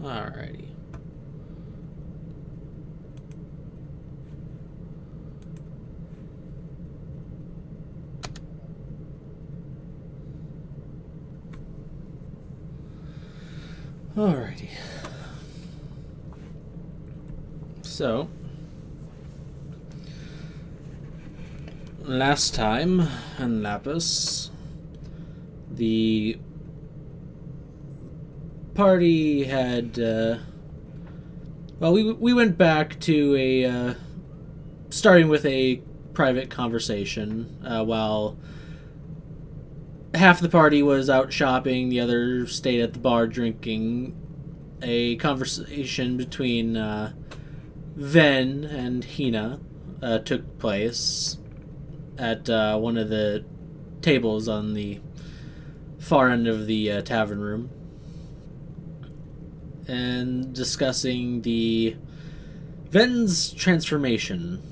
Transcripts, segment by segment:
Alrighty. Alrighty. So, last time in Lapis, the party had, well, we went back to a, starting with a private conversation, while half the party was out shopping, the other stayed at the bar drinking. A conversation between Ven and Hina took place at one of the tables on the far end of the tavern room, and discussing the Ven's transformation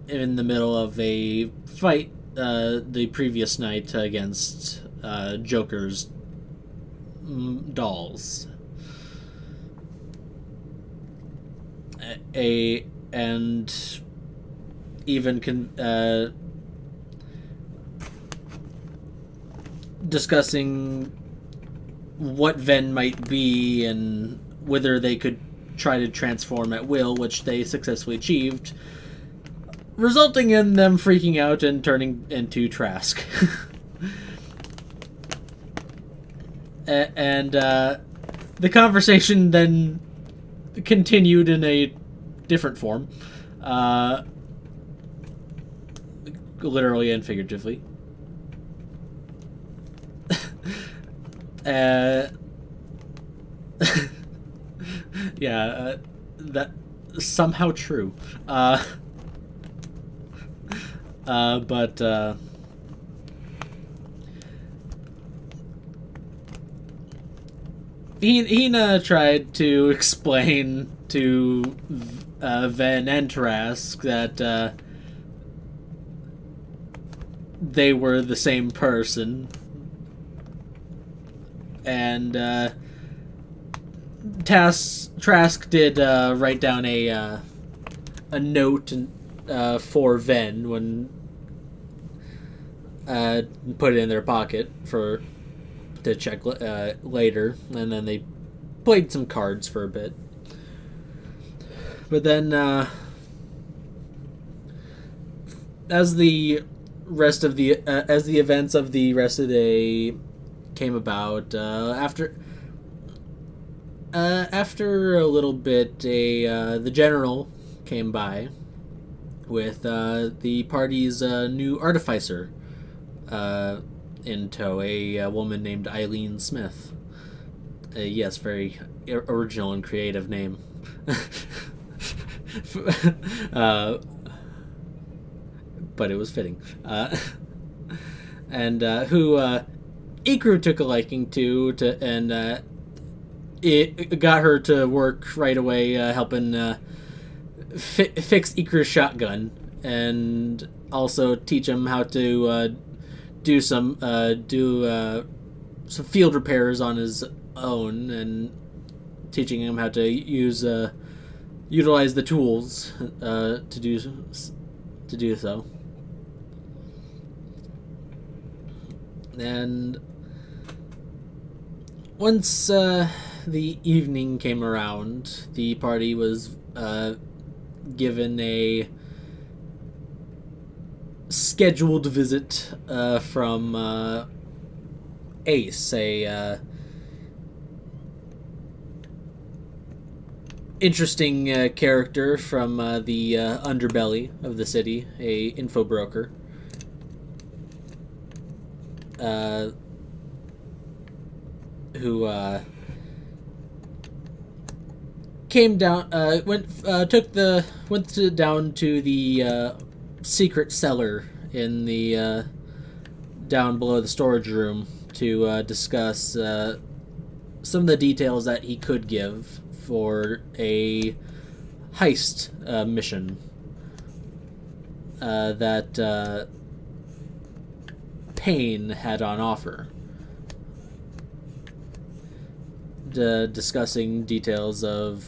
in the middle of a fight the previous night against Joker's dolls. And even discussing what Ven might be and whether they could try to transform at will, which they successfully achieved, resulting in them freaking out and turning into Trask. And the conversation then continued in a different form, literally and figuratively. Yeah, that somehow true. But Hina tried to explain to Ven and Trask that they were the same person, and Trask did write down a note for Ven when put it in their pocket to check later, and then they played some cards for a bit. But then, as the events of the rest of the day came about, after a little bit, the general came by with the party's new artificer in tow, a woman named Eileen Smith. Yes, very original and creative name. But it was fitting. And who Ikru took a liking to, and it got her to work right away, helping fix Ikru's shotgun, and also teach him how to do some field repairs on his own, and teaching him how to utilize the tools to do so. And once the evening came around, the party was given a scheduled visit from Ace, a interesting character from the underbelly of the city, a info broker. Who came down, went down to the secret cellar in the down below the storage room to discuss some of the details that he could give for a heist mission that Payne had on offer. discussing details of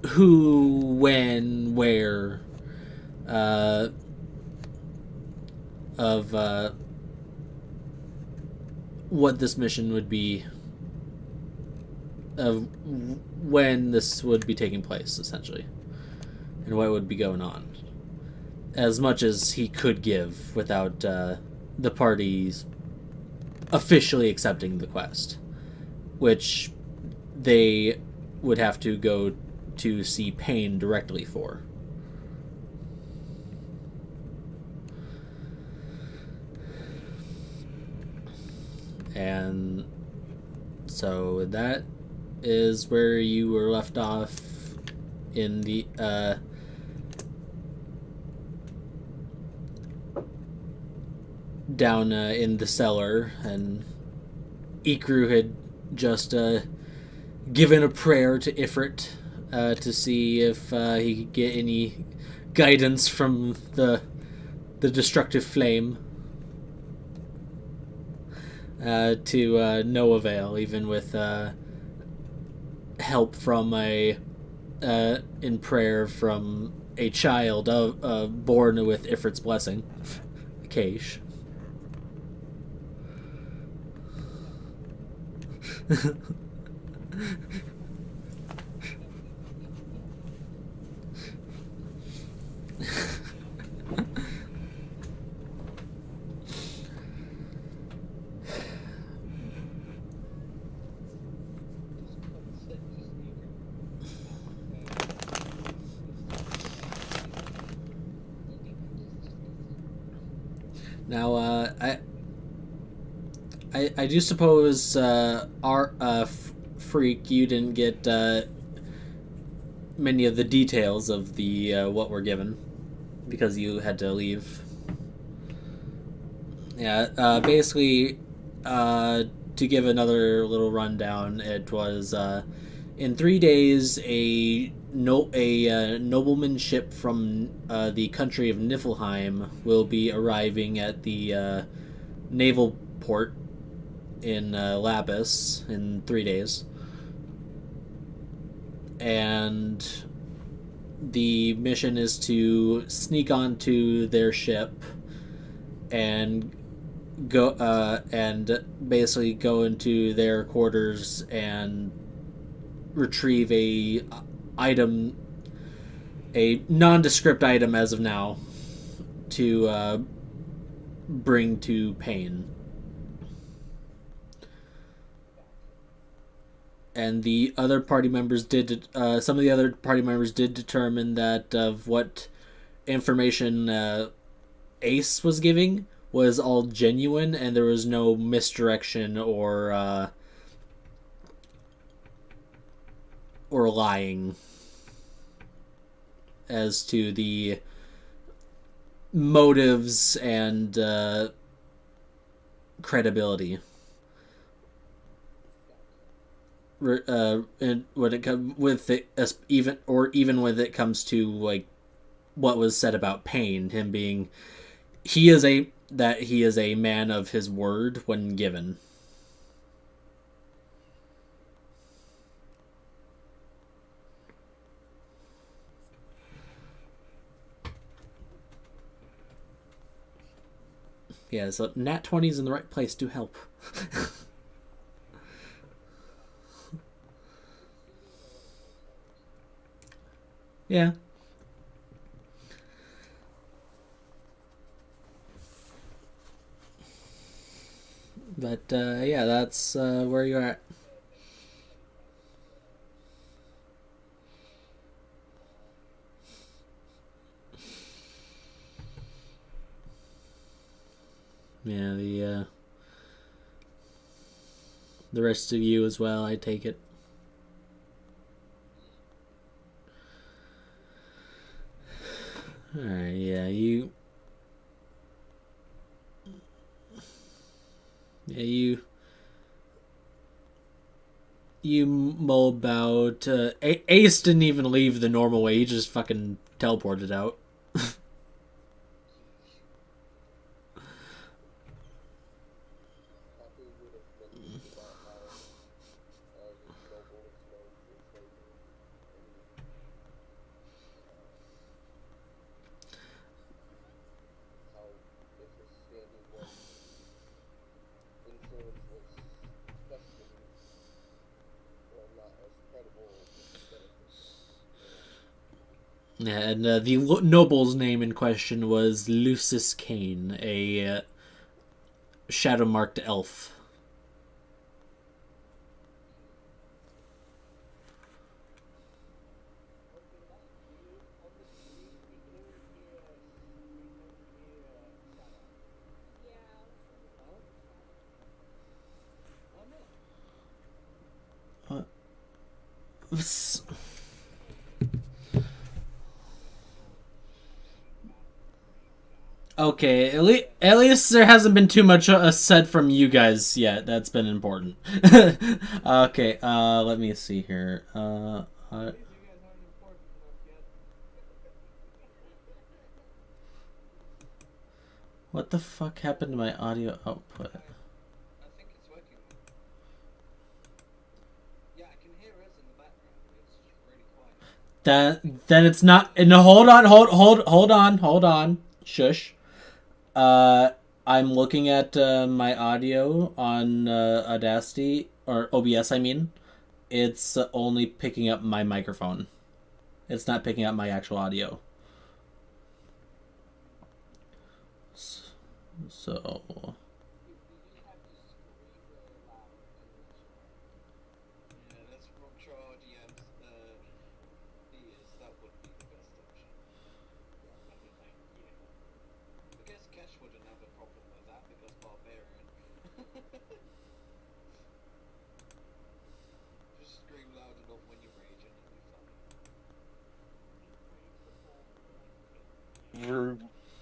who, when, where, uh, of what this mission would be, of when this would be taking place, essentially, and what would be going on. As much as he could give without the parties officially accepting the quest, which they would have to go to see Payne directly for. And so that is where you were left off in the down in the cellar, and Ikru had just given a prayer to Ifrit to see if he could get any guidance from the destructive flame. To no avail, even with help from a in prayer from a child born with Ifrit's blessing, Keish. Now, I do suppose our freak, you didn't get many of the details of the what we're given because you had to leave. Yeah, basically, to give another little rundown, it was in 3 days a nobleman ship from the country of Niflheim will be arriving at the naval port in Lapis in 3 days, and the mission is to sneak onto their ship and go and basically go into their quarters and retrieve a nondescript item as of now, to bring to Payne. And the other party members did some of the other party members did determine that of what information Ace was giving was all genuine, and there was no misdirection or lying as to the motives and credibility. And when it comes with it, even when it comes to like what was said about Payne, him being he is a man of his word when given. Yeah, so nat 20s in the right place do help. Yeah. But yeah, that's where you're at. Yeah, the rest of you as well, I take it. Alright, yeah, you mull about. Ace didn't even leave the normal way. He just fucking teleported out. Yeah, and the noble's name in question was Lucius Kane, a shadow-marked elf. Okay, at least there hasn't been too much said from you guys yet. That's been important. Okay, let me see here. What the fuck happened to my audio output? Then it's not. No, hold on. Shush. I'm looking at my audio on Audacity or OBS. I mean, it's only picking up my microphone. It's not picking up my actual audio. So.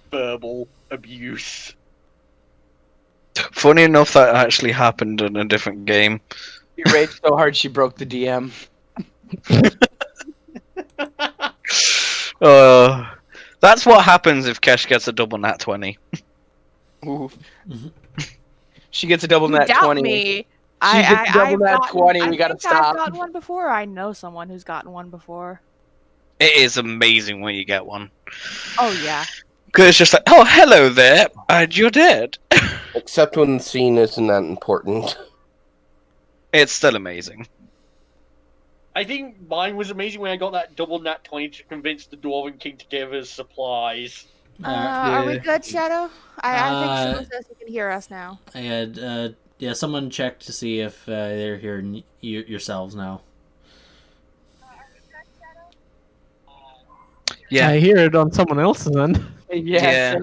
Verbal abuse. Funny enough, that actually happened in a different game. She raged so hard she broke the DM. That's what happens if Kesh gets a double nat 20. Ooh. She gets a double You nat doubt 20. me. She gets a double nat 20. We gotta stop. I've gotten one before. I know someone who's gotten one before. It is amazing when you get one. Oh yeah. Because it's just like, oh, hello there, and you're dead. Except when the scene isn't that important. It's still amazing. I think mine was amazing when I got that double nat 20 to convince the Dwarven King to give us supplies. Are we good, Shadow? I think someone says he can hear us now. I had someone check to see if they're hearing yourselves now. Yeah, I hear it on someone else's end. Yeah.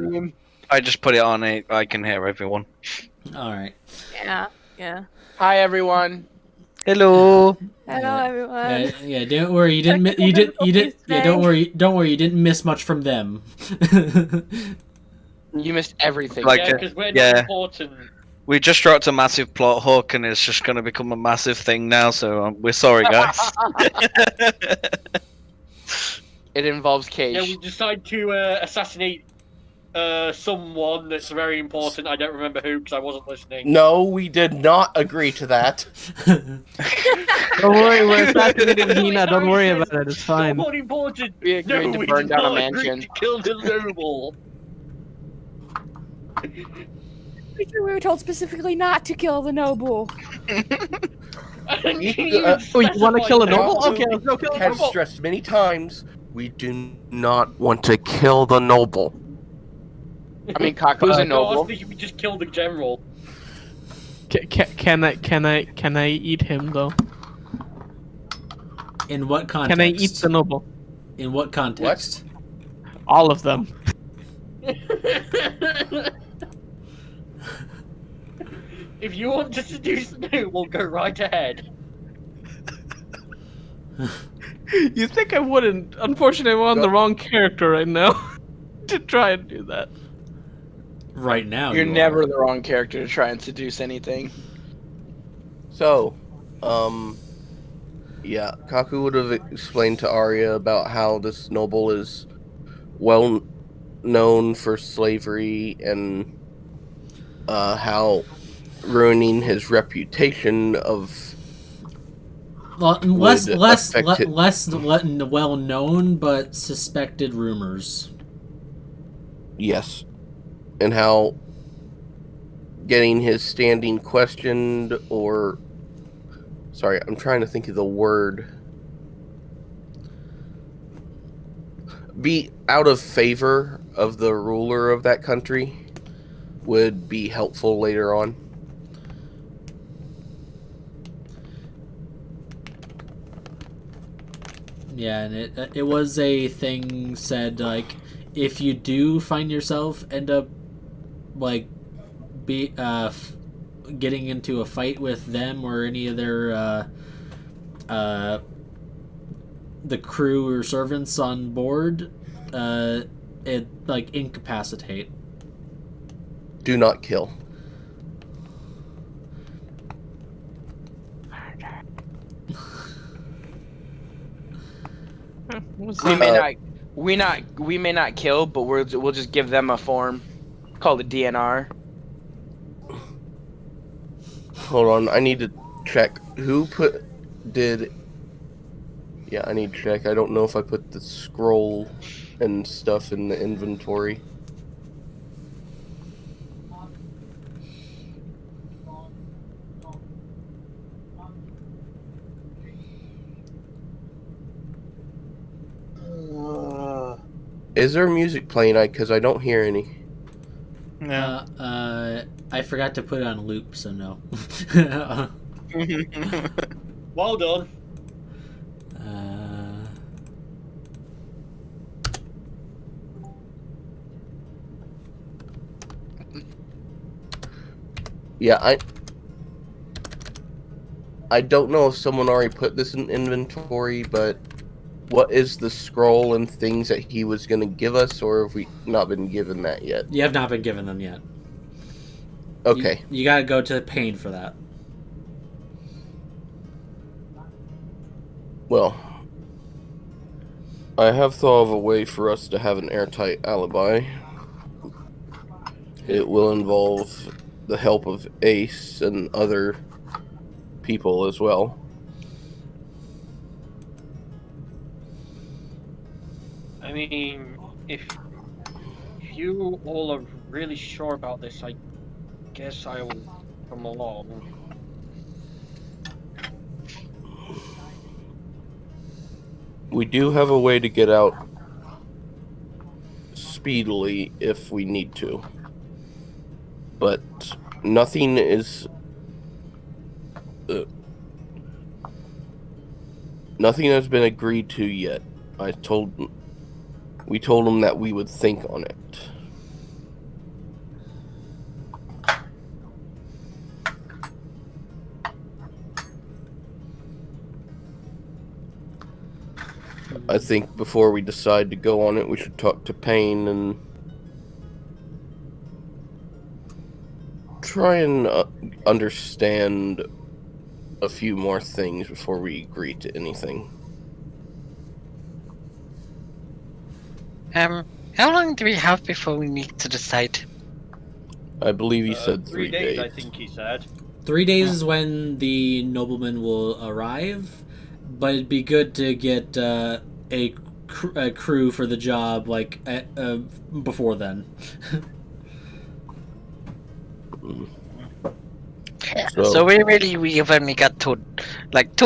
I just put it on it. I can hear everyone. All right. Yeah. Hi everyone. Hello. Hello, everyone. Yeah. Don't worry. You didn't. You did. Yeah. Don't worry. Don't worry. You didn't miss much from them. You missed everything. Like, Yeah, because we're yeah. not important. We just dropped a massive plot hook, and it's just going to become a massive thing now. So we're sorry, guys. It involves Cage. Yeah, we decide to assassinate someone that's very important. I don't remember who because I wasn't listening. No, we did not agree to that. Don't worry, we're assassinating Hina. Don't worry about it. It's fine. Someone important. We agreed to we burn did down a not agree mansion. to kill the noble. We were told specifically not to kill the noble. Oh, you want to kill a noble? Okay, let's go kill a Has noble. stressed many times, we do not want to kill the noble. I mean, Kaku's a No, I was noble. thinking we just killed the general. Can I eat him though? In what context? Can I eat the noble? In what context? All of them. If you want to seduce the noble, go right ahead. You think I wouldn't? Unfortunately, I'm on the wrong character right now to try and do that. Right now. You're you never are. the wrong character to try and seduce anything. So, yeah, Kaku would have explained to Arya about how this noble is well known for slavery and how ruining his reputation of Less affect it. well known, but suspected rumors. yes, and how getting his standing questioned or sorry, I'm trying to think of the word. be out of favor of the ruler of that country would be helpful later on. Yeah, and it was a thing said, like, if you do find yourself end up like getting into a fight with them or any of their the crew or servants on board, it like incapacitate. Do not kill. We may not kill, but we'll just give them a form called a DNR. Hold on, I need to check. Yeah, I need to check. I don't know if I put the scroll and stuff in the inventory. Is there music playing? Because I don't hear any. No. I forgot to put it on loop, so no. Well done. Yeah, I don't know if someone already put this in inventory, but what is the scroll and things that he was going to give us, or have we not been given that yet? You have not been given them yet. Okay. You gotta go to Pain for that. Well, I have thought of a way for us to have an airtight alibi. It will involve the help of Ace and other people as well. I mean, if you all are really sure about this, I guess I will come along. We do have a way to get out speedily if we need to. But nothing is... nothing has been agreed to yet. We told them that we would think on it. I think before we decide to go on it, we should talk to Payne and try and understand a few more things before we agree to anything. How long do we have before we need to decide? I believe he said 3 days. I think he said. 3 days is when the nobleman will arrive, but it'd be good to get a crew for the job like before then. So we've only got two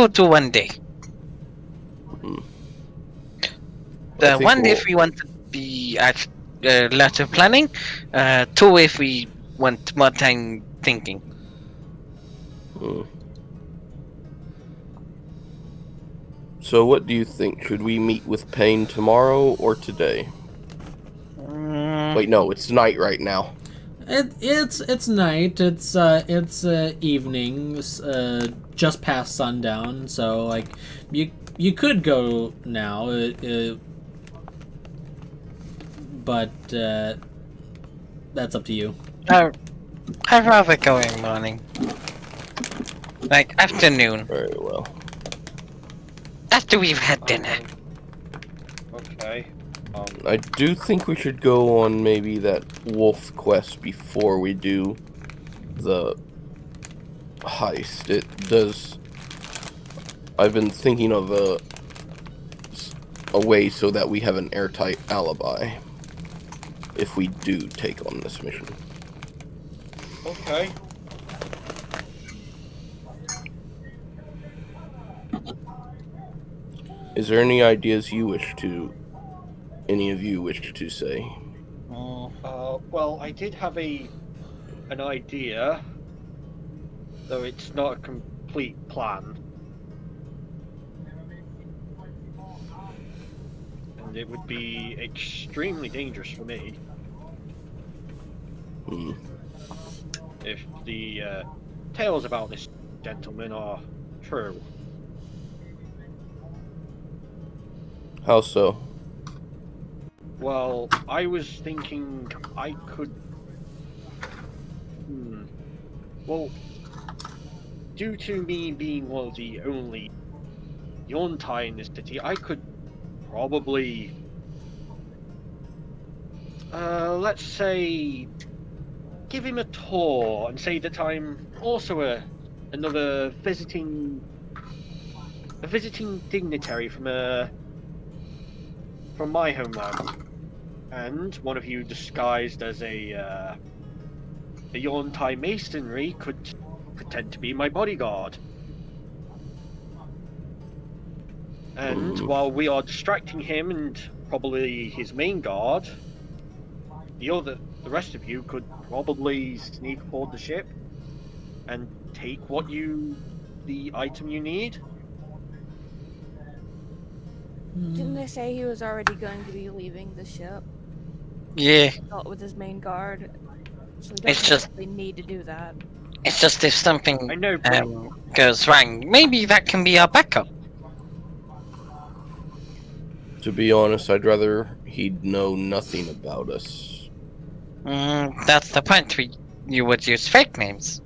to 1 day. I think 1 day if we want to be at lot of planning, 2 if we want more time thinking. So what do you think? Should we meet with Payne tomorrow or today? Wait, no, it's night right now. It's night. It's evening. Just past sundown. So like you could go now. But that's up to you. I'd rather go in morning. Like afternoon. Very well. After we've had dinner. Okay. I do think we should go on maybe that wolf quest before we do the heist. It does... I've been thinking of a way so that we have an airtight alibi if we do take on this mission. Okay. Is there any ideas you wish to any of you wish to say? Well, I did have an idea, though it's not a complete plan. And it would be extremely dangerous for me if the tales about this gentleman are true. How so? Well, I was thinking I could... Well, due to me being one of the only Yontai in this city, I could probably... let's say... give him a tour and say that I'm also another visiting dignitary from my homeland, and one of you disguised as a Yontai masonry could pretend to be my bodyguard. And while we are distracting him and probably his main guard, the rest of you could probably sneak aboard the ship and take the item you need. Didn't they say he was already going to be leaving the ship? Yeah, Not with his main guard. So we It's don't just- actually need to do that. it's just if something I know, but goes wrong, maybe that can be our backup. To be honest, I'd rather he'd know nothing about us. That's the point. You would use fake names.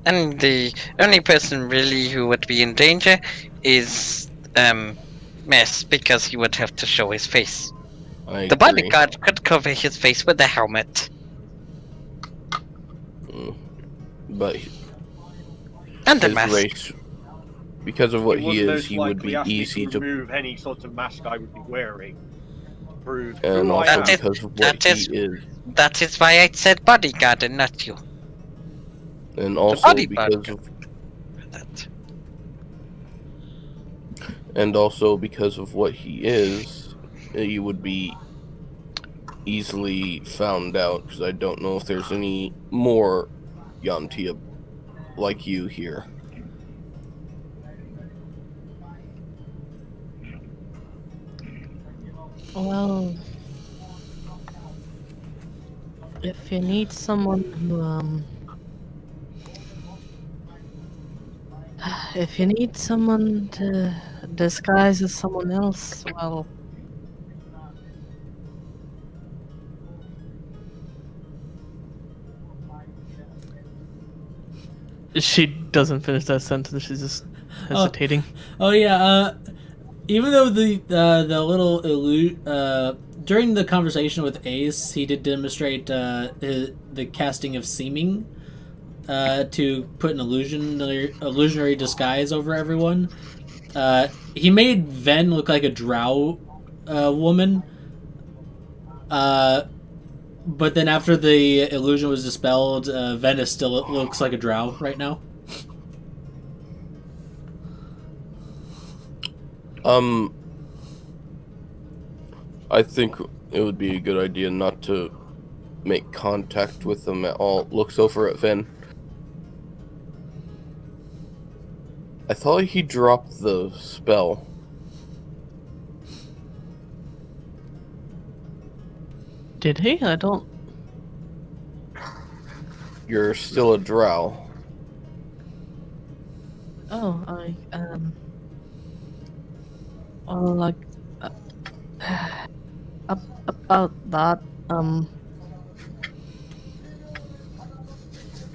And the only person really who would be in danger is Mess, because he would have to show his face. I The agree. bodyguard could cover his face with a helmet. But And a his mask. race, because of what he would is, most he would likely be ask me easy to. remove any sort of mask I would be wearing. Prove And who I also am. That is- because of what that he is- is. That is why I said bodyguard and not you. And also bodyguard. because of That. And also because of what he is, you would be easily found out, because I don't know if there's any more Yantia like you here. Well, if you need someone who, if you need someone to disguise as someone else, well, she doesn't finish that sentence. She's just hesitating. Oh yeah. Even though the little during the conversation with Ace, he did demonstrate the casting of seeming to put an illusionary disguise over everyone. He made Ven look like a drow woman. But then after the illusion was dispelled, Ven still looks like a drow right now. I think it would be a good idea not to make contact with them at all. Looks over at Ven. I thought he dropped the spell. Did he? I don't. You're still a drow. Oh, well, like, about that,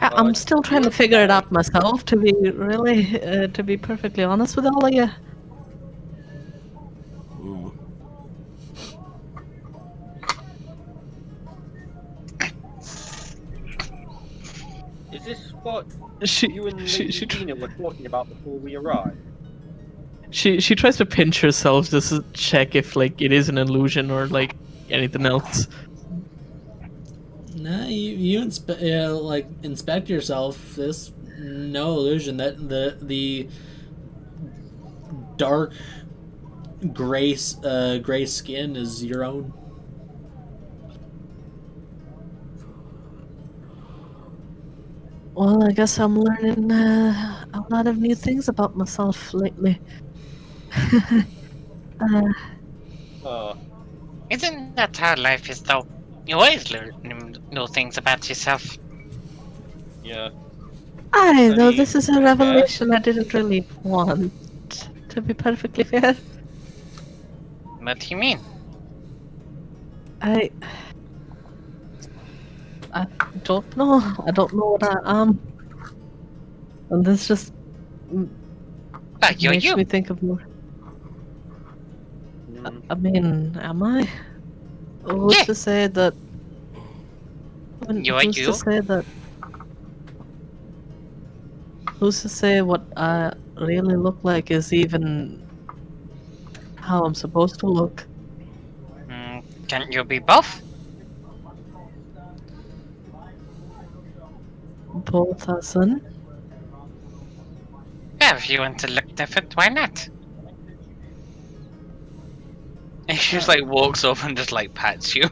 I'm still trying to figure it out myself, to be to be perfectly honest with all of you. Is this what She you and she Lady Dina were talking about before we arrived? she tries to pinch herself just to check if like it is an illusion or like anything else. Nah, you inspect yourself. There's no illusion that the dark gray skin is your own. Well, I guess I'm learning a lot of new things about myself lately. Oh, Isn't that how life is, though? You always learn new things about yourself. yeah. Though Any this is a guess? revelation I didn't really want, to be perfectly fair. What do you mean? I don't know. I don't know what I am. And this just But you're makes you. me think of more. Mm, I mean, am I? Who's Yeah. to say that? You're Who's you. to say that? Who's to say what I really look like is even how I'm supposed to look? Can't you be both? Both as in? Yeah, if you want to look different, why not? And she just like walks up and just like pats you.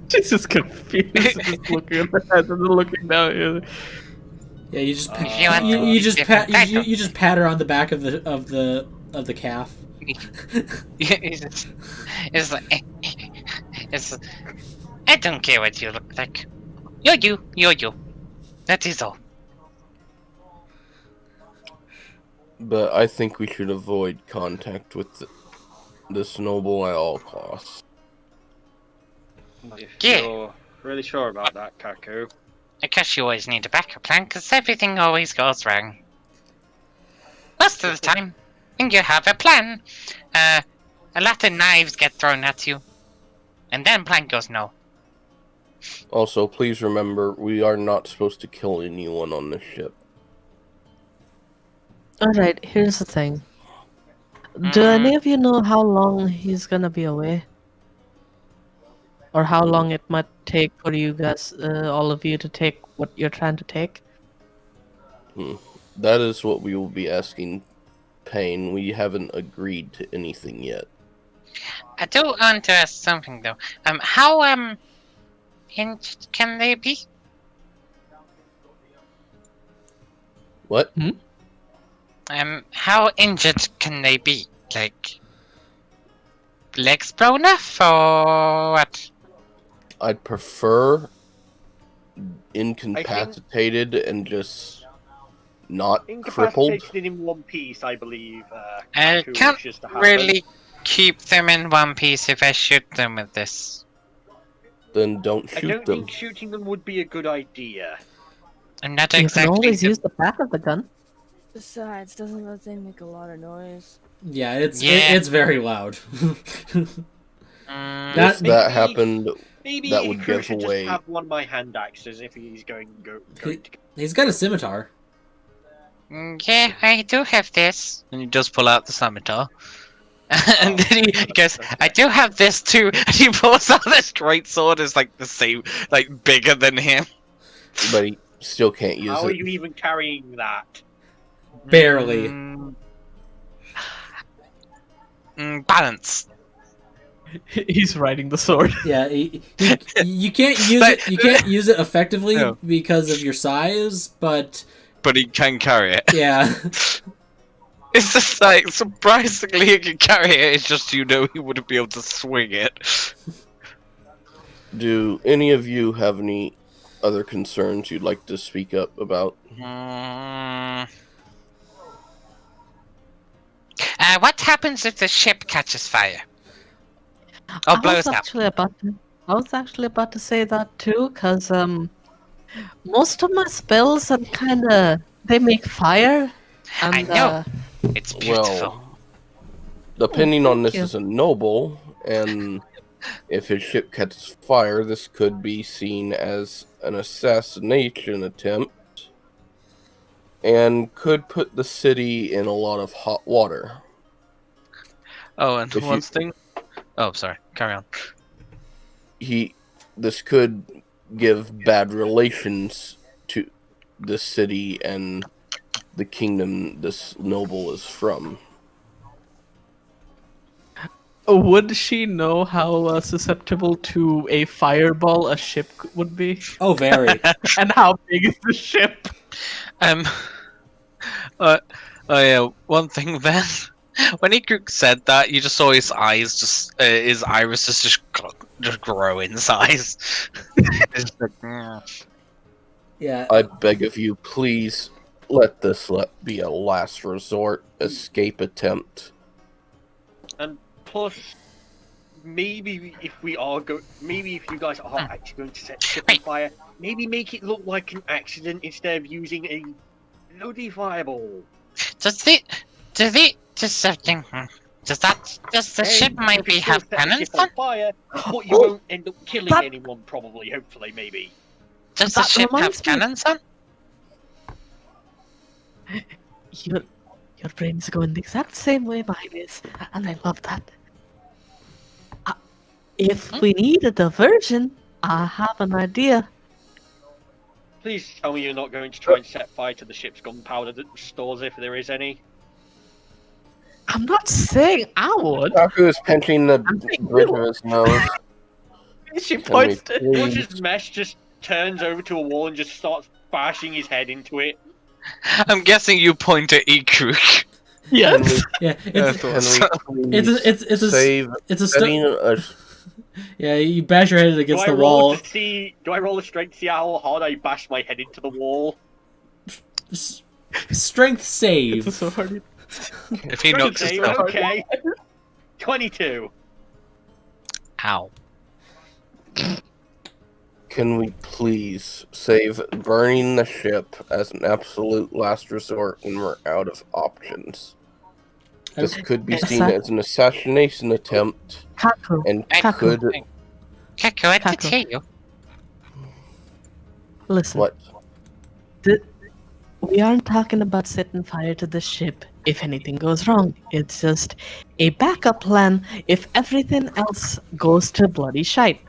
She's just confused, just looking at the head and then looking down. Yeah, you just If you want to you be just different pat title. you just pat her on the back of the calf. it's just, it's like, it's. I don't care what you look like. You're you. You're you. That is all. But I think we should avoid contact with this noble at all costs. if Yeah. you're really sure about that, Kaku. I guess you always need a backup plan, because everything always goes wrong. Most of the time, when you have a plan, a lot of knives get thrown at you, and then plan goes no. Also, please remember, we are not supposed to kill anyone on this ship. Alright, here's the thing. Do Mm. any of you know how long he's gonna be away? Or how long it might take for you guys, all of you, to take what you're trying to take? That is what we will be asking Payne. We haven't agreed to anything yet. I do want to ask something though. How hinged can they be? What? How injured can they be? Like, legs blown off or what? I'd prefer incapacitated and just not crippled. Incapacitated in one piece, I believe. I Kaku can't wishes to have really keep them in one piece if I shoot them with this. Then don't I shoot don't them. think shooting them would be a good idea. I'm not You can exactly. always use the back of the gun. Besides, doesn't that thing make a lot of noise? Yeah, it's Yeah. it's very loud. Mm, That- If that happened, Maybe that would Kaku give should away. just have one of my hand axes if he's going to. He's got a scimitar. yeah, I do have this. And he does pull out the scimitar. And then he goes, I do have this too. And he pulls out this great sword, is like the same, like bigger than him. But he still can't use How are it. you even carrying that? Barely. Balance. He's riding the sword. Yeah, you can't use But- it. You can't use it effectively No. because of your size. But But he can carry it. yeah, It's just like, surprisingly he can carry it, it's just he wouldn't be able to swing it. Do any of you have any other concerns you'd like to speak up about? What happens if the ship catches fire? Or blows up? I was actually about to say that too, because most of my spells are kind of, they make fire. And, I know. It's beautiful. Well, depending on thank this you. is a noble, and if his ship catches fire, this could be seen as an assassination attempt, and could put the city in a lot of hot water. Oh, and If you- one thing. Oh, sorry. Carry on. This could give bad relations to the city and the kingdom this noble is from. Would she know how susceptible to a fireball a ship would be? Oh, very. And how big is the ship? Um. Oh yeah. One thing then. When he said that, you just saw his eyes, his irises just grow in size. It's just like, Yeah. I beg of you, please let this be a last resort escape attempt. And plus, maybe if you guys are actually going to set the ship on fire, maybe make it look like an accident instead of using a bloody fireball. Does the ship maybe have cannons on on? fire, but you won't end up killing anyone. Probably, hopefully, maybe. Does the That ship have reminds me- cannons on? Your brain's going the exact same way mine is, and I love that. If we need a diversion, I have an idea. Please tell me you're not going to try and set fire to the ship's gunpowder stores if there is any. I'm not saying I would. Taku is pinching the bridge of his nose. She points to Watch his mesh just turns over to a wall and just starts bashing his head into it. I'm guessing you point at Ikruk. Yes. Yeah. It's a setting a yeah. You bash your head against Do I the roll wall. do I roll a strength to see how hard I bash my head into the wall? Strength save. It's so hard. If he knocks Okay, himself. okay. 22. Ow. Can we please save burning the ship as an absolute last resort when we're out of options? This could be seen as an assassination attempt, Kaku. and Kaku. could Kaku, I did Kaku. hear you. Listen. what? We aren't talking about setting fire to the ship if anything goes wrong. It's just a backup plan if everything else goes to bloody shite.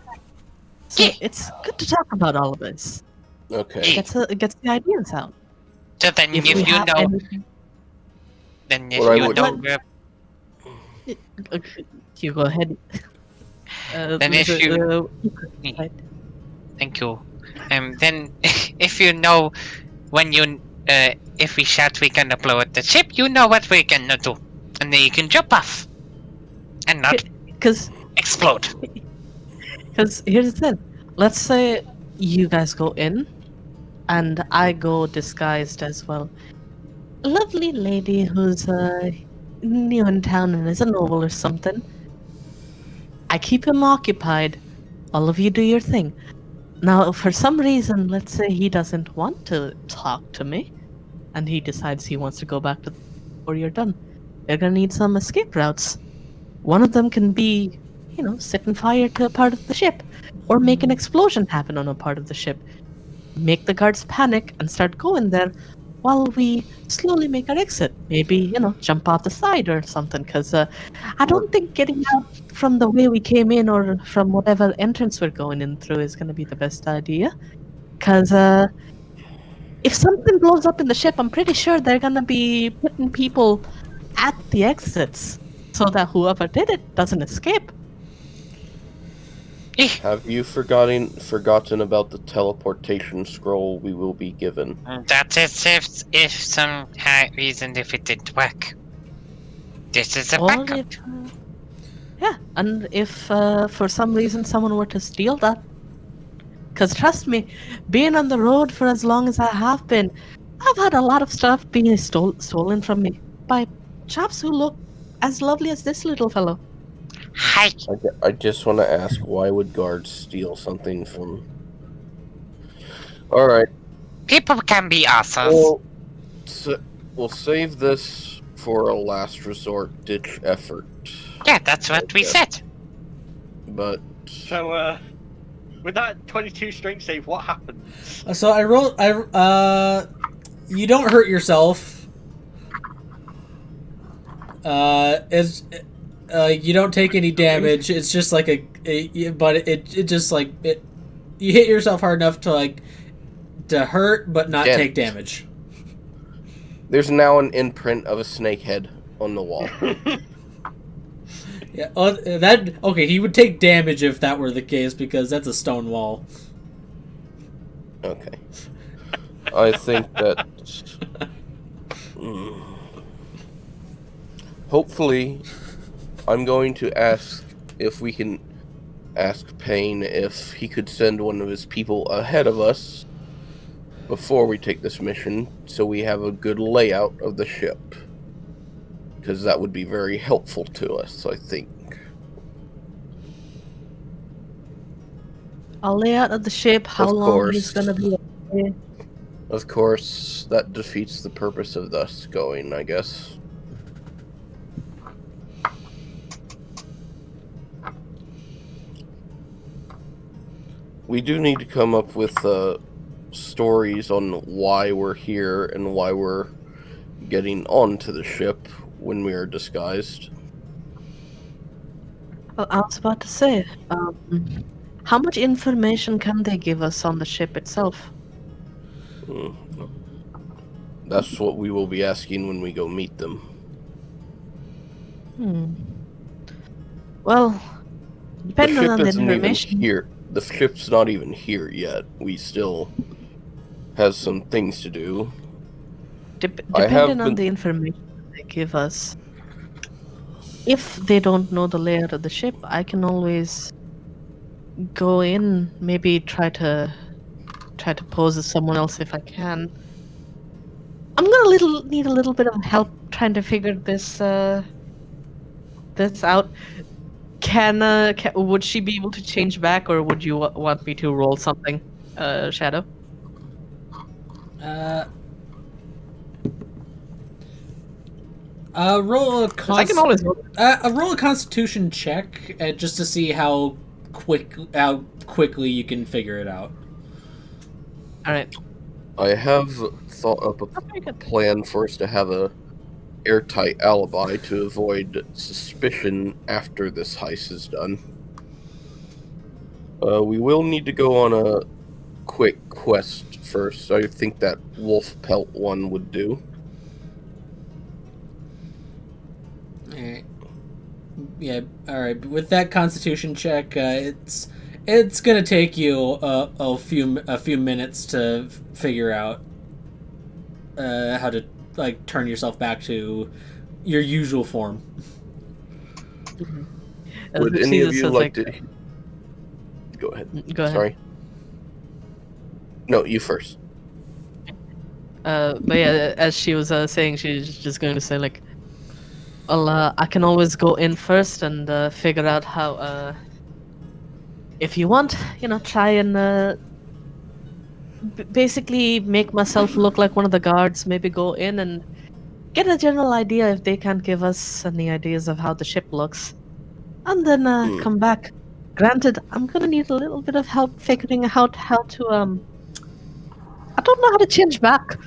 So Yeah. it's good to talk about all of this. Okay. It gets the ideas out. So then, if we you have know, anything- then if Well, I you would- know, where- you go ahead. Then if you- right. thank you. Then if you know when you, if we shout we're gonna blow up the ship, you know what we're gonna do, and then you can jump off, and not Because explode. here's the thing. Let's say you guys go in, and I go disguised as well. A lovely lady who's new in town and is a noble or something. I keep him occupied. All of you do your thing. Now, for some reason, let's say he doesn't want to talk to me, and he decides he wants to go back to before you're done. You're gonna need some escape routes. One of them can be, setting fire to a part of the ship, or make an explosion happen on a part of the ship. Make the guards panic and start going there, while we slowly make our exit. Maybe, jump off the side or something, because I don't think getting out from the way we came in or from whatever entrance we're going in through is going to be the best idea. Because if something blows up in the ship, I'm pretty sure they're going to be putting people at the exits so that whoever did it doesn't escape. Have you forgotten about the teleportation scroll we will be given? That is if some reason if it didn't work. This is a Or backup. if, yeah, and if for some reason someone were to steal that. Because trust me, being on the road for as long as I have been, I've had a lot of stuff being stolen from me by chaps who look as lovely as this little fellow. Hi. I just want to ask, why would guards steal something from... Alright, People can be assholes. we'll save this for a last resort ditch effort. Yeah, that's what we Okay. said. But So, with that 22 strength save, what happens? So I rolled. You don't hurt yourself. You don't take any damage. It's just like but it just like it. You hit yourself hard enough to hurt, but not Damn. take damage. there's now an imprint of a snake head on the wall. Yeah. That okay. He would take damage if that were the case because that's a stone wall. Okay. I think that. Mm. Hopefully, I'm going to ask if we can ask Payne if he could send one of his people ahead of us before we take this mission, so we have a good layout of the ship. Because that would be very helpful to us, I think. I'll lay out of the ship how Of long he's course. gonna be. Away. Of course, that defeats the purpose of us going, I guess. We do need to come up with stories on why we're here and why we're getting onto the ship when we are disguised. Well, I was about to say, how much information can they give us on the ship itself? Mm. That's what we will be asking when we go meet them. Well, The depending ship on the isn't even information. here. The ship's not even here yet. We still have some things to do. Depending on the information they give us, if they don't know the layout of the ship, I can always go in, maybe try to pose as someone else if I can. I'm gonna need a little bit of help trying to figure this out. Would she be able to change back, or would you want me to roll something, Shadow? Roll a 'Cause I can always roll. roll a Constitution check just to see how quickly you can figure it out. All right. I have thought up a Very good. plan for us to have a airtight alibi to avoid suspicion after this heist is done. We will need to go on a quick quest first. I think that wolf pelt one would do. Alright. Yeah, alright. With that Constitution check, it's gonna take you a few minutes to figure out how to like turn yourself back to your usual form. Would any of you like to? Go ahead. Go ahead. Sorry. No, you first. But yeah, as she was saying, she's just going to say like, well, I can always go in first and figure out how. If you want, try and basically make myself look like one of the guards. Maybe go in and get a general idea if they can't give us any ideas of how the ship looks, and then come back. Granted, I'm gonna need a little bit of help figuring out how to I don't know how to change back.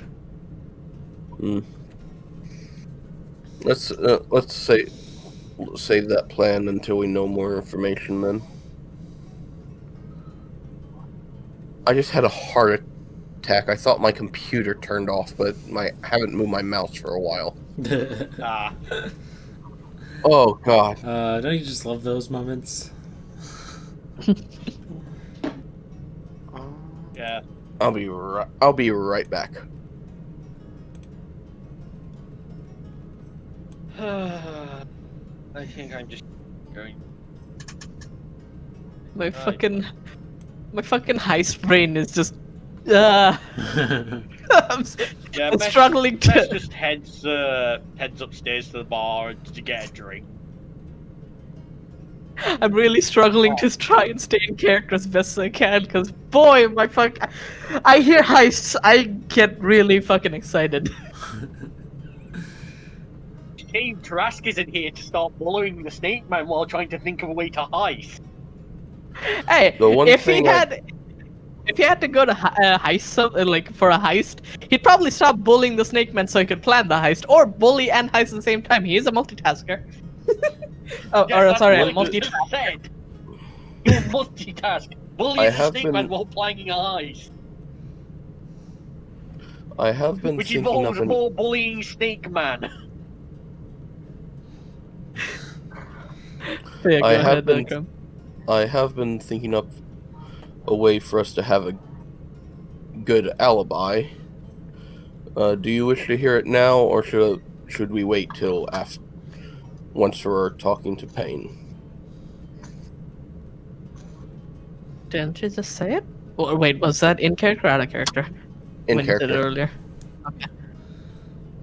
Let's save that plan until we know more information. Then I just had a heart attack. I thought my computer turned off, but I haven't moved my mouse for a while. Ah. Oh God! Don't you just love those moments? Yeah. I'll be right back. I think I'm just going. My fucking heist brain is just. I'm Yeah, struggling to. Mess just heads upstairs to the bar to get a drink. I'm really struggling to try and stay in character as best as I can, because boy, I hear heists, I get really fucking excited. Shame Trask isn't here to start bullying the Snake Man while trying to think of a way to heist. Hey, The one if he thing had to go to heist for a heist, he'd probably stop bullying the Snake Man so he could plan the heist, or bully and heist at the same time. He is a multitasker. Sorry, a multitasker. You multitask. Bully the Snake Man while planning a heist. I have been Which thinking involves up more bullying Snake Man. Yeah, I go have ahead, been Akram. I have been thinking up a way for us to have a good alibi. Do you wish to hear it now, or should we wait till after once we're talking to Payne? Didn't you just say it? Or wait, was that in character or out of character? In When you did it character. earlier. Okay.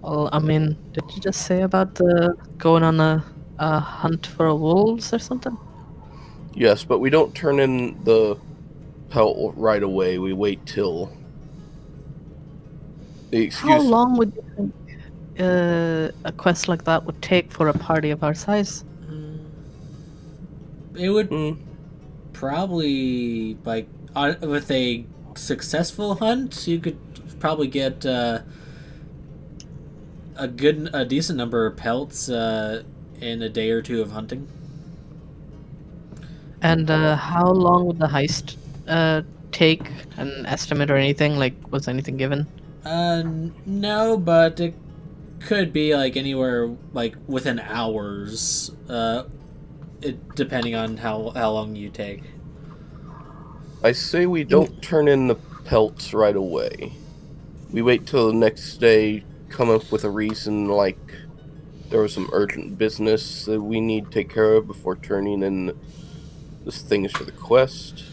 Well, I mean, did you just say about going on a hunt for wolves or something? Yes, but we don't turn in the pelt right away. We wait till. How Excuse. long would you think a quest like that would take for a party of our size? It would Mm, probably with a successful hunt, you could probably get a decent number of pelts in a day or two of hunting. And how long would the heist take? An estimate or anything? Like, was anything given? No, but it could be like anywhere like within hours. Depending on how long you take. I say we don't turn in the pelts right away. We wait till the next day, come up with a reason like there was some urgent business that we need to take care of before turning in the things for the quest.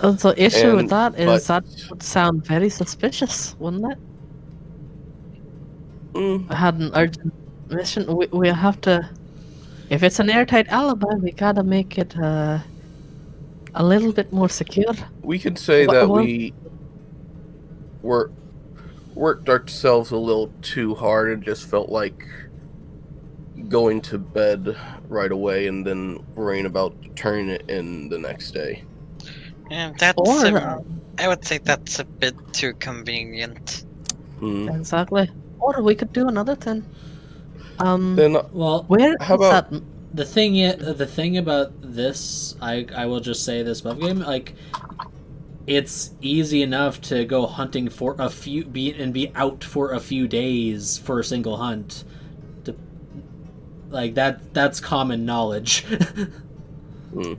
The issue with And- that is but- that would sound very suspicious, wouldn't it? Mm, I had an urgent mission. We have to. If it's an airtight alibi, we gotta make it a little bit more secure. we could say Wha- that what- we worked ourselves a little too hard and just felt like going to bed right away and then worrying about turning it in the next day. Yeah, that's. Or I would say that's a bit too convenient. Hmm. exactly. Or we could do another thing. Then Well, Where how is about- that? the thing about this, I will just say this above game, like it's easy enough to go hunting for be out for a few days for a single hunt. Like that's common knowledge. Hmm.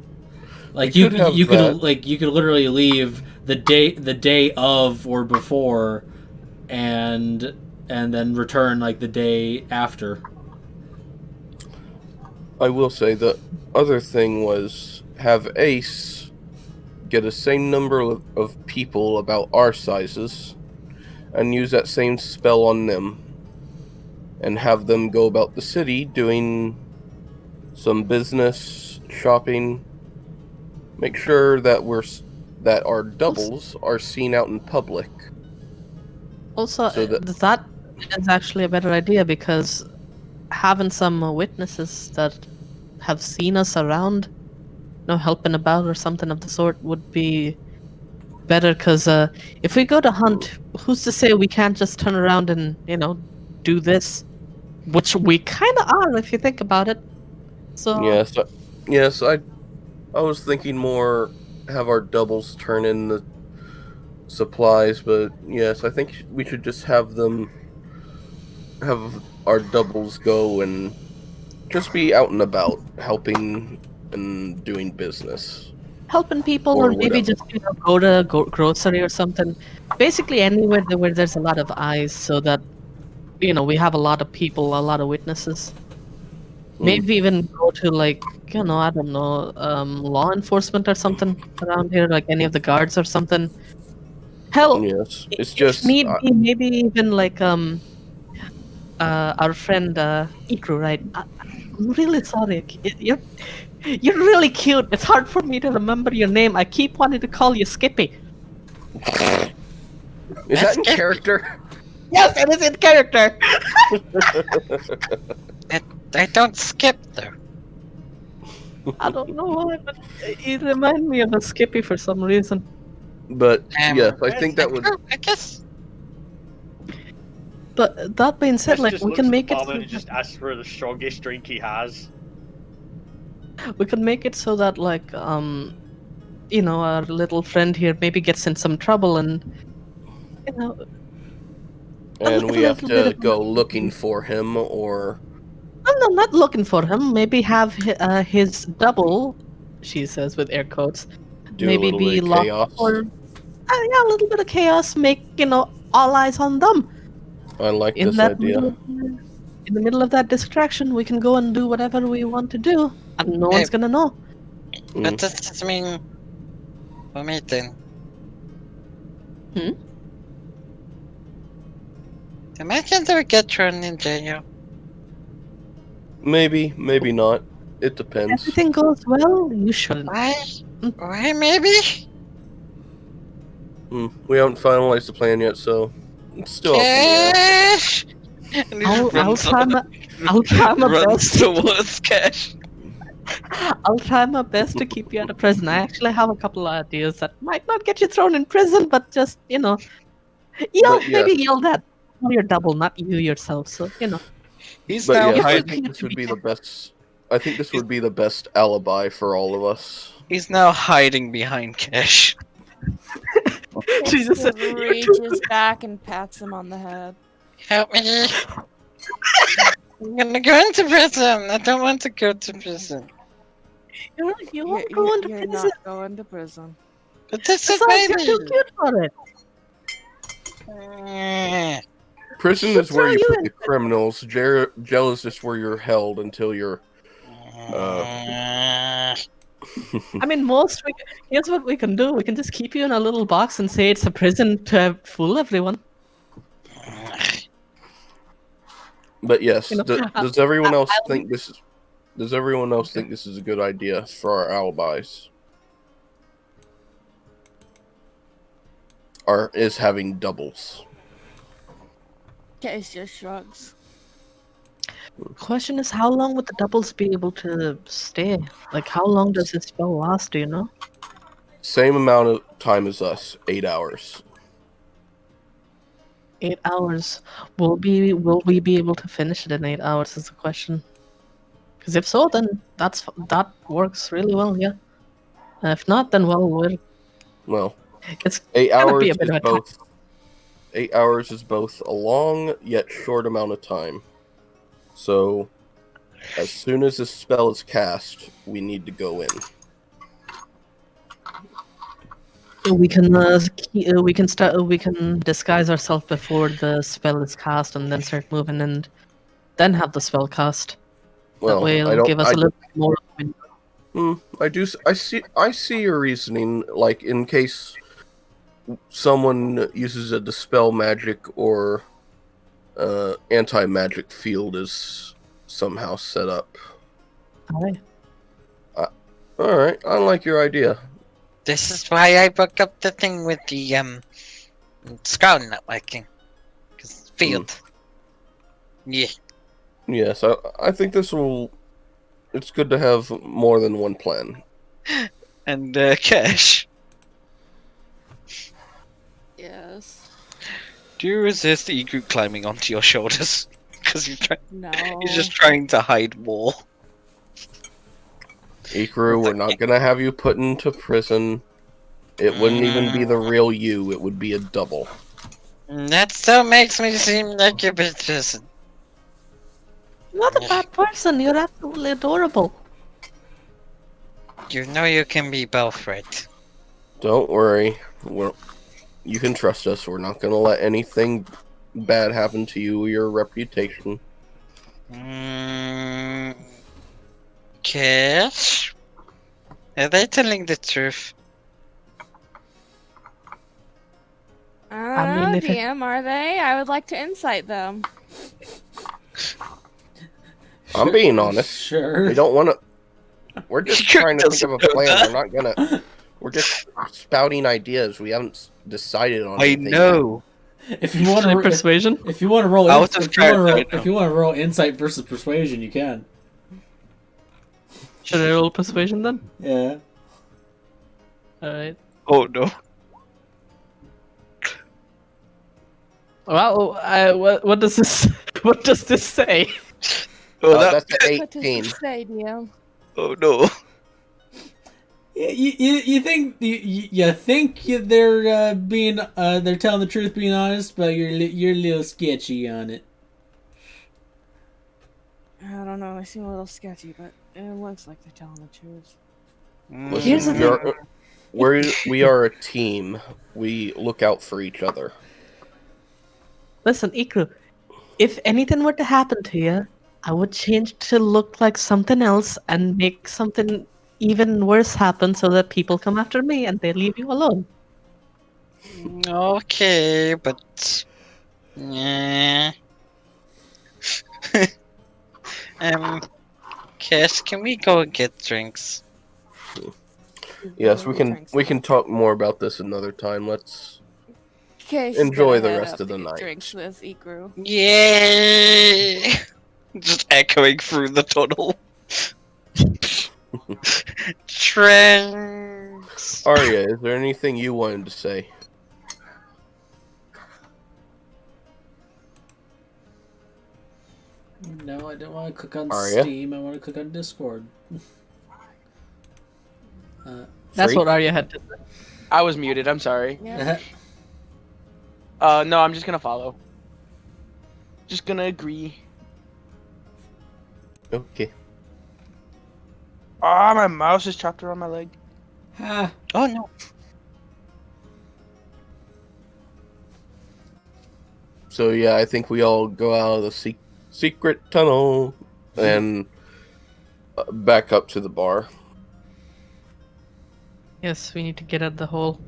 Like We you could have you could that. like you could literally leave the day of or before, and then return like the day after. I will say the other thing was have Ace get a same number of people about our sizes and use that same spell on them and have them go about the city doing some business, shopping. Make sure that that our doubles are seen out in public. Also, So that- that is actually a better idea because having some witnesses that have seen us around, helping about or something of the sort would be better. Because if we go to hunt, who's to say we can't just turn around and do this, which we kind of are if you think about it. So Yes, I was thinking more have our doubles turn in the supplies, but yes, I think we should just have our doubles go and just be out and about helping and doing business. helping people, Or or maybe whatever. just go to grocery or something. Basically, anywhere where there's a lot of eyes, so that we have a lot of people, a lot of witnesses. Maybe even go to I don't know, law enforcement or something around here, like any of the guards or something. Hell, Yes, it's if just need be, maybe even our friend Ikru, right? I'm really sorry. You're really cute. It's hard for me to remember your name. I keep wanting to call you Skippy. is that in character? Yes, it is in character. I don't skip though. I don't know why, but it reminds me of a Skippy for some reason. But yes, I think that would. I guess. But that being said, Chris just we looks can at make the it. barman and just asks for the strongest drink he has. We can make it so that our little friend here maybe gets in some trouble and And we have little bit to of- go looking for him, or no, not looking for him. Maybe have his double, she says with air quotes, Do a maybe little be bit of locked chaos. for yeah, a little bit of chaos. Make all eyes on them. I like In this that idea. in the middle of that distraction, we can go and do whatever we want to do, and no one's gonna know. But does this mean we're meeting? Hmm? Imagine they would get thrown in jail. Maybe, maybe not. It depends. Everything goes well, you shouldn't. Why? Why maybe? We haven't finalized the plan yet, so it's still up in the air. Cash! And he I'll just try runs, I'll try my runs best. towards Cash. I'll try my best to keep you out of prison. I actually have a couple of ideas that might not get you thrown in prison, but just yell, But maybe yes. yell that. Your double, not you yourself. So He's But now yes, I hiding. think this would be the best. I think this would be the best alibi for all of us. He's now hiding behind Cash. She just said, reaches back and pats him on the head. Help me! I'm gonna go into prison. I don't want to go to prison. you won't go into You're prison. not going to prison. But this is Besides, you're too baby. cute for it. Prison She'll is where throw you you put in. the criminals. Jail is just where you're held until you're. I mean, here's what we can do. We can just keep you in a little box and say it's a prison to fool everyone. But yes, does everyone else I'll- think this is? Does everyone else think this is a good idea for our alibis? Or is having doubles? Case just shrugs. Question is, how long would the doubles be able to stay? Like, how long does this spell last? Do you know? Same amount of time as us, 8 hours. 8 hours. Will we be able to finish it in 8 hours? Is the question. Because if so, then that works really well. Yeah. And if not, then Well, it's 8 gonna hours be a bit is of a time. both. 8 hours is both a long yet short amount of time. So, as soon as this spell is cast, we need to go in. We can we can disguise ourselves before the spell is cast, and then start moving, and then have the spell cast. Well, That way, I it'll don't. give us a little bit more. I see your reasoning. Like in case someone uses a dispel magic or anti-magic field is somehow set up. Alright. All right, I like your idea. This is why I broke up the thing with the Scout networking. Cause field. Yeah. Yes, I think this will. It's good to have more than one plan. And Cash, Yes. do you resist Egret climbing onto your shoulders? Because No. he's just trying to hide more. Ikru, we're not gonna have you put into prison. It wouldn't even be the real you. It would be a double. That still makes me seem like a bad person. Not a bad person. You're absolutely adorable. You know you can be both, right? Don't worry. You can trust us. We're not gonna let anything bad happen to you or your reputation. Cash? Are they telling the truth? I mean, don't know, if it- DM, are they? I would like to insight them. I'm being honest. Sure. We don't want to. We're just trying to think of a doesn't know plan. that. We're not gonna. We're just spouting ideas. We haven't decided on. I anything know. If you want Should I to, persuasion? if you want to roll, I was just trying to if you want to roll insight versus persuasion, you can. Should I roll persuasion then? Yeah. Alright. Oh no. Well, what does this what does this say? Oh, That's an What does 18. it say, DM? oh no. You think they're being they're telling the truth, being honest, but you're a little sketchy on it. I don't know. They seem a little sketchy, but it looks like they're telling the truth. Here's the Listen, we are a team. We look out for each other. Listen, Ikru, if anything were to happen to you, I would change to look like something else and make something even worse happen so that people come after me and they leave you alone. Okay, but yeah. Kiss, can we go and get drinks? Yes, we can talk more about this another time. Let's Okay, enjoy the rest of the night. Drinks with Ikru. Yay! Just echoing through the tunnel. Drinks. Arya, is there anything you wanted to say? No, I don't want to cook on Arya? Steam. I want to cook on Discord. That's Freak? what Arya had to say. I was muted. I'm sorry. Yeah. No, I'm just gonna follow. Just gonna agree. Okay. Ah, my mouse is trapped around my leg. Ha! Oh no. So yeah, I think we all go out of the secret tunnel and back up to the bar. Yes, we need to get at the hole.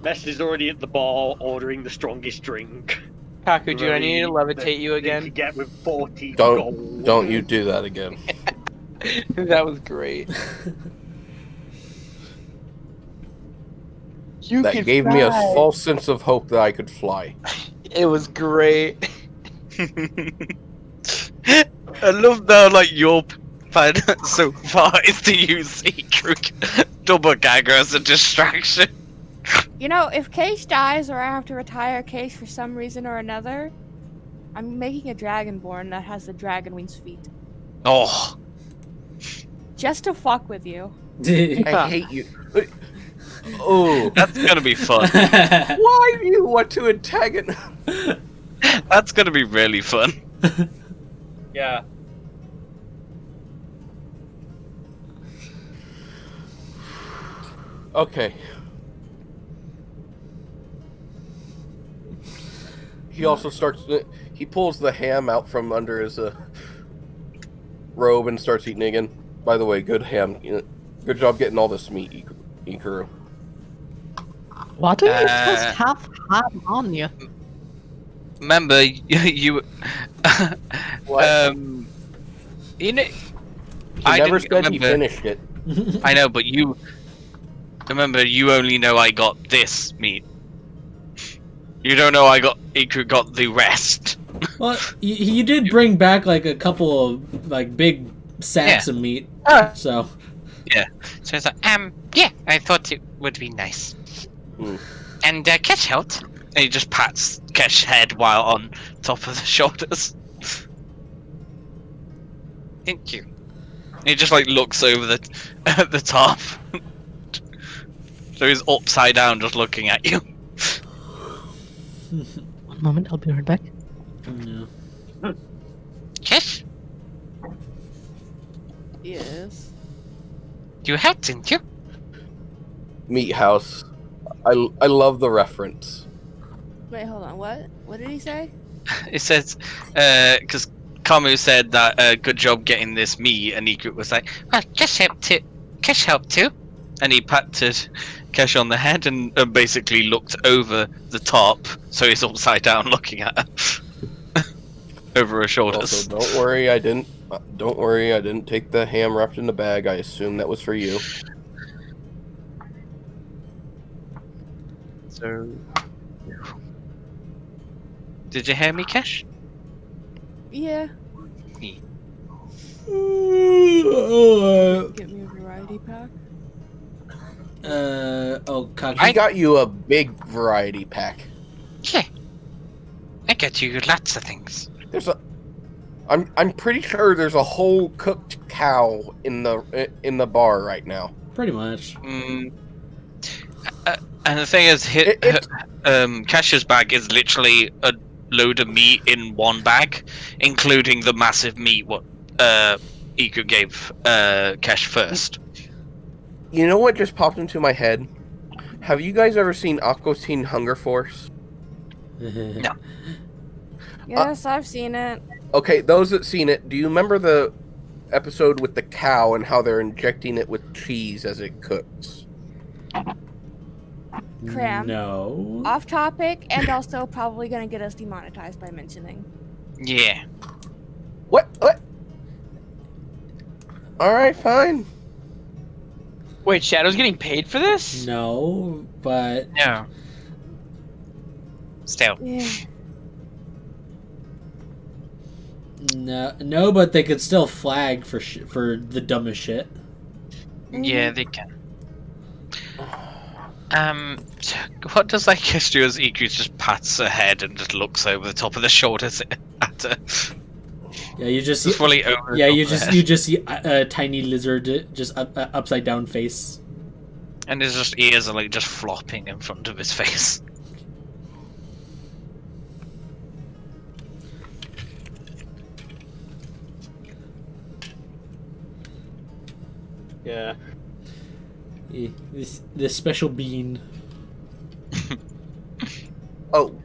Mess is already at the bar ordering the strongest drink. Kaku, do I need to levitate you They again? could get with 40 gold. Don't you do that again. That was great. You That could gave me a fly. false sense of hope that I could fly. It was great. I love that, like, your plan so far is to use Secret Double Gagger as a distraction. You know, if Case dies or I have to retire Case for some reason or another, I'm making a Dragonborn that has the dragon wings feet. Oh. Just to fuck with you. I hate you. Oh, That's gonna be fun. why do you want to antagon? That's gonna be really fun. Yeah. Okay. He also starts. He pulls the ham out from under his robe and starts eating again. By the way, good ham. Good job getting all this meat, Ikuru. Why do you just have ham on you? Remember, you What? you know, He I never didn't said he remember- finished it. I know, but you remember, you only know I got this meat. You don't know Iku got the rest. Well, you did bring back like a couple of like big sacks of meat. So So it's like, yeah, I thought it would be nice. Hmm. And Kesh helped. And he just pats Kesh's head while on top of the shoulders. Thank you. And he just like looks over at the top. So he's upside down, just looking at you. One moment, I'll be right back. yeah. Kesh, Yes. you helped, didn't you? Meat House. I love the reference. Wait, hold on. What? What did he say? It says, because Kamu said that, good job getting this meat, and Iku was like, Well, Kesh helped too. Kesh helped too. and he patted Kesh on the head and basically looked over the top, so he's upside down looking at her. Over her shoulders. Also, don't worry, I didn't. Don't worry, I didn't take the ham wrapped in the bag. I assume that was for you. So, did you hear me, Kesh? Yeah. Oh, Get me a variety pack. Kaku. I got you a big variety pack. Yeah. I get you lots of things. There's a. I'm pretty sure there's a whole cooked cow in the bar right now. Pretty much. And the thing is, It- Kesh's bag is literally load of meat in one bag, including the massive meat what Iku gave Kesh first. You know what just popped into my head? Have you guys ever seen Aqua Teen Hunger Force? No. Yes, I've seen it. Okay, those that seen it, do you remember the episode with the cow and how they're injecting it with cheese as it cooks? Cram. No. Off topic, and also probably gonna get us demonetized by mentioning. Yeah. What? Alright, fine. Wait, Shadow's getting paid for this? No, but No. Still. Yeah. no, but they could still flag for the dumbest shit. Yeah, they can. What does like Kesh do as Iku just pats her head and just looks over the top of the shoulders at her? Yeah, you just Just fully over. yeah, the you top of just her you head. just see a tiny lizard just upside down face. And his just ears are like just flopping in front of his face. Yeah. Yeah, this special bean. Oh,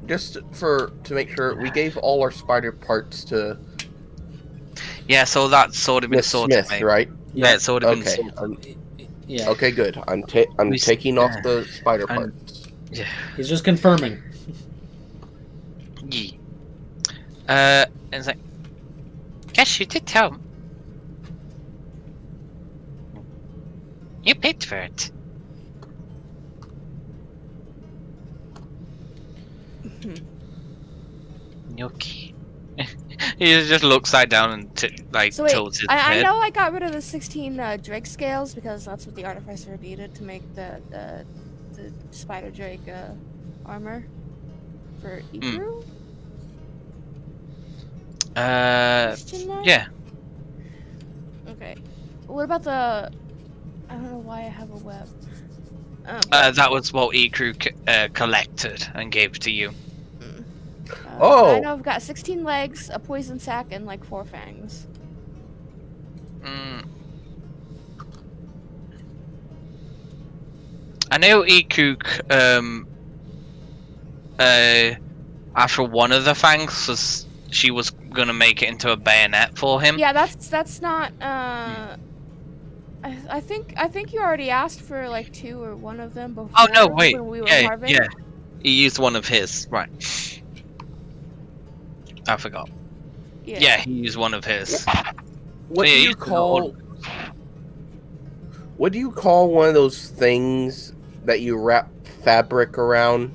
just to make sure, we gave all our spider parts to Yeah, so that's sort of been Miss sorted. Smith, right? Yeah, it's sort of been Okay. sorted. Yeah, Okay, good. I'm We- taking off yeah. the spider I'm- parts. Yeah. he's just confirming. Yeah. And it's like, Guess you did tell. You paid for it. okay. He just looks side down and So wait, tilts his I head. know I got rid of the 16 Drake scales because that's what the artificer needed to make the spider Drake armor for Iku. Question mark? Yeah. Okay. What about the? I don't know why I have a web. That was what Iku collected and gave to you. Oh. I know I've got 16 legs, a poison sac, and like 4 fangs. I know Iku, after one of the fangs, she was gonna make it into a bayonet for him. Yeah, that's not. I think you already asked for like 2 or 1 of them before. Oh no, wait. When we were Yeah, carving. yeah. He used one of his. Right. I forgot. Yeah, he used one of his. What Yeah, do you you can call? What do you call one of those things that you wrap fabric around?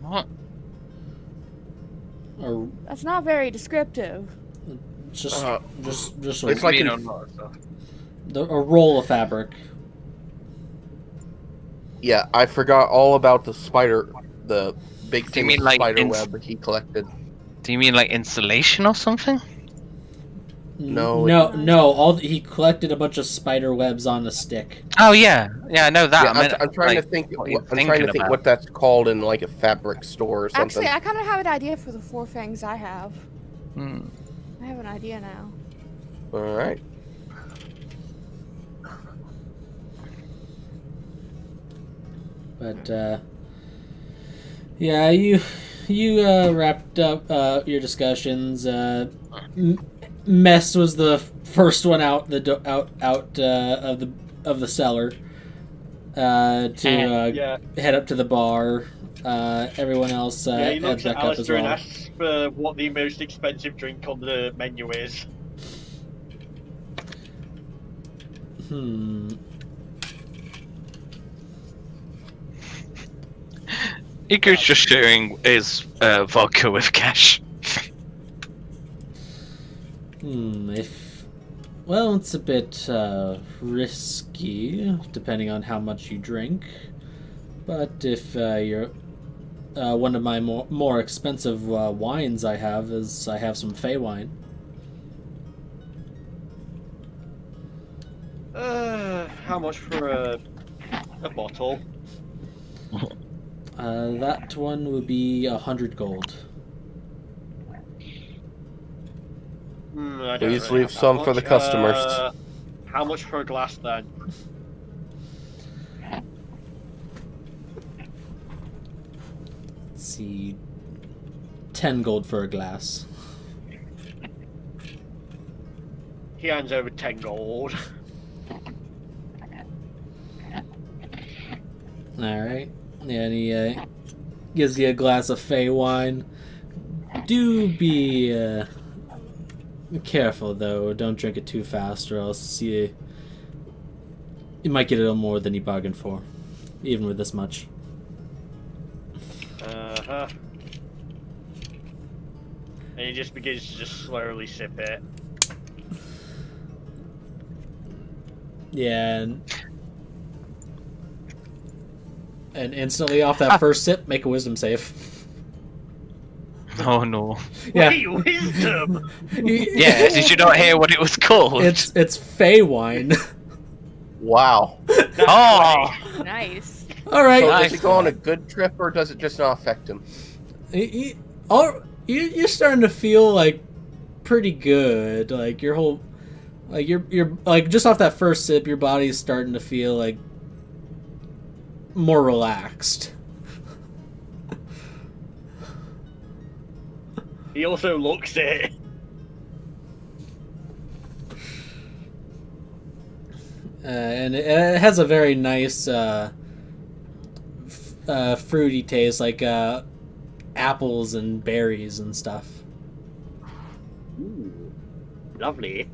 What? Or That's not very descriptive. just Uh, just it's a, like You in- know, a roll of fabric. Yeah, I forgot all about the spider, the big Do you thing mean of like spider in- web he collected. Do you mean like insulation or something? No, no. He collected a bunch of spider webs on a stick. Oh yeah, yeah. I know that. Yeah, I meant, I'm trying like, to think. what you're I'm trying to thinking think about. what that's called in like a fabric store or something. Actually, I kind of have an idea for the 4 fangs I have. Hmm. I have an idea now. All right. But yeah, you wrapped up your discussions. Mess was the first one out of the cellar to Yeah. head up to the bar. Everyone else Yeah, he heads looks at back up as Alistair and well. asks for what the most expensive drink on the menu is. Iku's just sharing his vodka with Cash. Well, it's a bit risky, depending on how much you drink. But if you're one of my more expensive wines I have some Fey wine. How much for a bottle? That one would be 100 gold. I don't Please really leave have that some for the much. customers. How much per glass then? Let's see. 10 gold for a glass. He hands over 10 gold. Alright. Yeah, and he gives you a glass of Fey wine. Do be careful, though. Don't drink it too fast, or else you might get a little more than you bargained for, even with this much. Uh-huh. And he just begins to just slowly sip it. Yeah, and instantly off that first sip, make a wisdom save. Oh no. Yeah. Wait, wisdom! Yeah, did you not hear what it was called? It's Fey wine. Wow. Oh! Nice. All right. So Nice. does he go on a good trip, or does it just not affect him? You're starting to feel like pretty good. Like your whole, like you're like just off that first sip, your body's starting to feel like more relaxed. He also looks it. And it has a very nice fruity taste, like apples and berries and stuff. Ooh, lovely.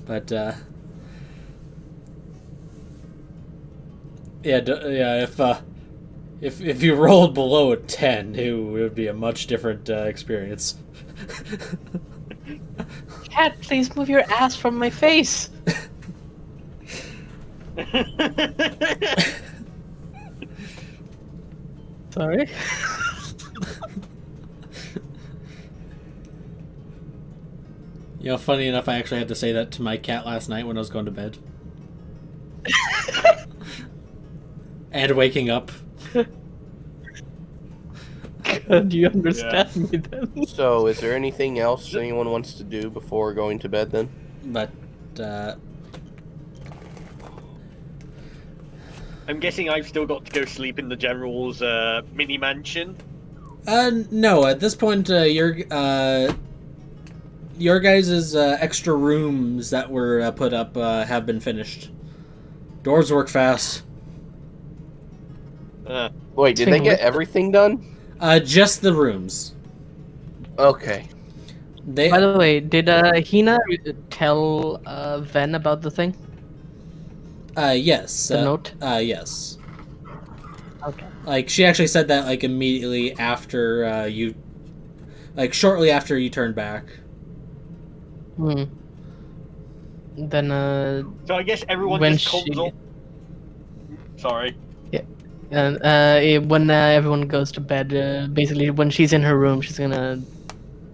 But if you rolled below a 10, it would be a much different experience. Cat, please move your ass from my face. Sorry. You know, funny enough, I actually had to say that to my cat last night when I was going to bed. And waking up. Do you understand me then? So, is there anything else anyone wants to do before going to bed then? But, I'm guessing I've still got to go sleep in the General's mini mansion. no, at this point, your guys' extra rooms that were put up have been finished. Doors work fast. Wait, did they get everything done? Just the rooms. Okay. They By the way, did Hina tell Ven about the thing? yes. The note? Yes. Okay. Like she actually said that like immediately after you, like shortly after you turned back. Hmm. Then So I guess everyone when just comes she- up. Sorry. and when everyone goes to bed, basically when she's in her room, she's gonna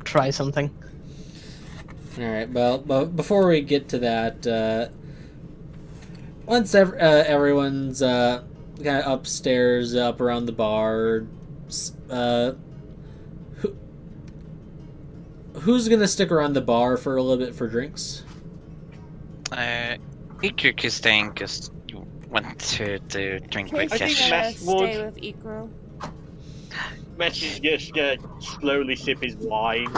try something. All right. Well, but before we get to that, once everyone's kind of upstairs, up around the bar, who's gonna stick around the bar for a little bit for drinks? Ikuk is staying because you want to drink with I think Kesh. Mess Stay would. with Ikro. Mesh is just gonna slowly sip his wine.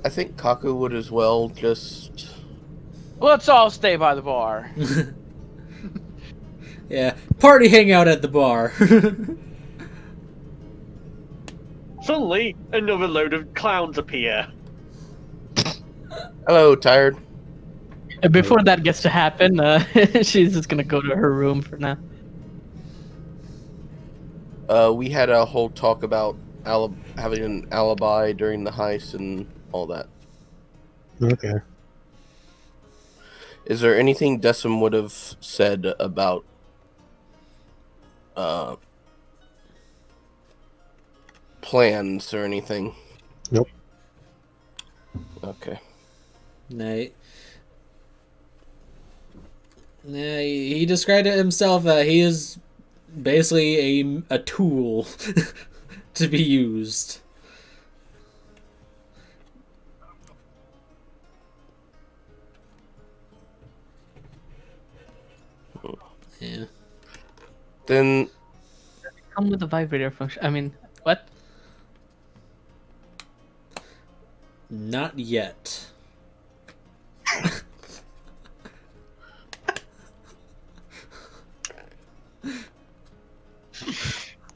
I think Kaku would as well, just... Let's all stay by the bar. Yeah, party hangout at the bar. Suddenly, another load of clowns appear. Hello, tired? Before that gets to happen, she's just gonna go to her room for now. We had a whole talk about having an alibi during the heist and all that. Okay. Is there anything Decim would have said about plans or anything? Nope. Okay. Nah, he described it himself that he is basically a tool to be used. Yeah. Then Come with the vibrator function. I mean, what? Not yet.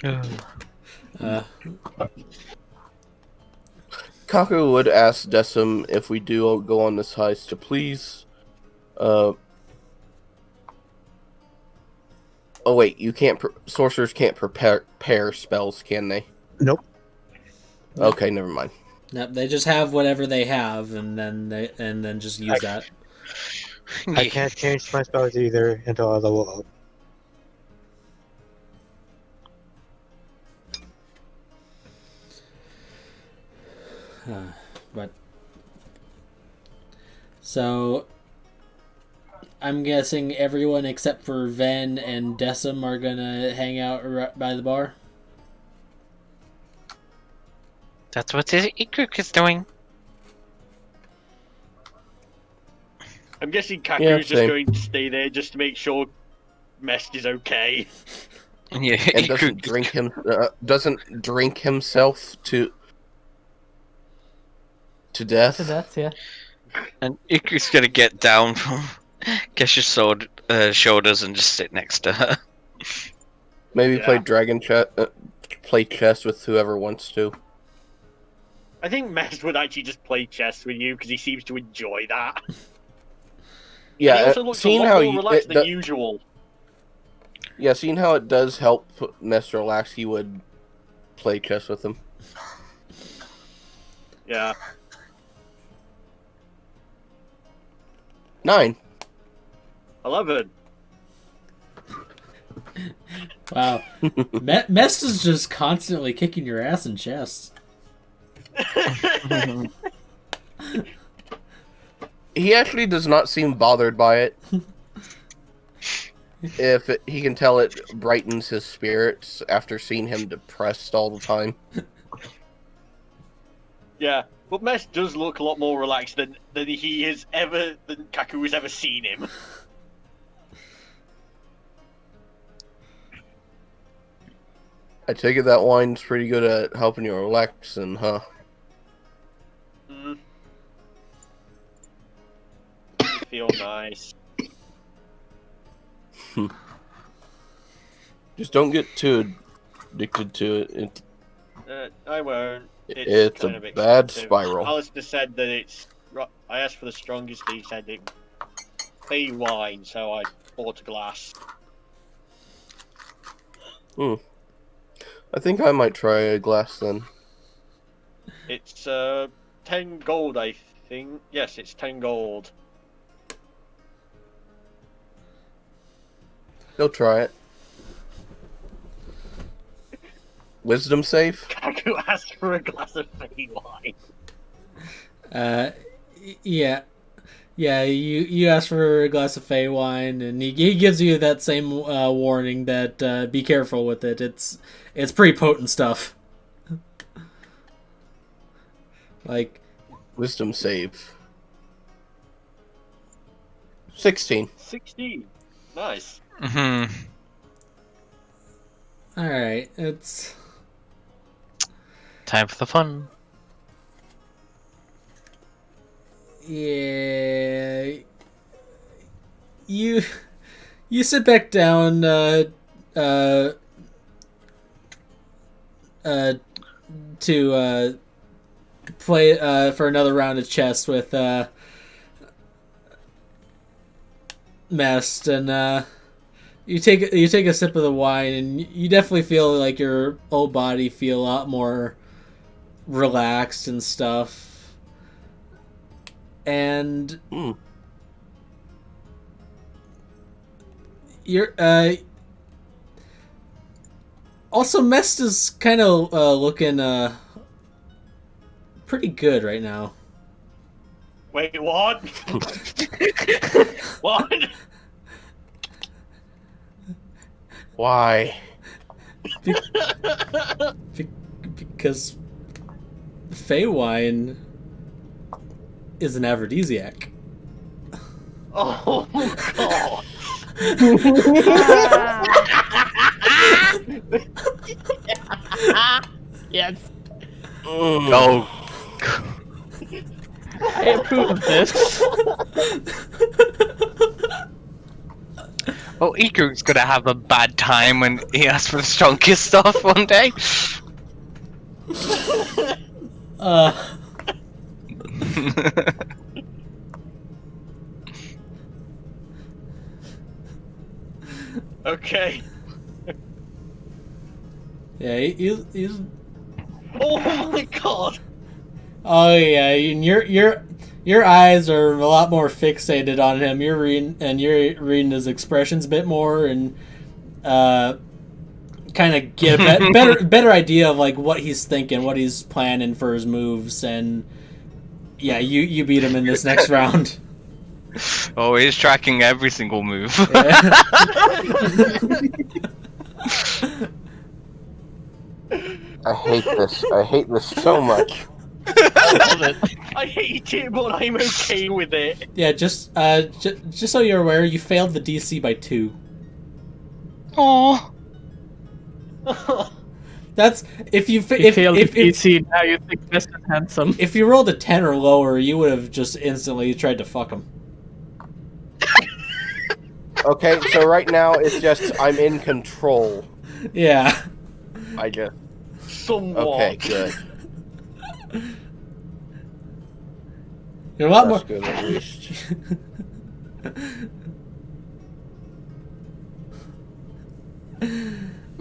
Uh, Kaku would ask Decim if we do go on this heist to please. Oh wait, you can't. Sorcerers can't prepare spells, can they? Nope. Okay, never mind. Nope, they just have whatever they have, and then just use that. I can't change my spells either until I level up. But so I'm guessing everyone except for Ven and Decim are gonna hang out by the bar. That's what Ikruk is doing. I'm guessing Kaku's Yeah, just same. going to stay there just to make sure Mest is okay. Yeah, And Ikruk, doesn't drink himself to death. To death, yeah. and Ikruk's gonna get down from Kesha's shoulders and just sit next to her. Maybe Yeah. play chess with whoever wants to. I think Mest would actually just play chess with you because he seems to enjoy that. He Yeah, also looks a seeing lot how more relaxed than usual. yeah, seeing how it does help Ness relax, he would play chess with him. Yeah. 9. 11. Wow, Mest is just constantly kicking your ass in chess. He actually does not seem bothered by it. He can tell it brightens his spirits after seeing him depressed all the time. Yeah, but Mest does look a lot more relaxed than Kaku has ever seen him. I take it that wine's pretty good at helping you relax, and huh? Feel nice. Just don't get too addicted to it. I won't. It's kind a of bad expensive. spiral. Alistair said that it's. I asked for the strongest. He said it. Pay wine, so I bought a glass. I think I might try a glass then. It's 10 gold, I think. Yes, it's 10 gold. He'll try it. Wisdom save? Kaku asked for a glass of fey wine. Yeah. Yeah, you ask for a glass of fey wine, and he gives you that same warning that be careful with it. It's pretty potent stuff. Like, Wisdom save. 16. 16. Nice. Mm-hmm. all right, it's Time for the fun. yeah. You sit back down to play for another round of chess with Mest, and you take a sip of the wine, and you definitely feel like your whole body feel a lot more relaxed and stuff. And you're also Mest is kind of looking pretty good right now. Wait, what? What? Why? Because Feywine is an aphrodisiac. Oh god. Yes, Go. I approve of this. Oh, Ikur's gonna have a bad time when he asks for the strongest stuff one day. Okay. Yeah, he's. Oh my god. Oh yeah, and your eyes are a lot more fixated on him. You're reading his expressions a bit more, and kind of get a better idea of like what he's thinking, what he's planning for his moves, and yeah, you beat him in this next round. Oh, he's tracking every single move. Yeah. I hate this. I hate this so much. I hate it, but I'm okay with it. Yeah, just so you're aware, you failed the DC by 2. Oh. That's if you You failed the PC, now you think best is handsome. if you rolled a 10 or lower, you would have just instantly tried to fuck him. Okay, so right now it's just I'm in control. Yeah. I just. Somewhat. Okay, good. You're a lot That's more. good at least.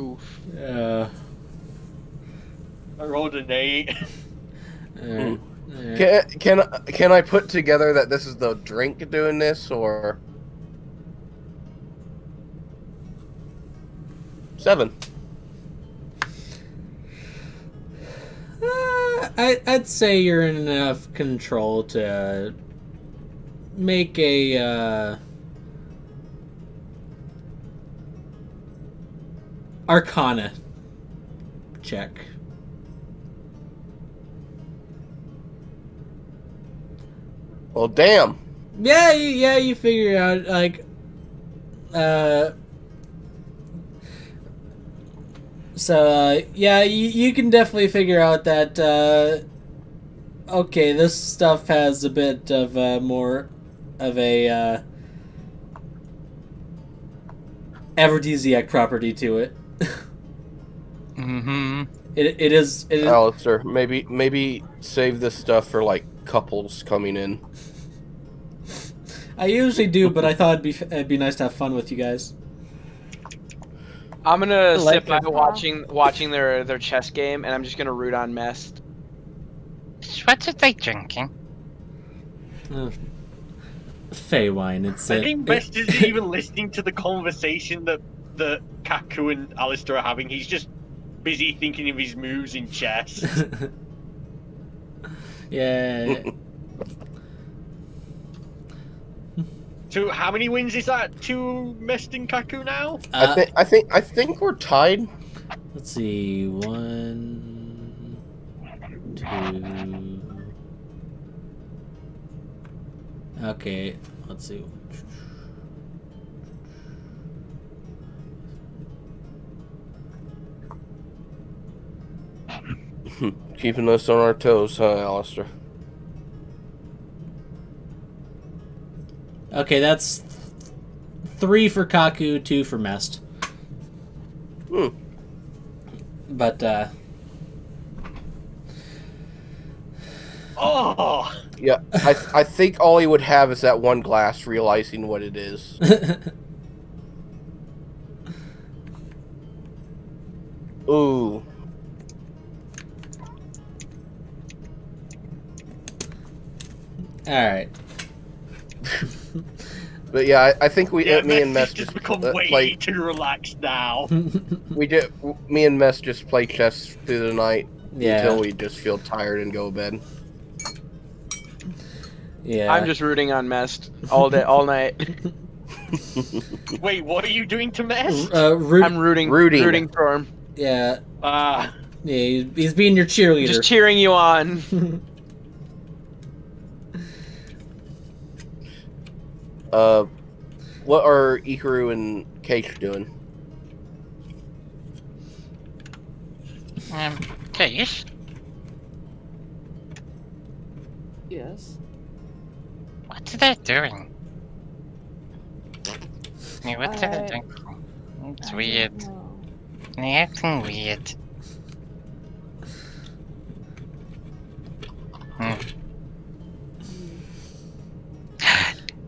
Oof. I rolled an 8. Alright. Can I put together that this is the drink doing this, or 7? I'd say you're in enough control to make a Arcana check. Well, damn. Yeah, you figure out like, yeah, you can definitely figure out that. Okay, this stuff has a bit of more of a aphrodisiac property to it. Mm-hmm. It is. Alistair, maybe save this stuff for like couples coming in. I usually do, but I thought it'd be nice to have fun with you guys. I'm gonna like sit by it. watching their chess game, and I'm just gonna root on Mest. What are they drinking? Feywine, it's I think Best isn't even listening to the conversation that Kaku and Alistair are having. He's just busy thinking of his moves in chess. Yeah. So how many wins is that to Mest and Kaku now? I think we're tied. Let's see. 1, 2. Okay, let's see. Keeping us on our toes, huh, Alistair? Okay, that's 3 for Kaku, 2 for Mest. But Oh, Yeah, I think all he would have is that one glass, realizing what it is. Ooh. all right. But yeah, I think me and Mess just just become way play. too relaxed now. Me and Mess just play chess through the night Yeah. until we just feel tired and go to bed. Yeah. I'm just rooting on Mest all day, all night. Wait, what are you doing to Mest? I'm rooting for him. Yeah. Ah, Yeah, he's being your cheerleader. Just cheering you on. What are Ikaru and Keish doing? Case? Yes. What are they doing? Yeah, what are they I- doing? It's I weird. don't know. They're acting weird.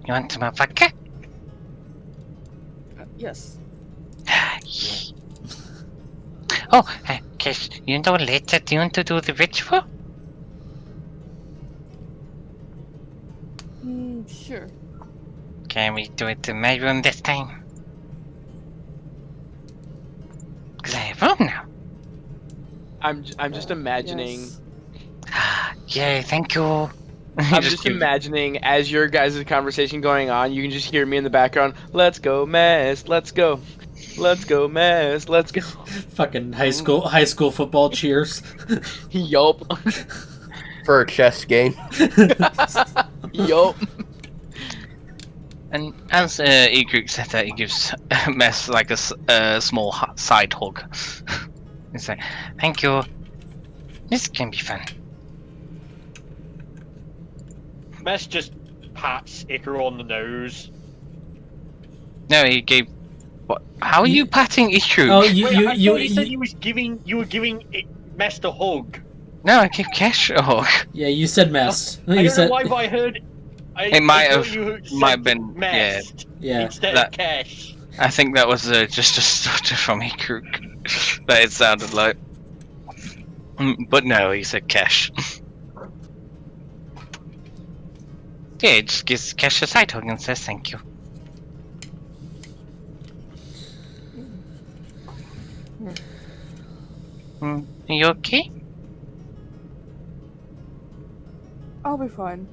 You want some vodka? Yes. Yeah. Oh, Kish, you know later, do you want to do the ritual? Sure. Can we do it in my room this time? Because I have room now. I'm just imagining. Yes. Yay, thank you. I'm just imagining as your guys' conversation going on, you can just hear me in the background. Let's go, Mest. Let's go. Let's go, Mest. Let's go. Fucking high school football cheers. Yup. For a chess game. Yup. And as Egrik said that, he gives Mess like a small side hug. He's like, thank you. This can be fun. Mest just pats Ikaru on the nose. No, he gave. What? How are you patting Ikru? Oh, Wait, I thought you said you you were giving Mest a hug. No, I gave Kesh a hug. yeah, you said Mest. I You don't said know why, but I heard. It might thought have- you said might have been- Mest yeah. instead that- of Kesh. I think that was just a stutter from Ikru. That it sounded like. But no, he said Kesh. Yeah, he just gives Kesh a side hug and says thank you. Are you okay? I'll be fine.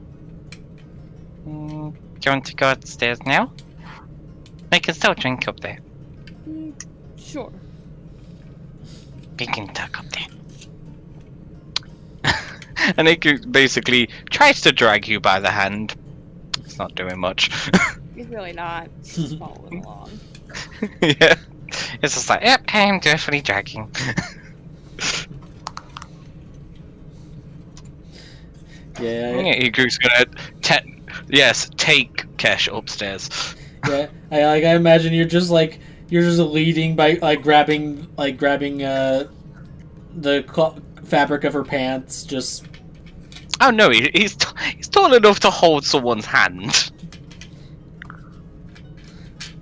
Do you want to go upstairs now? I can still drink up there. Sure. We can talk up there. And it basically tries to drag you by the hand. It's not doing much. He's really not. Just following along. Yeah. It's just like, yep, I'm definitely dragging. yeah. Yeah, Igu's gonna take Kesh upstairs. Yeah, I imagine you're just leading by grabbing the fabric of her pants. Just Oh no, he's tall enough to hold someone's hand.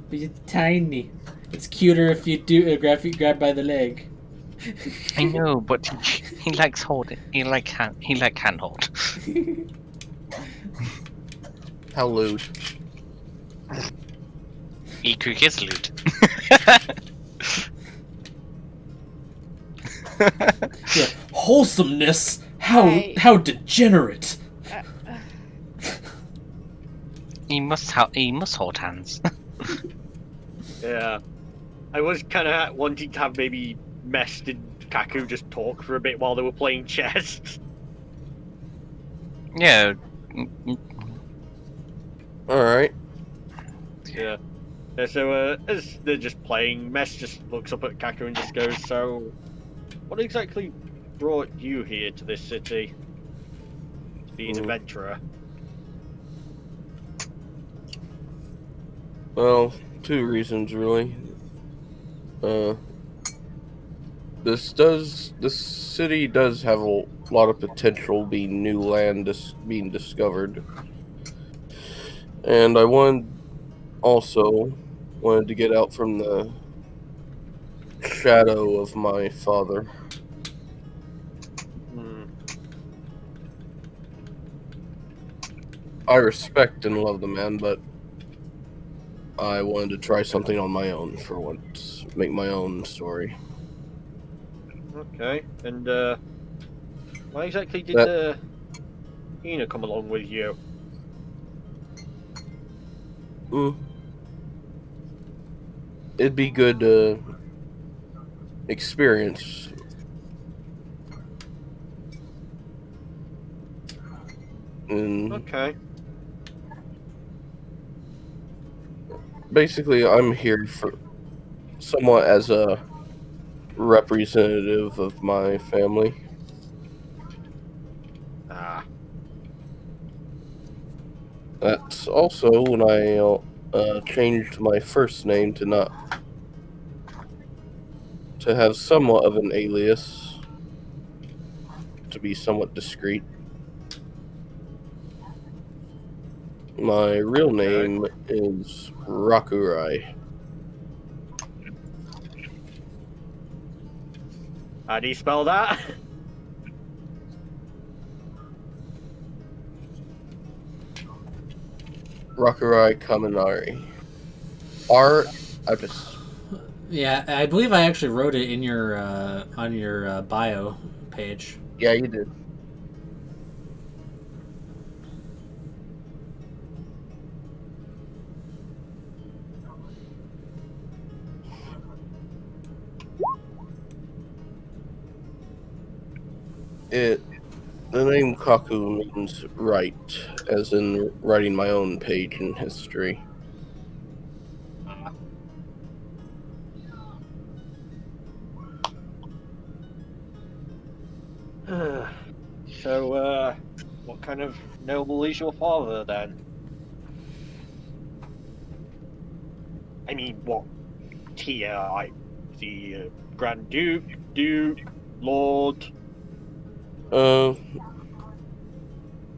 but you're tiny. It's cuter if you grab by the leg. I know, but he likes holding. He like handhold. How lewd. Iku is lewd. Yeah, wholesomeness. How degenerate. He must hold hands. Yeah. I was kind of wanting to have maybe Mest and Kaku just talk for a bit while they were playing chess. Yeah. Alright. Yeah. So as they're just playing, Mest just looks up at Kaku and just goes, "So, what exactly brought you here to this city? To be an adventurer?" Well, two reasons really. This city does have a lot of potential being new land being discovered. And I wanted to get out from the shadow of my father. I respect and love the man, but I wanted to try something on my own for once. Make my own story. Okay, and why exactly did Ina come along with you? Mm. It'd be good experience. And Okay. basically, I'm here for somewhat as a representative of my family. Ah. That's also when I changed my first name to have somewhat of an alias, to be somewhat discreet. My real Okay. name is Rakurai. How do you spell that? Rakurai Kaminari. I just Yeah, I believe I actually wrote it in your on your bio page. yeah, you did. The name Kaku means write, as in writing my own page in history. So, what kind of noble is your father then? I mean, what tier? The Grand Duke, Duke, Lord. Uh,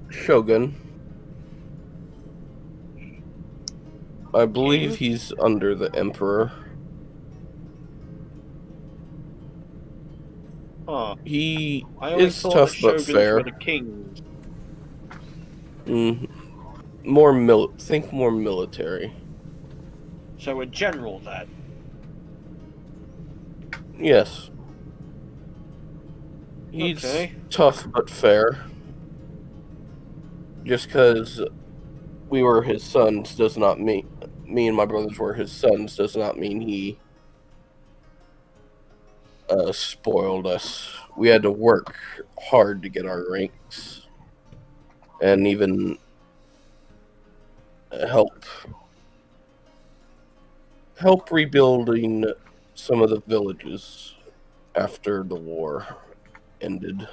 Shogun. I believe King? he's under the Emperor. Huh. He I always is thought that tough but shoguns were fair. the kings. Mm, think more military. So a general then. Yes. He's Okay. tough but fair. Just because we were his sons does not mean me and my brothers were his sons does not mean he spoiled us. We had to work hard to get our ranks and even help rebuilding some of the villages after the war ended.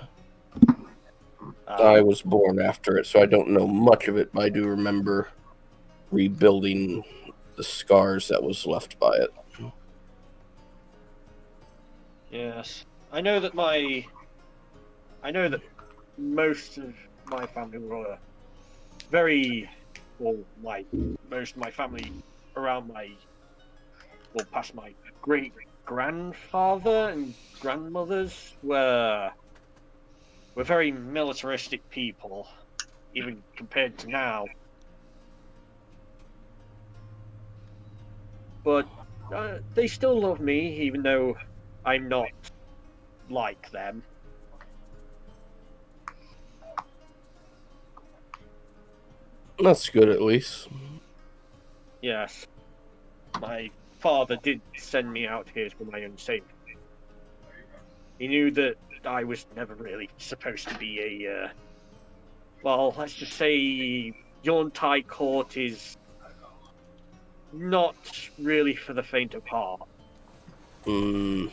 I was born after it, so I don't know much of it, but I do remember rebuilding the scars that was left by it. Yes. I know that most of my family were most of my family around past my great grandfather and grandmothers were very militaristic people, even compared to now. But they still love me, even though I'm not like them. That's good, at least. Yes. My father did send me out here for my own safety. He knew that I was never really supposed to be well, let's just say Yontai Court is not really for the faint of heart. Mm,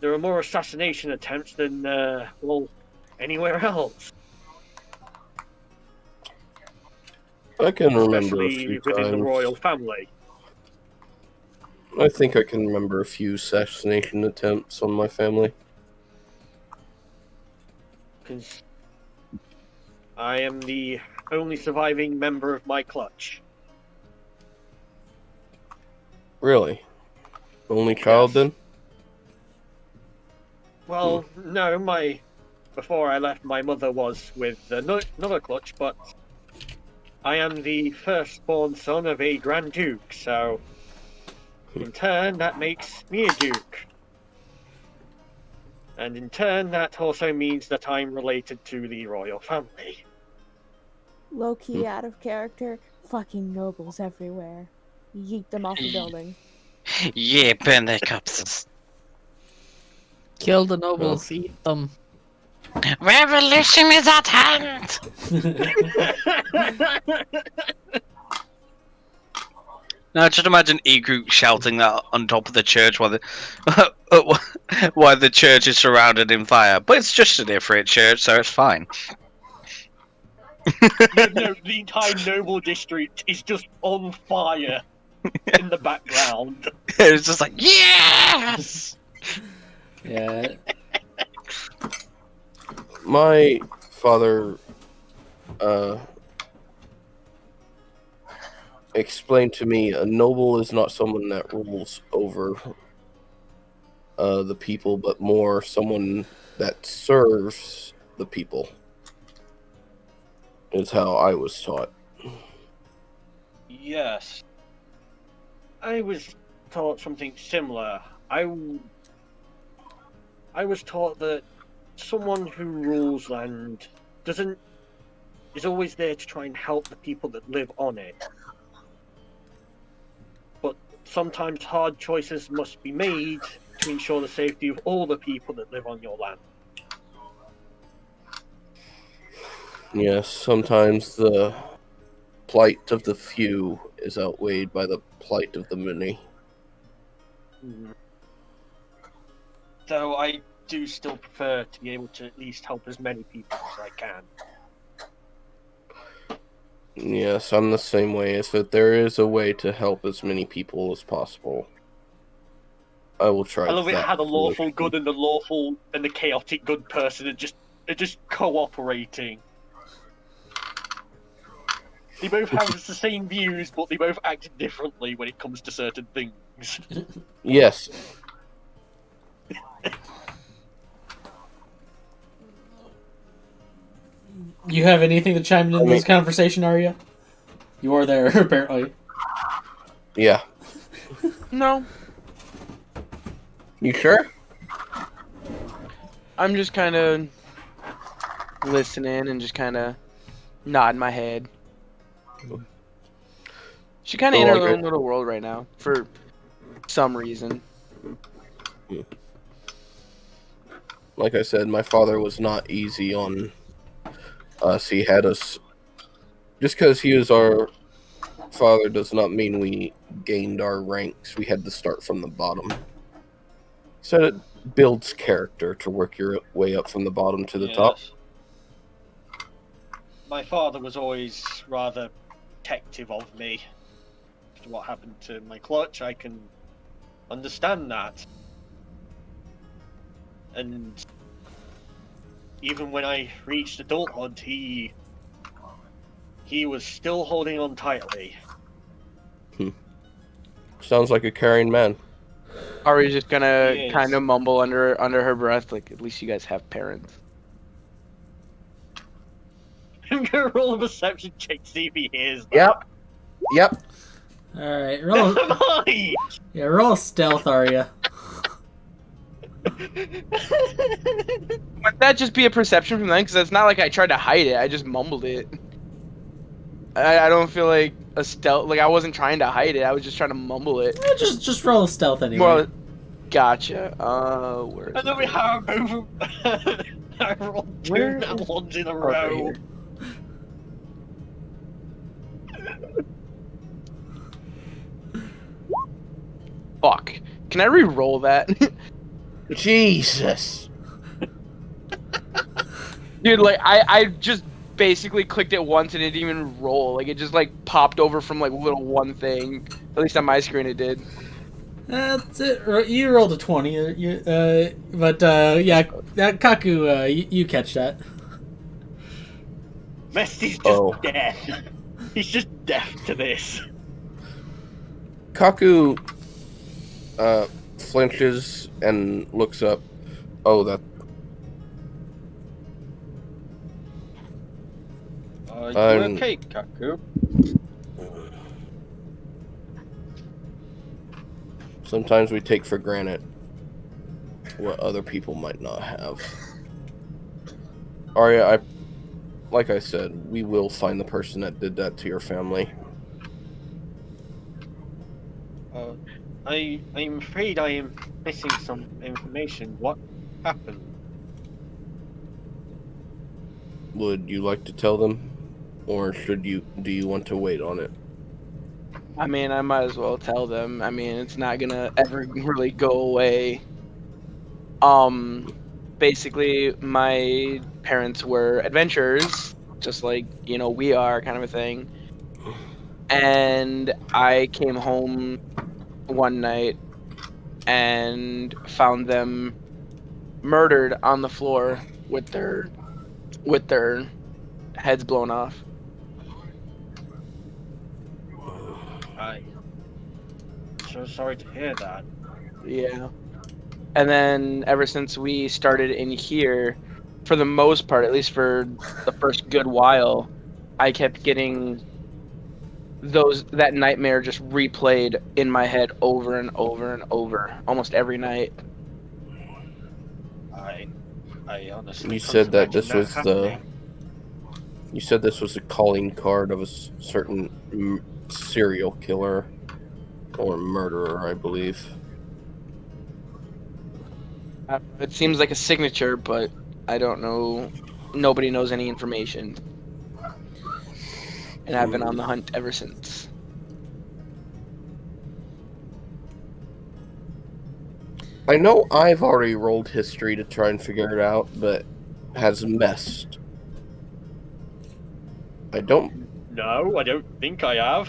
There are more assassination attempts than, anywhere else. I can remember a Especially few within the times. royal family. I think I can remember a few assassination attempts on my family. Because I am the only surviving member of my clutch. Really? Only child, Yes. then? Well, no, before I left, my mother was with another clutch, but I am the firstborn son of a Grand Duke, so in turn that makes me a Duke. And in turn that also means that I'm related to the royal family. Low key out of character. Fucking nobles everywhere. Yeet them off the building. Yeah, burn their corpses. Kill the nobles, eat them. Revolution is at hand! Now, just imagine Groot shouting that on top of the church while while the church is surrounded in fire. But it's just an Ifrit church, so it's fine. No, the entire noble district is just on fire in the background. It's just like, yes! Yeah. My father explained to me a noble is not someone that rules over the people, but more someone that serves the people. Is how I was taught. Yes. I was taught something similar. I was taught that someone who rules land is always there to try and help the people that live on it. But sometimes hard choices must be made to ensure the safety of all the people that live on your land. Yes, sometimes the plight of the few is outweighed by the plight of the many. Though I do still prefer to be able to at least help as many people as I can. Yes, I'm the same way. If there is a way to help as many people as possible, I will try. I love it that how the lawful solution. good and the chaotic good person are just cooperating. They both have the same views, but they both act differently when it comes to certain things. Yes. You have anything to chime in this conversation, Arya? You are there, apparently. Yeah. No, You sure? I'm just kind of listening and just kind of nodding my head. She kind of in her own little world right now for some reason. Like I said, my father was not easy on us. He had us. Just because he was our father does not mean we gained our ranks. We had to start from the bottom. So it builds character to work your way up from the bottom to the top. My father was always rather protective of me. After what happened to my clutch, I can understand that. And even when I reached adulthood, he was still holding on tightly. Sounds like a caring man. Ari's just gonna He is. kind of mumble under her breath, like, at least you guys have parents. I'm gonna roll a perception check to see if he hears that. Yep. All right, roll. Never mind! Yeah, roll stealth, Arya. Would that just be a perception from them? Because it's not like I tried to hide it. I just mumbled it. I don't feel like a stealth. Like I wasn't trying to hide it. I was just trying to mumble it. Just roll stealth anyway. Well, gotcha. Where is I know we have both. I rolled two Where nat is- ones in a right row. here. Fuck. Can I re-roll that? Jesus. Dude, like, I just basically clicked it once and it didn't even roll. Like, it just, like, popped over from, like, little one thing. At least on my screen it did. That's it. You rolled a 20. Yeah, that Kaku, you catch that. Mesty's just Oh. deaf. He's just deaf to this. Kaku flinches and looks up. Oh, that. You I'm- okay, Kaku? Sometimes we take for granted what other people might not have. Arya, like I said, we will find the person that did that to your family. I'm afraid I am missing some information. What happened? Would you like to tell them, or do you want to wait on it? I mean, I might as well tell them. I mean, it's not gonna ever really go away. Basically, my parents were adventurers, just like, we are, kind of a thing. And I came home one night and found them murdered on the floor with their heads blown off. I'm so sorry to hear that. Yeah. And then ever since we started in here, for the most part, at least for the first good while, I kept getting that nightmare just replayed in my head over and over and over, almost every night. I honestly You can't said that imagine this was happening. You said this was a calling card of a certain serial killer or murderer, I believe. It seems like a signature, but I don't know. Nobody knows any information. And I've been on the hunt ever since. I know I've already rolled history to try and figure it out, but has messed. I don't. No, I don't think I have.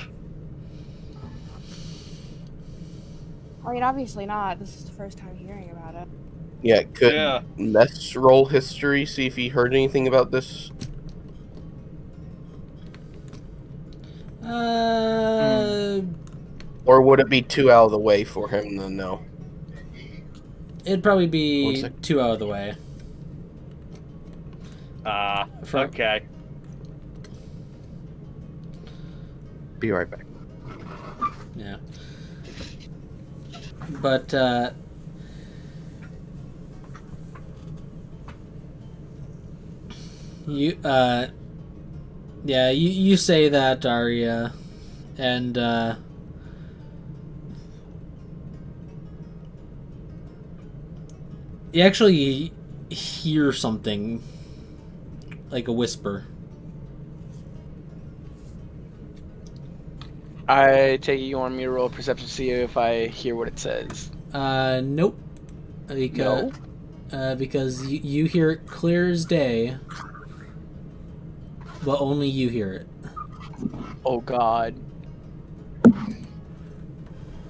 I mean, obviously not. This is the first time hearing about it. Yeah, could Yeah. Mess roll history, see if he heard anything about this? Or would it be too out of the way for him to know? It'd probably 1 be second. 2 out of the way. Okay. Be right back. Yeah. But, you say that, Arya, and, you actually hear something, like a whisper. I take it you want me to roll a perception to see if I hear what it says. Nope. Because you hear it clear as day, but only you hear it. Oh God.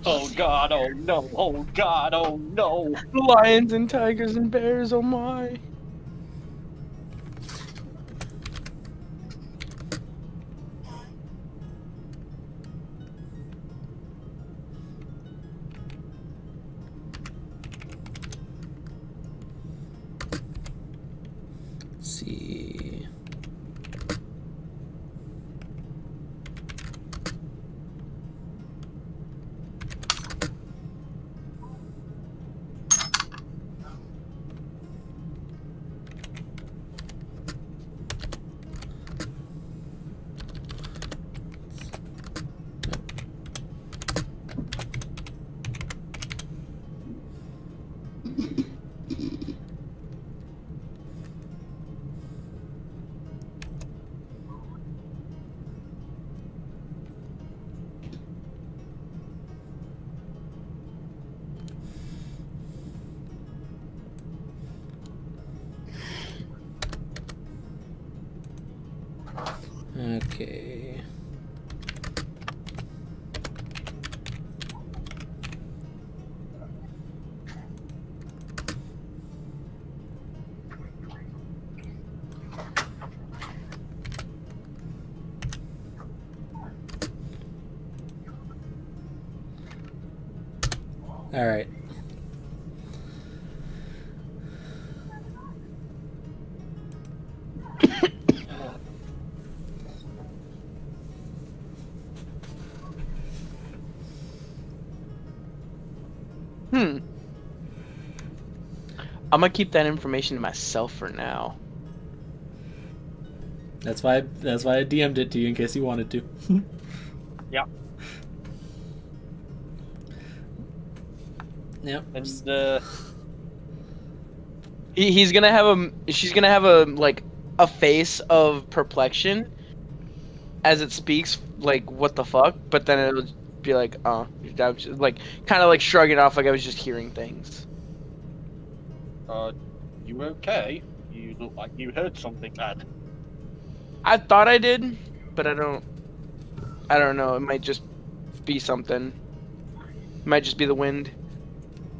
Oh God, oh no, oh God, oh no. Lions and tigers and bears, oh my. Let's see. Okay. All right. I'm gonna keep that information to myself for now. That's why I DM'd it to you in case you wanted to. Yeah. Yep. And She's gonna have a like a face of perplexion as it speaks, like what the fuck, but then it'll be like, like kind of like shrugging off, like I was just hearing things. you okay? You look like you heard something bad. I thought I did, but I don't know. It might just be something. It might just be the wind.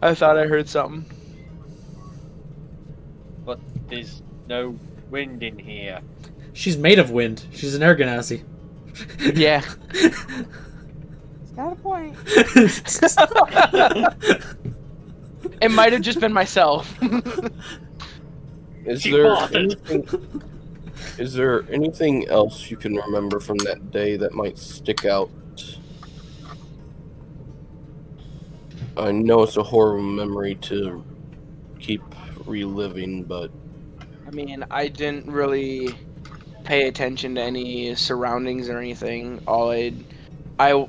I thought I heard something. But there's no wind in here. She's made of wind. She's an air ganassi. Yeah. Got a point. It might have just been myself. Is She there farted. anything? Is there anything else you can remember from that day that might stick out? I know it's a horrible memory to keep reliving, but I mean, I didn't really pay attention to any surroundings or anything. I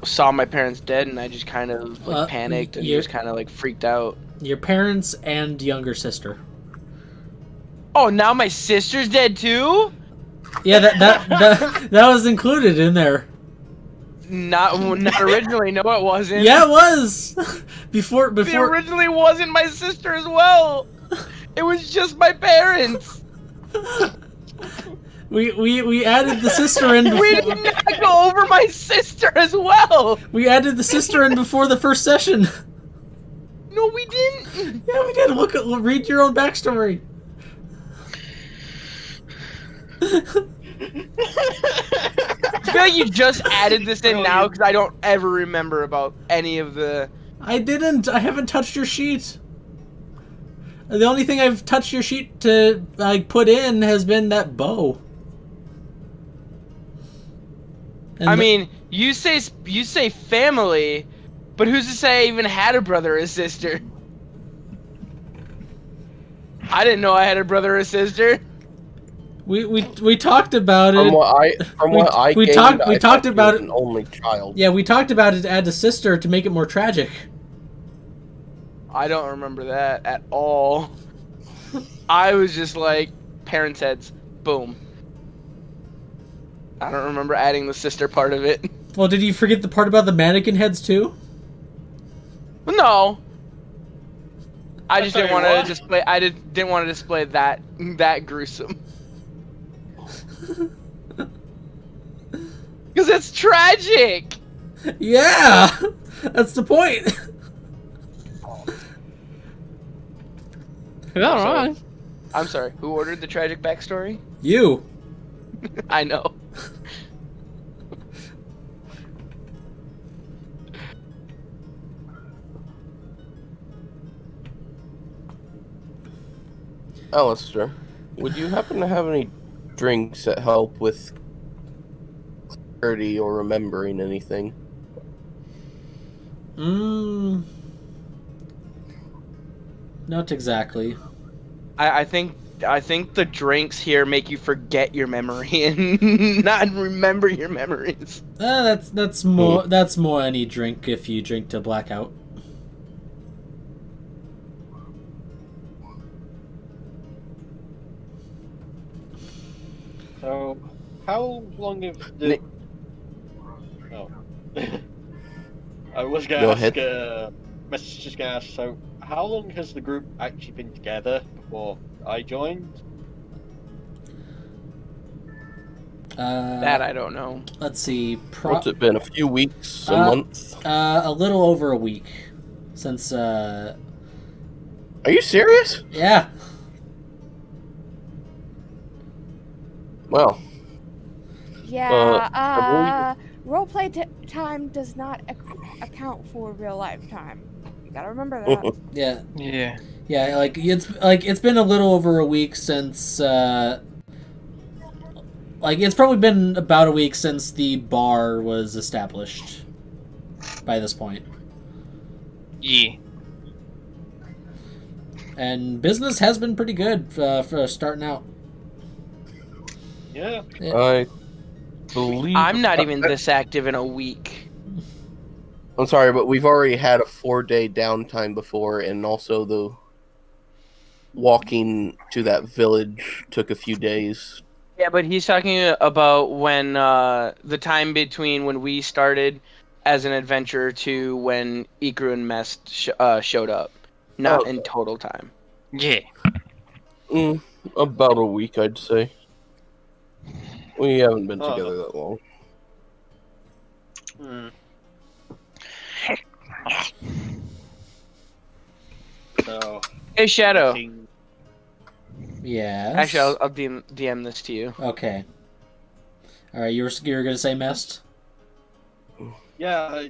saw my parents dead, and I just kind of like panicked and just kind of like freaked out. Your parents and younger sister. Oh, now my sister's dead too? Yeah, that was included in there. Not originally. No, it wasn't. Yeah, it was. Before. It originally wasn't my sister as well. It was just my parents. We added the sister in. We did not go over my sister as well. We added the sister in before the first session. No, we didn't. Yeah, we did. Read your own backstory. I feel like you just added this in now because I don't ever remember about any of the. I didn't. I haven't touched your sheet. The only thing I've touched your sheet to like put in has been that bow. And I mean, you say family, but who's to say I even had a brother or sister? I didn't know I had a brother or sister. we talked about it. We talked about it. An only child. Yeah, we talked about it to add a sister to make it more tragic. I don't remember that at all. I was just like, parents' heads, boom. I don't remember adding the sister part of it. Well, did you forget the part about the mannequin heads too? No. I just tell didn't you want to what. display. I didn't want to display that gruesome. Because it's tragic. Yeah, that's the point. You're not wrong. I'm sorry. Who ordered the tragic backstory? You. I know. Alistair, would you happen to have any drinks that help with clarity or remembering anything? Not exactly. I think the drinks here make you forget your memory and not remember your memories. That's more any drink if you drink to blackout. So, how long have the... Oh. I was Go gonna ahead. ask, Message just gonna ask, so how long has the group actually been together before I joined? That I don't know. Let's see. What's it been? A few weeks? A Uh, month? A little over a week since. Are you serious? Yeah. Well, Yeah, roleplay time does not account for real life time. You gotta remember that. Yeah. Yeah. Yeah. It's been a little over a week since. It's probably been about a week since the bar was established. By this point. Yeah. And business has been pretty good for starting out. Yeah. I believe I'm not even this active in a week. I'm sorry, but we've already had a 4-day downtime before, and also the walking to that village took a few days. Yeah, but he's talking about when the time between when we started as an adventure to when Ikru and Mest showed up, not in Okay. total time. Yeah. About a week, I'd say. We haven't been Oh. together that long. Hmm. So, Hey, Shadow. anything- Yes. Actually, I'll DM this to you. Okay. All right, you were gonna say Mest? yeah,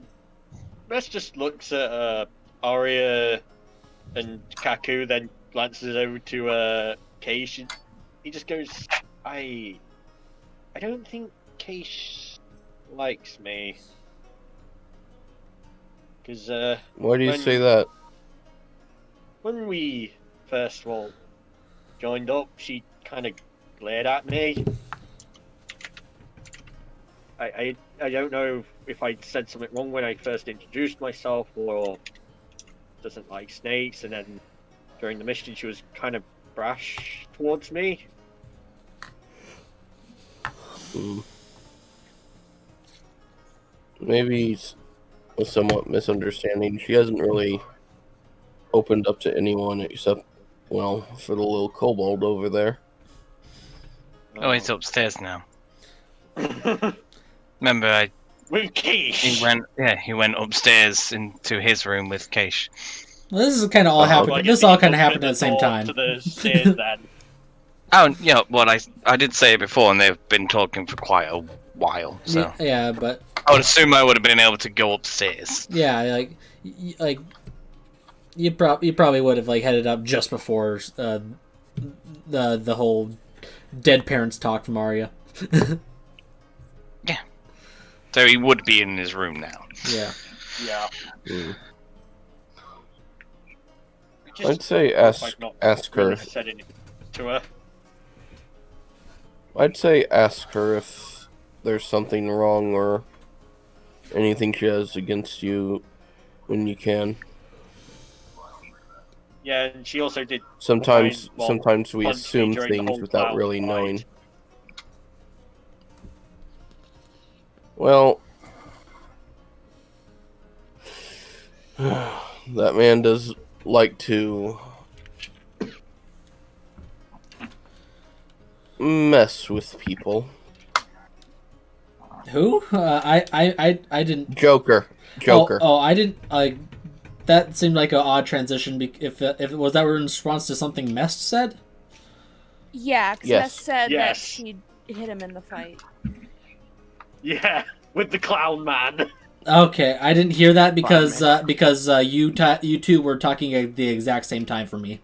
Bess just looks at Arya and Kaku, then glances over to Keish. And he just goes, I don't think Keish likes me. Because Why do you when- say that? when we first joined up, she kind of glared at me. I don't know if I said something wrong when I first introduced myself, or doesn't like snakes, and then during the mission she was kind of brash towards me. Maybe it's a somewhat misunderstanding. She hasn't really opened up to anyone except, well, for the little kobold over there. Oh, he's upstairs now. Remember, With Keish. he went upstairs into his room with Keish. Well, this is kind of all Oh, happened. I This guess all he kind of looked happened at the the same door time. To the stairs then. Oh, yeah, well, I did say it before, and they've been talking for quite a while, so... Yeah, but I would assume I would have been able to go upstairs. yeah, like you probably would have like headed up just before the whole dead parents talk from Arya. So he would be in his room now. Yeah. Yeah. I'd say ask her. Really said anything to her. I'd say ask her if there's something wrong or anything she has against you when you can. Yeah, and she also did. Sometimes Well, sometimes we punch me assume during the things whole without cloud really fight. knowing. Well, that man does like to mess with people. Who? I didn't. Joker. Oh, I didn't. That seemed like an odd transition. If it was that were in response to something Mest said. Yeah, because Yes. Ness said Yes. that she hit him in the fight. Yeah, with the clown man. Okay, I didn't hear that because Fine, you two were talking at the exact same time for me.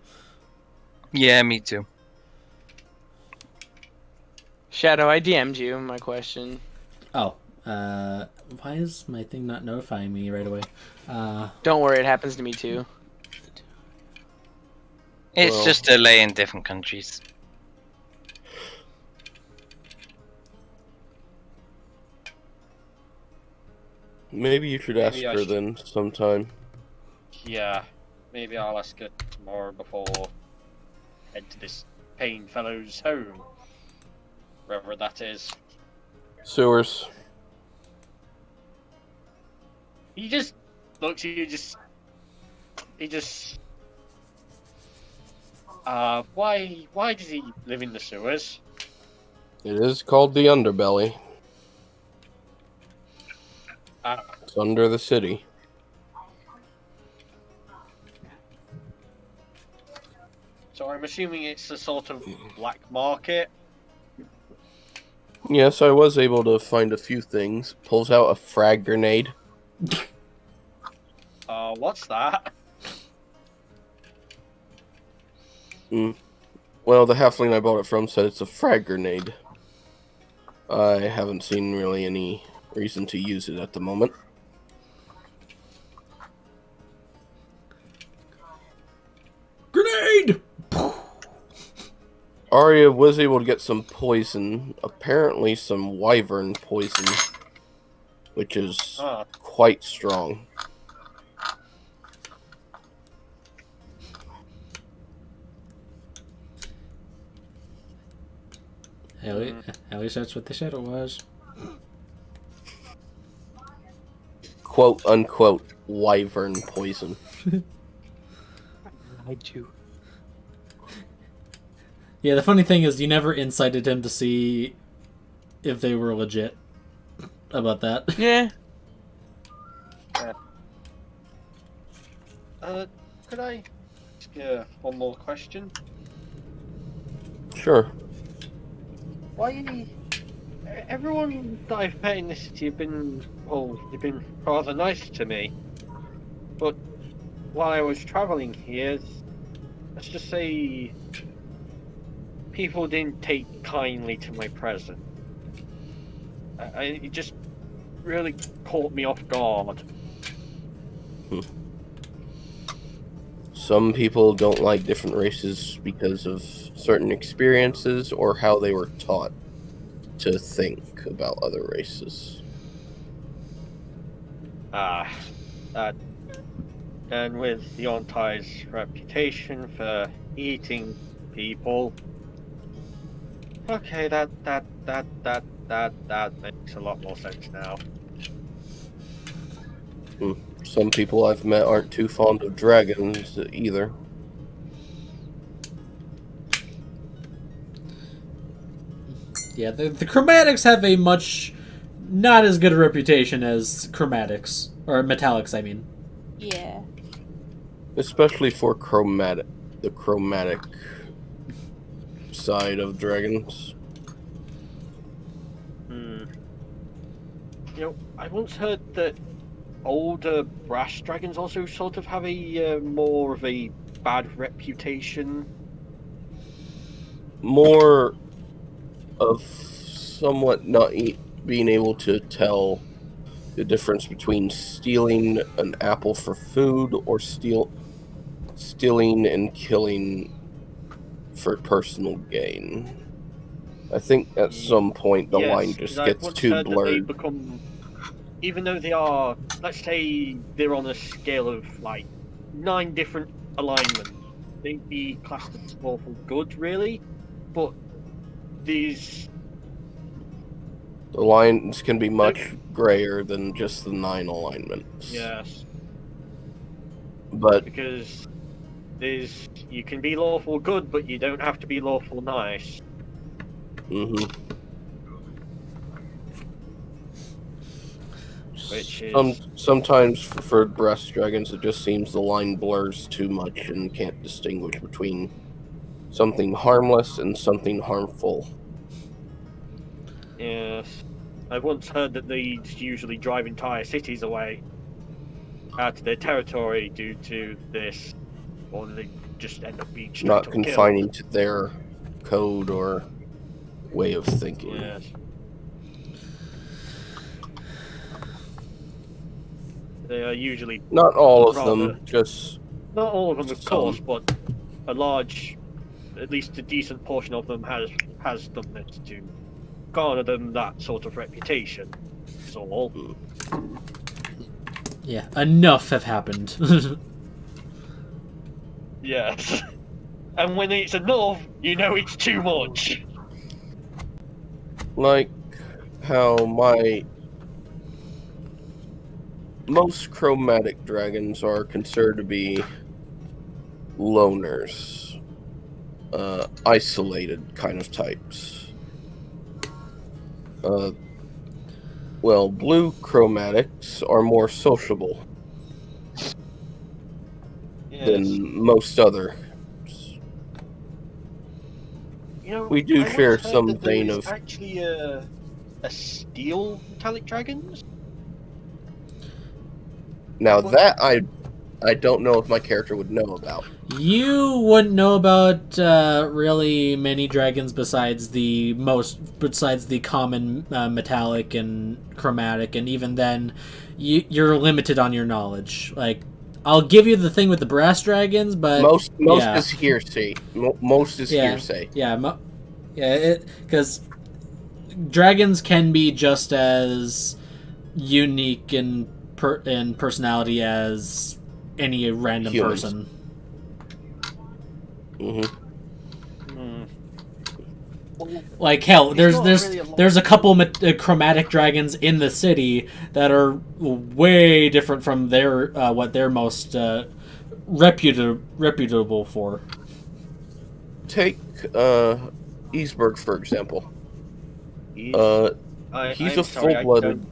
Yeah, me too. Shadow, I DM'd you my question. Oh, why is my thing not notifying me right away? Don't worry, it happens to me too. It's Well- just a delay in different countries. Maybe you should ask Maybe I her should- then sometime. Yeah, maybe I'll ask her tomorrow before I head to this paying fellow's home. Wherever that is. Sewers. He just looks at you, he just... why does he live in the sewers? It is called the Underbelly. Uh, It's under the city. so I'm assuming it's a sort of black market. Yes, I was able to find a few things. Pulls out a frag grenade. What's that? Well, the halfling I bought it from said it's a frag grenade. I haven't seen really any reason to use it at the moment. Grenade! Arya was able to get some poison, apparently some wyvern poison, which is quite strong. At least that's what they said it was. Quote unquote wyvern poison. I do. Yeah, the funny thing is you never incited him to see if they were legit about that. Yeah. Could I ask one more question? Sure. Why everyone that I've met in this city have been, well, they've been rather nice to me. But while I was travelling here, let's just say people didn't take kindly to my present. It just really caught me off guard. Some people don't like different races because of certain experiences or how they were taught to think about other races. And with Yontai's reputation for eating people, okay, that makes a lot more sense now. Some people I've met aren't too fond of dragons either. Yeah, the chromatics have a much not as good a reputation as chromatics. Or metallics, I mean. Yeah. Especially for the chromatic side of dragons. You know, I once heard that older brass dragons also sort of have a more of a bad reputation. More of somewhat not being able to tell the difference between stealing an apple for food or stealing and killing for personal gain. I think at some point the line just gets too blurred. Even though they are, let's say they're on a scale of like 9 different alignments, they'd be classed as lawful good, really. But the lines can be much grayer than just the 9 alignments. Yes. But because you can be lawful good, but you don't have to be lawful nice. Which is sometimes for breast dragons, it just seems the line blurs too much and can't distinguish between something harmless and something harmful. Yes. I've once heard that they usually drive entire cities away out of their territory due to this, or they just end up being straight Not up confining killed. to their code or way of thinking. Yes. They are usually not all of rather, them, just not all of them, of some. course, but a large, at least a decent portion of them has done this to garner them that sort of reputation. That's all. Yeah, enough have happened. Yes. And when it's enough, you know it's too much. Like how most chromatic dragons are considered to be loners, isolated kind of types. Well, blue chromatics are more sociable than most other. You know, we do I share once heard some that vein there of is actually a steel metallic dragons. Now that I don't know if my character would know about. You wouldn't know about really many dragons besides the common metallic and chromatic, and even then, you're limited on your knowledge. Like, I'll give you the thing with the brass dragons, but most is hearsay. Most is hearsay. Yeah, Yeah, because dragons can be just as unique in personality as any random Humans. person. Hmm. Like hell, It's there's not there's really a lot. there's a couple chromatic dragons in the city that are way different from their what they're most reputable for. Take Eastberg for example. He's, He's I'm a sorry, I full-blooded. don't-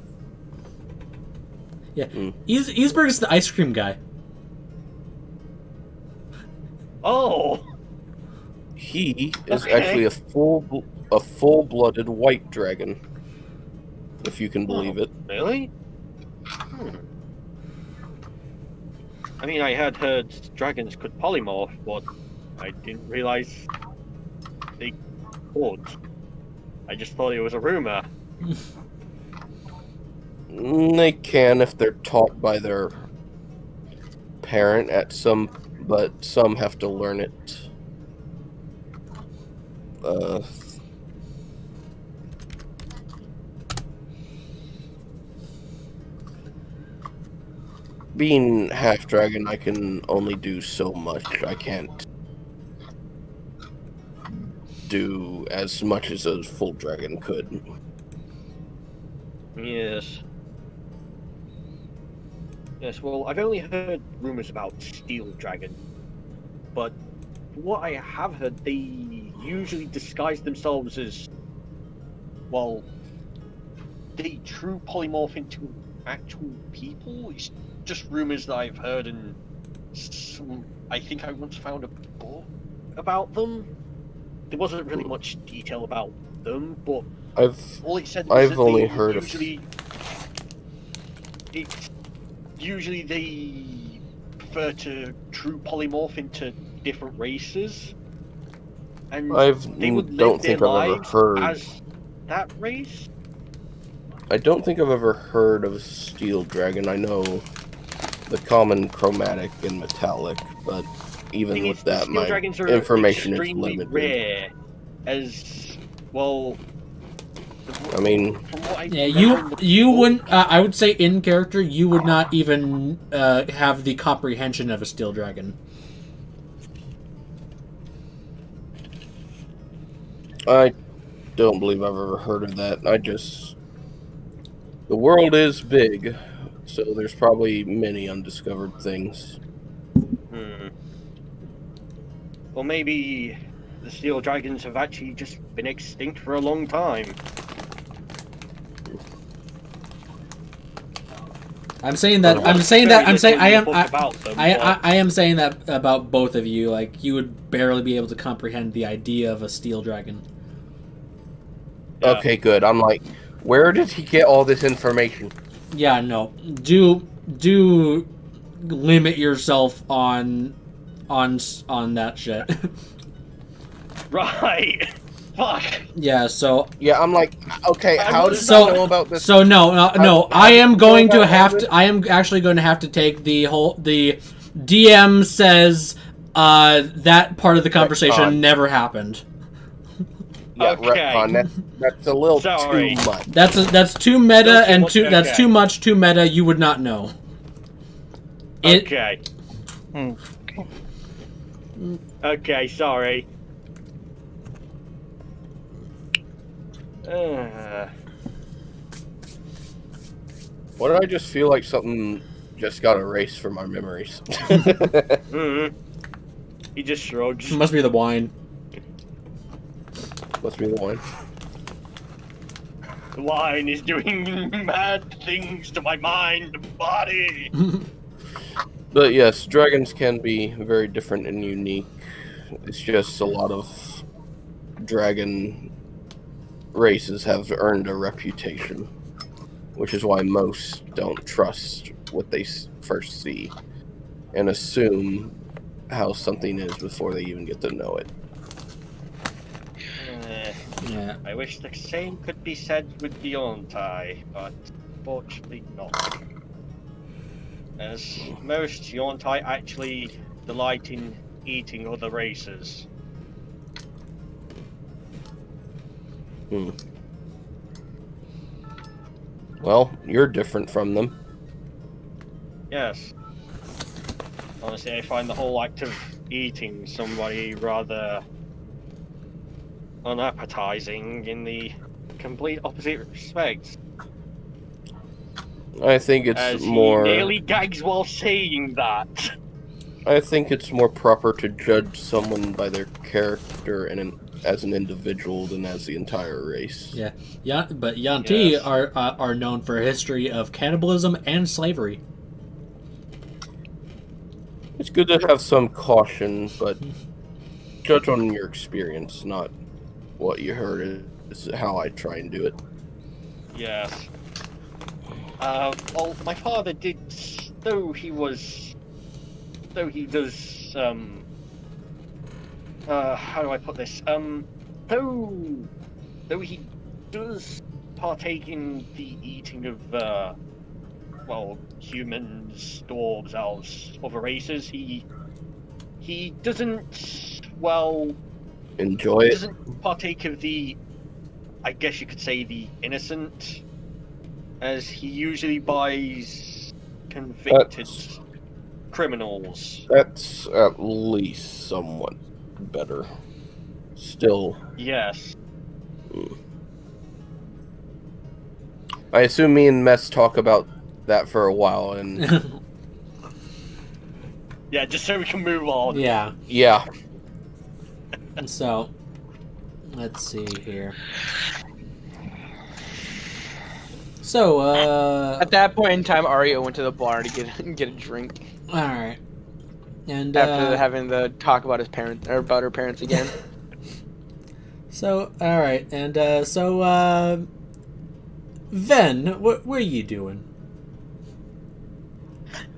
Yeah, Mm. Eastberg is the ice cream guy. Oh, He is Okay. actually a full-blooded white dragon, if you can believe it. really? I mean, I had heard dragons could polymorph, but I didn't realize they could. I just thought it was a rumor. They can if they're taught by their parent but some have to learn it. Being half dragon, I can only do so much. I can't do as much as a full dragon could. Yes. Yes, well, I've only heard rumors about steel dragon, but what I have heard, they usually disguise themselves as, well, they true polymorph into actual people. It's just rumors that I've heard, and I think I once found a book about them. There wasn't really much detail about them, but all it said was I've that only they heard of. Usually they prefer to true polymorph into different races, and they would live don't their think I've ever lives heard. as that race. I don't think I've ever heard of a steel dragon. I know the common chromatic and metallic, but even Thing with is, that, steel my dragons are information is extremely limited. rare. As well, I mean, from what I Yeah, remember in the you book- wouldn't. I would say in character, you would not even have the comprehension of a steel dragon. I don't believe I've ever heard of that. The world is big, so there's probably many undiscovered things. Well, maybe the steel dragons have actually just been extinct for a long time. I'm saying that. There I'm was saying very that. I'm saying. little I in the am. book about them, I but- am saying that about both of you. Like you would barely be able to comprehend the idea of a steel dragon. Yeah. Okay, good. I'm like, where did he get all this information? Yeah, no. Do limit yourself on that shit. Right. Fuck. Yeah. So Yeah, I'm like, okay, I how was- does so he know about this? So no. How I did am you going know to about have all to. I am actually going to have to take the DM says that part of the conversation Retcon. never happened. Yeah, Okay. retcon. That's a little Sorry. too much. That's too meta Don't you and want- too that's okay. too much too meta. You would not know. It, Okay. Okay, sorry. Why did I just feel like something just got erased from my memories? He just shrugs. must be the wine. Must be the one. The wine is doing mad things to my mind and body. But yes, dragons can be very different and unique. It's just a lot of dragon races have earned a reputation, which is why most don't trust what they first see and assume how something is before they even get to know it. Yeah. I wish the same could be said with the Yontai, but fortunately not. As most Yontai actually delight in eating other races. Hmm. Well, you're different from them. Yes. Honestly, I find the whole act of eating somebody rather unappetizing in the complete opposite respect. I think it's As more. he nearly gags while saying that. I think it's more proper to judge someone by their character and as an individual than as the entire race. Yeah, but Yanti Yes. are known for a history of cannibalism and slavery. It's good to have some caution, but judge on your experience, not what you heard. Is how I try and do it. Yes. Well, my father did, though he does, how do I put this? Though he does partake in the eating of, well, humans, dwarves, elves, other races, he doesn't, well, Enjoy it. doesn't partake of the, I guess you could say, the innocent, as he usually buys convicted criminals. That's at least somewhat better. Still, Yes. I assume me and Mess talk about that for a while, and Yeah, just so we can move on. Yeah. yeah, So, let's see here. So, At that point in time, Arya went to the bar to get a drink all right, and after having the talk about his parents or about her parents again. so all right, and Ven, what are you doing?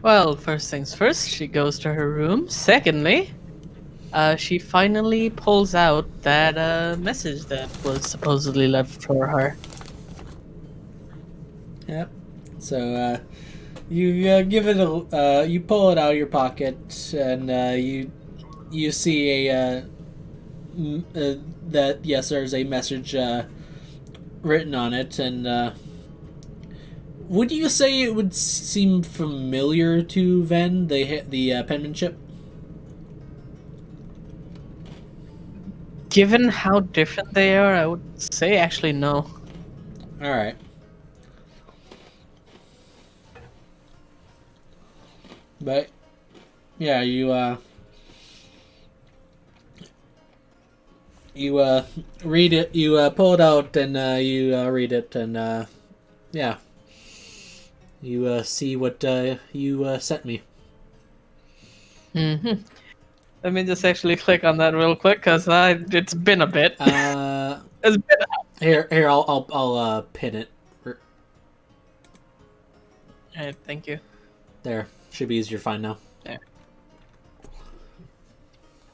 Well, first things first, she goes to her room. Secondly, she finally pulls out that message that was supposedly left for her. Yep. So, you give it a you pull it out of your pocket, and you see that yes, there's a message written on it, and would you say it would seem familiar to Ven, the penmanship? Given how different they are, I would say actually no. All right. But yeah, you read it. You pull it out and you read it, and yeah, you see what you sent me. Mm-hmm. Let me just actually click on that real quick, cause it's been a bit. It's been Here, I'll pin it. Alright, thank you. There, should be easier to find now. There.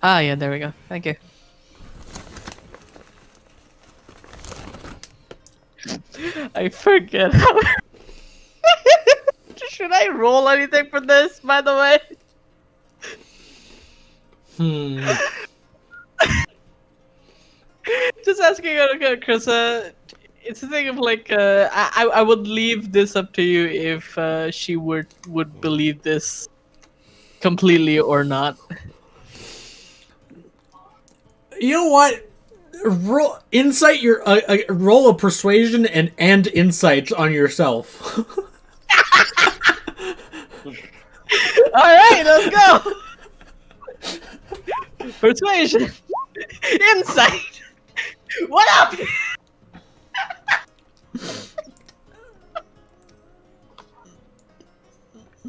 Ah, yeah, there we go. Thank you. I forget how. Should I roll anything for this, by the way? Just asking, Chris. It's a thing of like, I would leave this up to you if she would believe this completely or not. You know what? Roll insight your roll a persuasion and insight on yourself. All right, let's go. Persuasion, insight. What up?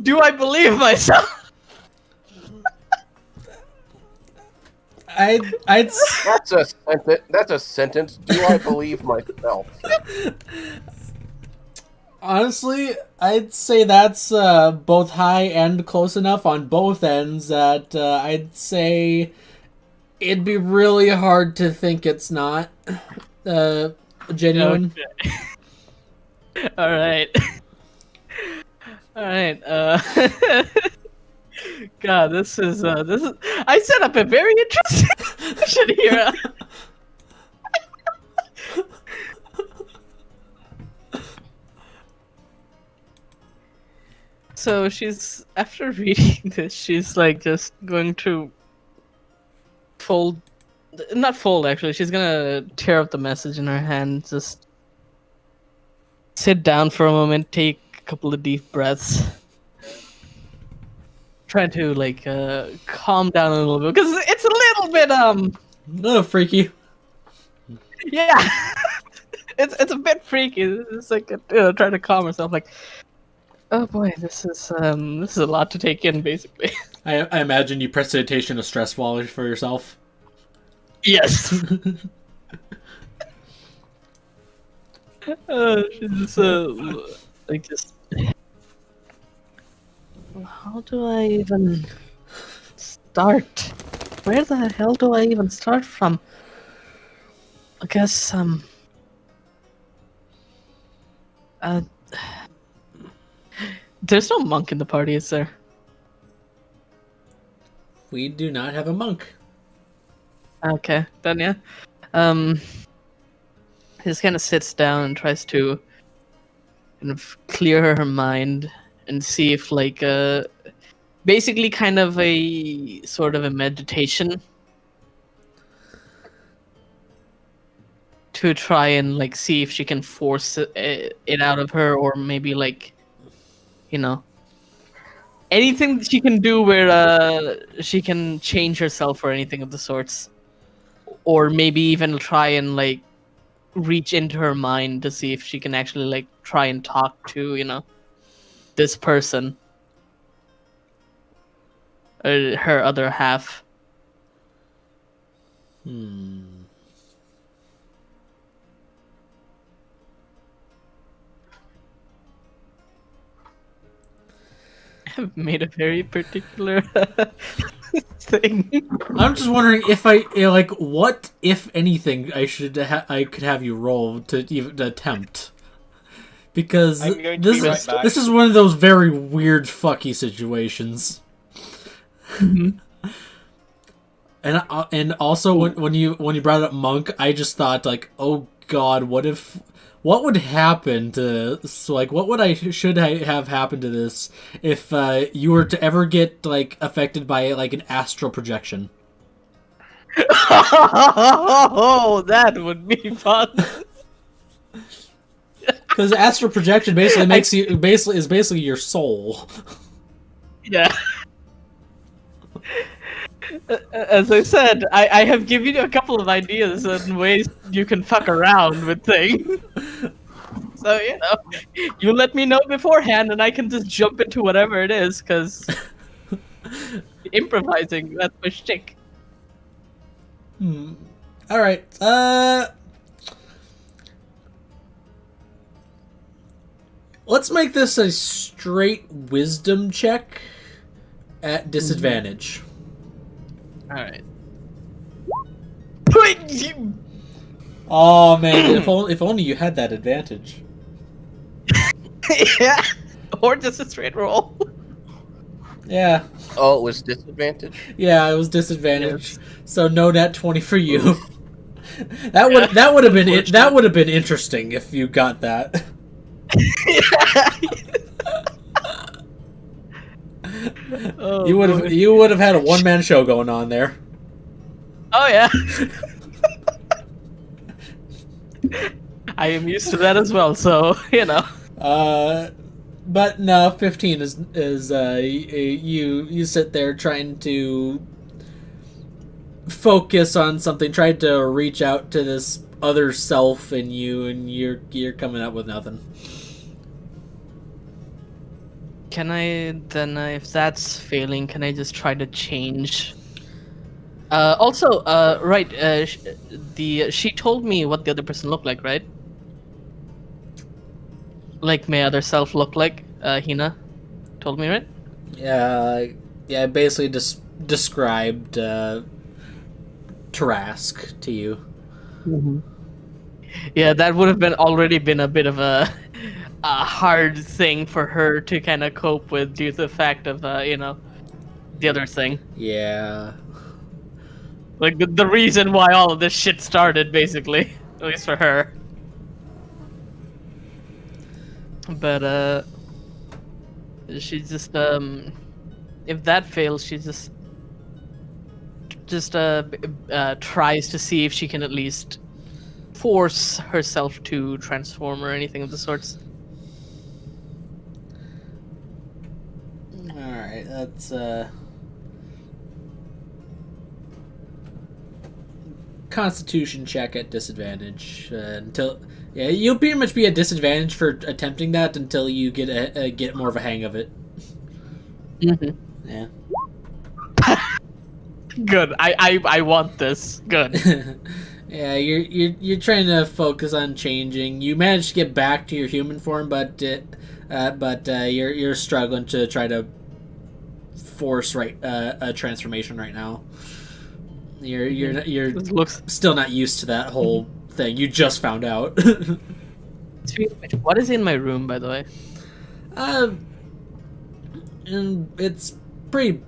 Do I believe myself? I'd that's a sentence. That's a sentence. Do I believe myself? honestly, I'd say that's both high and close enough on both ends that I'd say it'd be really hard to think it's not genuine. Okay. All right. All right. God, this is. I set up a very interesting situation here. So she's after reading this, she's like just going to fold, not fold actually. She's gonna tear up the message in her hand, just sit down for a moment, take a couple of deep breaths, try to like calm down a little bit because it's a little bit Oh, freaky. yeah, it's a bit freaky. It's like trying to calm herself, like, oh boy, this is a lot to take in, basically. I imagine you prestidigitation a stress wall for yourself. Yes. She's just like just. How do I even start? Where the hell do I even start from? I guess there's no monk in the party, is there? We do not have a monk. Okay, then yeah. He just kind of sits down and tries to kind of clear her mind and see if like basically kind of a sort of a meditation to try and like see if she can force it out of her, or maybe like, you know, anything that she can do where she can change herself or anything of the sorts, or maybe even try and like reach into her mind to see if she can actually like try and talk to, you know, this person, her other half. I've made a very particular thing. I'm just wondering if like what, if anything, I could have you roll to even attempt, because I'm going to be right back. this is one of those very weird fucky situations. And also when you brought up monk, I just thought like, oh god, what would happen to, so like what would should have happened to this if you were to ever get like affected by like an astral projection? Oh, that would be fun. Because astral projection basically makes you is basically your soul. Yeah. As I said, I have given you a couple of ideas and ways you can fuck around with things. So, you know, you let me know beforehand and I can just jump into whatever it is, because improvising, that's my shtick. Alright, let's make this a straight wisdom check at disadvantage. Alright. Oh man, if only you had that advantage. Yeah. Or just a straight roll. Yeah. Oh, it was disadvantage? Yeah, it was disadvantage. Yes. So no nat 20 for you. that would have been interesting if you got that. Oh, you would have had a one-man show going on there. Oh yeah. I am used to that as well, so you know. But no, 15 is you sit there trying to focus on something, trying to reach out to this other self in you, and you're coming up with nothing. Can I then, if that's failing, can I just try to change? Also, right, she told me what the other person looked like, right? Like my other self looked like, Hina told me, right? Yeah, basically just described Tarask to you. Mm-hmm. Yeah, that would have already been a bit of a hard thing for her to kind of cope with due to the fact of, you know, the other thing. Yeah. Like, the reason why all of this shit started, basically. At least for her. But, She just if that fails, she just tries to see if she can at least force herself to transform or anything of the sorts. All right, that's Constitution check at disadvantage until. Yeah, you'll pretty much be at disadvantage for attempting that until you get more of a hang of it. Mm-hmm. Yeah. Good. I want this. Good. Yeah, you're trying to focus on changing. You managed to get back to your human form, but you're struggling to try to force a transformation right now. You're Looks. still not used to that whole thing. You just found out. What is in my room, by the way? And it's pretty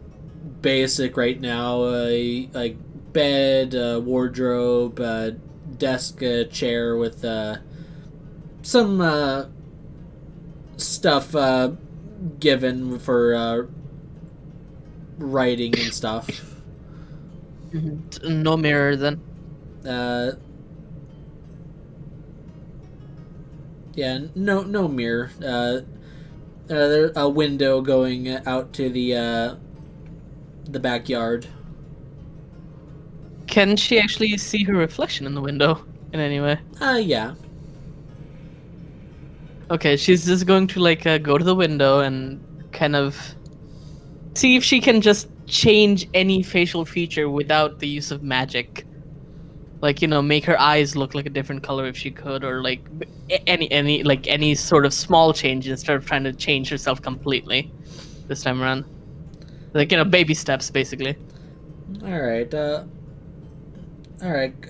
basic right now. Like bed, wardrobe, desk, chair with some stuff given for writing and stuff. No mirror then. Yeah, no mirror. There's a window going out to the backyard. Can she actually see her reflection in the window in any way? Yeah. Okay, she's just going to go to the window and kind of see if she can just change any facial feature without the use of magic. Make her eyes look like a different color if she could, or any sort of small change instead of trying to change herself completely this time around. Baby steps basically. All right.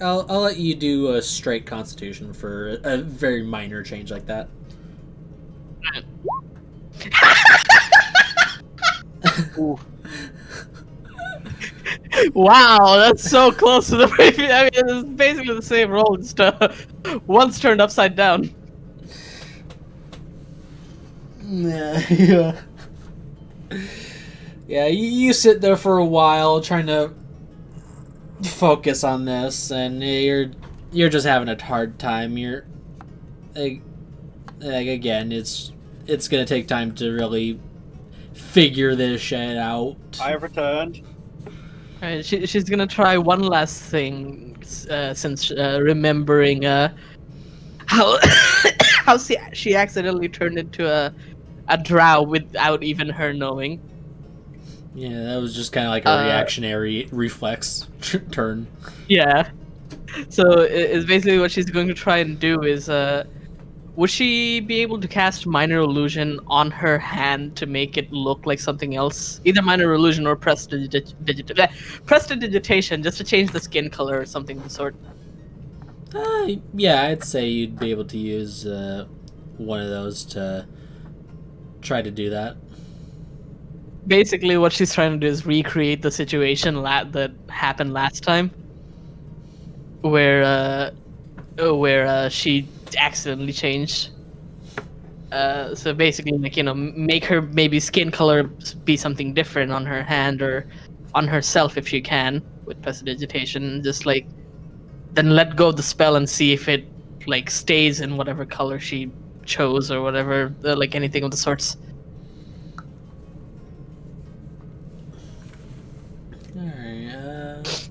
I'll let you do a straight Constitution for a very minor change like that. Wow, that's so close to the previous. I mean, it's basically the same roll, just once turned upside down. Yeah. Yeah, you sit there for a while trying to focus on this, and you're just having a hard time. You're again, it's gonna take time to really figure this shit out. I have returned. Alright, she's gonna try one last thing, since remembering how how she accidentally turned into a drow without even her knowing. Yeah, that was just kind of like a reactionary reflex turn. Yeah. So it's basically what she's going to try and do is would she be able to cast Minor Illusion on her hand to make it look like something else? Either Minor Illusion or Prestidigitation, just to change the skin color or something of the sort. Yeah, I'd say you'd be able to use one of those to try to do that. Basically, what she's trying to do is recreate the situation that happened last time, where she accidentally changed. So basically, make her maybe skin color be something different on her hand or on herself if she can with prestidigitation. Just then let go of the spell and see if it stays in whatever color she chose or whatever, anything of the sorts. Alright,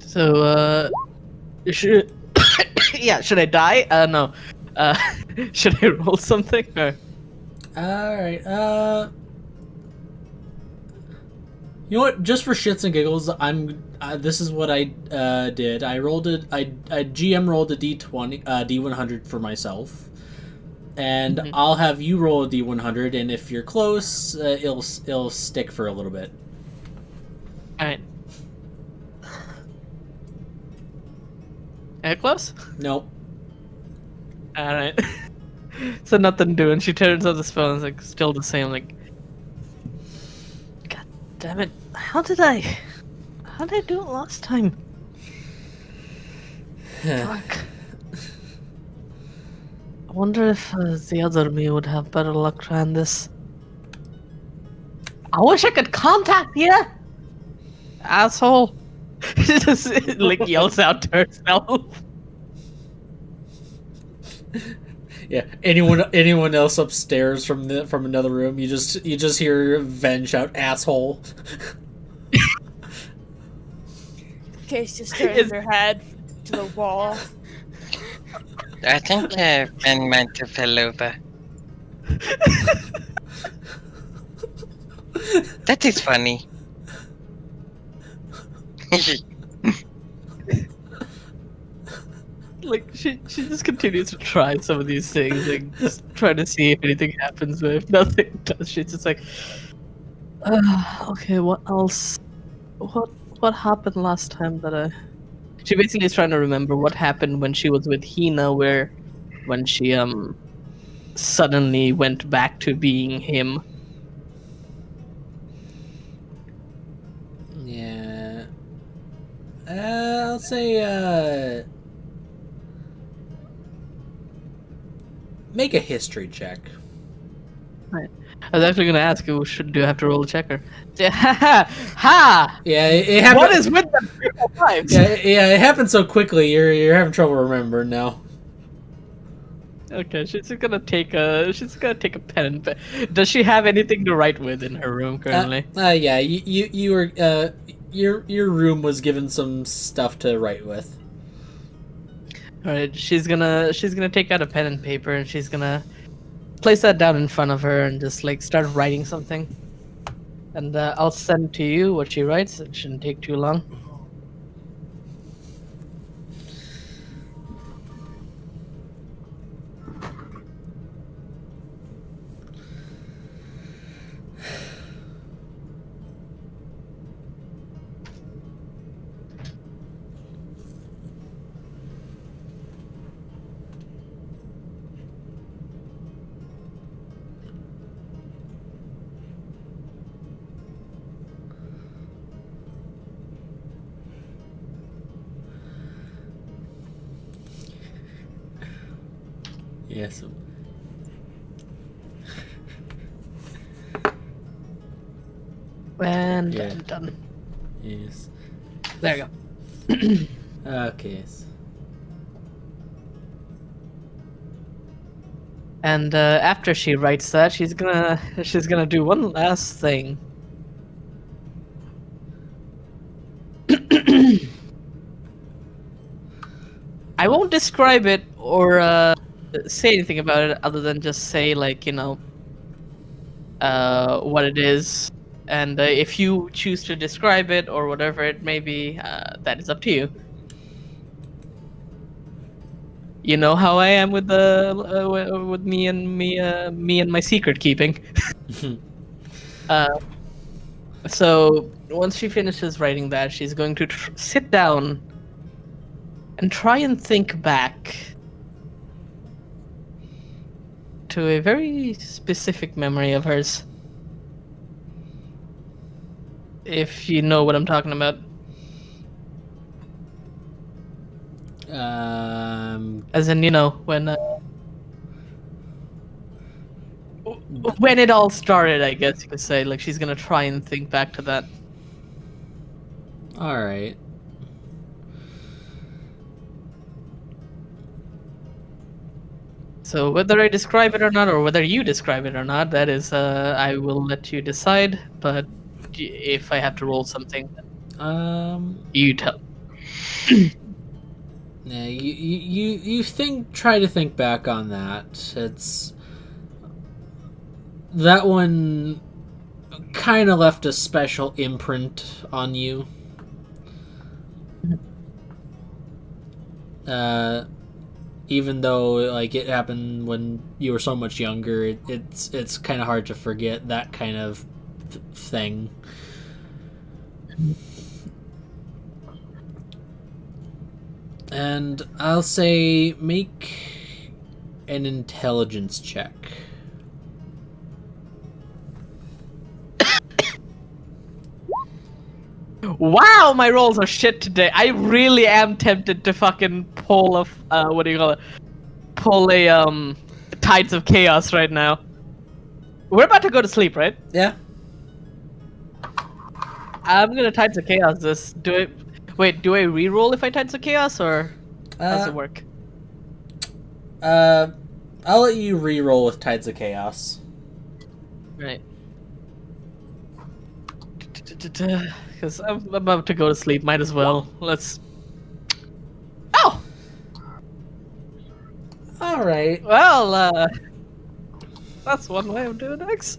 So, should should I die? No. Should I roll something? Or? Alright, you know what? Just for shits and giggles, this is what I did. I GM rolled a D20, D100 for myself, and I'll have you roll a D100, and if you're close, it'll stick for a little bit. All right. Close? Nope. All right. So nothing doing. She turns on the spell and it's still the same. God damn it! How did I do it last time? Fuck. I wonder if the other me would have better luck trying this. I wish I could contact you, asshole. She just like yells out to herself. Yeah. Anyone else upstairs from another room? You just hear Ven shout, "Asshole." Case just turns her head to the wall. I think Ben meant to fell over. That is funny. Like she just continues to try some of these things, like just trying to see if anything happens. But if nothing does, she's just like, okay, what else? What happened last time that I? She basically is trying to remember what happened when she was with Hina, when she suddenly went back to being him. Yeah. I'll say make a history check. Right. I was actually going to ask you, do you have to roll a checker? Ha! Yeah, it happened. What is with the triple fives? Yeah, it happened so quickly. You're having trouble remembering now. Okay, she's gonna take a pen and does she have anything to write with in her room currently? Yeah. You were your room was given some stuff to write with. All right, she's gonna take out a pen and paper and she's gonna place that down in front of her and just like start writing something. And I'll send to you what she writes. It shouldn't take too long. Yes. And Yeah. done. Yes. There you go. Okay. And after she writes that, she's gonna do one last thing. I won't describe it or say anything about it other than just say like what it is, and if you choose to describe it or whatever it may be, that is up to you. You know how I am with with me and my secret keeping. So once she finishes writing that, she's going to sit down and try and think back to a very specific memory of hers. If you know what I'm talking about. As in, when it all started, I guess you could say. Like, she's gonna try and think back to that. All right. So whether I describe it or not, or whether you describe it or not, that is, I will let you decide. But if I have to roll something, you tell. Yeah, you try to think back on that. It's that one kind of left a special imprint on you. Even though like it happened when you were so much younger, it's kind of hard to forget that kind of thing. And I'll say make an intelligence check. Wow, my rolls are shit today. I really am tempted to fucking pull a what do you call it? pull a Tides of Chaos right now. We're about to go to sleep, right? Yeah. I'm gonna Tides of Chaos this. Do I re-roll if I Tides of Chaos, or how does it work? I'll let you re-roll with Tides of Chaos. Right. Because I'm about to go to sleep. Might as well. Let's. Oh. All right. Well, that's one way of doing X.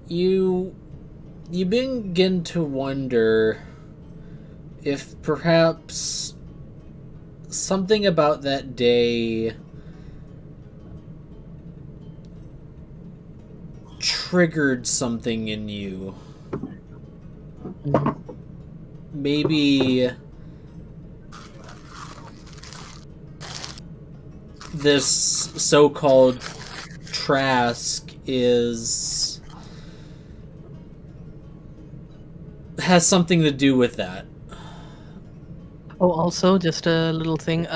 You begin to wonder if perhaps something about that day triggered something in you. Maybe this so-called Trask has something to do with that. Oh, also, just a little thing.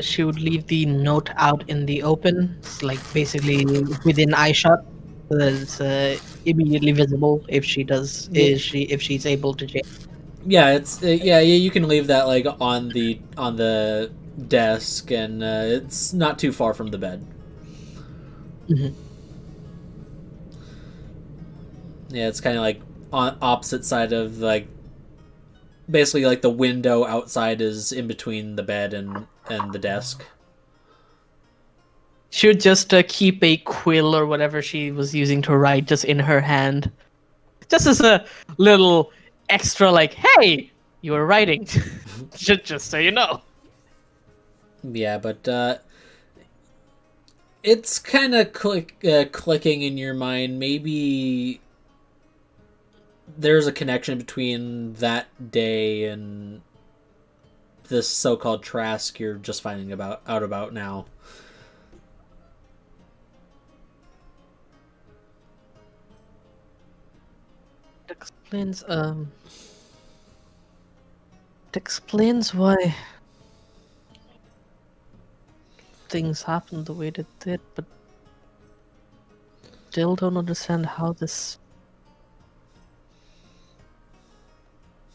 She would leave the note out in the open, like basically within eyeshot, so that it's immediately visible if she does. If she's able to change. Yeah, it's yeah. You can leave that like on the desk, and it's not too far from the bed. Mhm. Yeah, it's kind of like on opposite side of like basically like the window outside is in between the bed and the desk. She would just keep a quill or whatever she was using to write just in her hand, just as a little extra, like, "Hey, you were writing," just so you know. Yeah, but it's kind of clicking in your mind. Maybe there's a connection between that day and this so-called Trask you're just finding out about now. It explains why things happened the way they did, but still don't understand how this.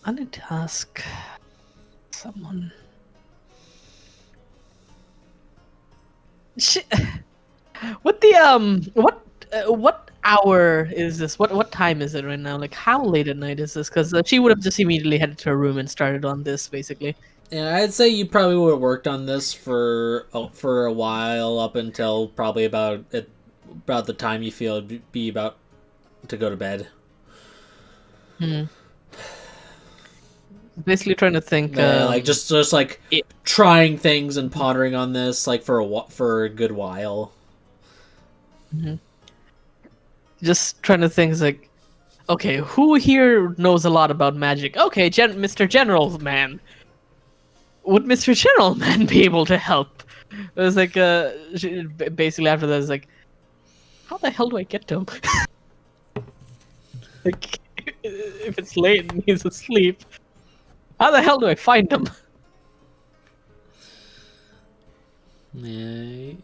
I need to ask someone. What hour is this? What time is it right now? Like, how late at night is this? Because she would have just immediately headed to her room and started on this, basically. Yeah, I'd say you probably would have worked on this for a while, up until probably about the time you feel it'd be about to go to bed. Basically, trying to think. Like just like trying things and pondering on this like for a good while. Just trying to think, like, okay, who here knows a lot about magic? Okay, Mr. General Man. Would Mr. General Man be able to help? It was like, basically after that, it's like, how the hell do I get to him? Like, if it's late and he's asleep, how the hell do I find him? Yeah.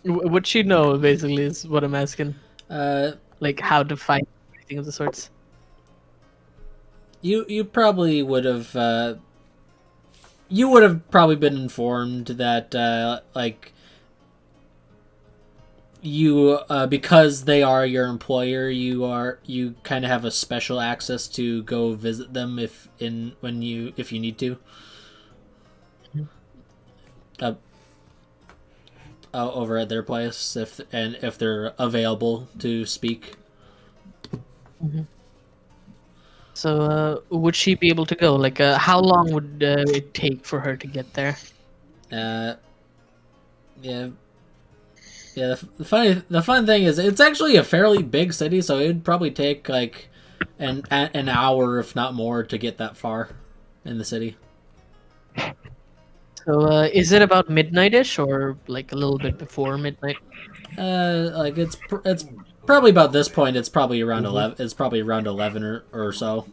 Would she know, basically, is what I'm asking. Like, how to find anything of the sorts. You probably would have. You would have probably been informed that like you because they are your employer, you kind of have a special access to go visit them if you need to. Over at their place if they're available to speak. So, would she be able to go? Like, how long would it take for her to get there? Yeah. The fun thing is it's actually a fairly big city, so it would probably take like an hour, if not more, to get that far in the city. So, is it about midnight-ish, or like a little bit before midnight? Like it's probably about this point. It's probably around 11. It's probably around 11 or so.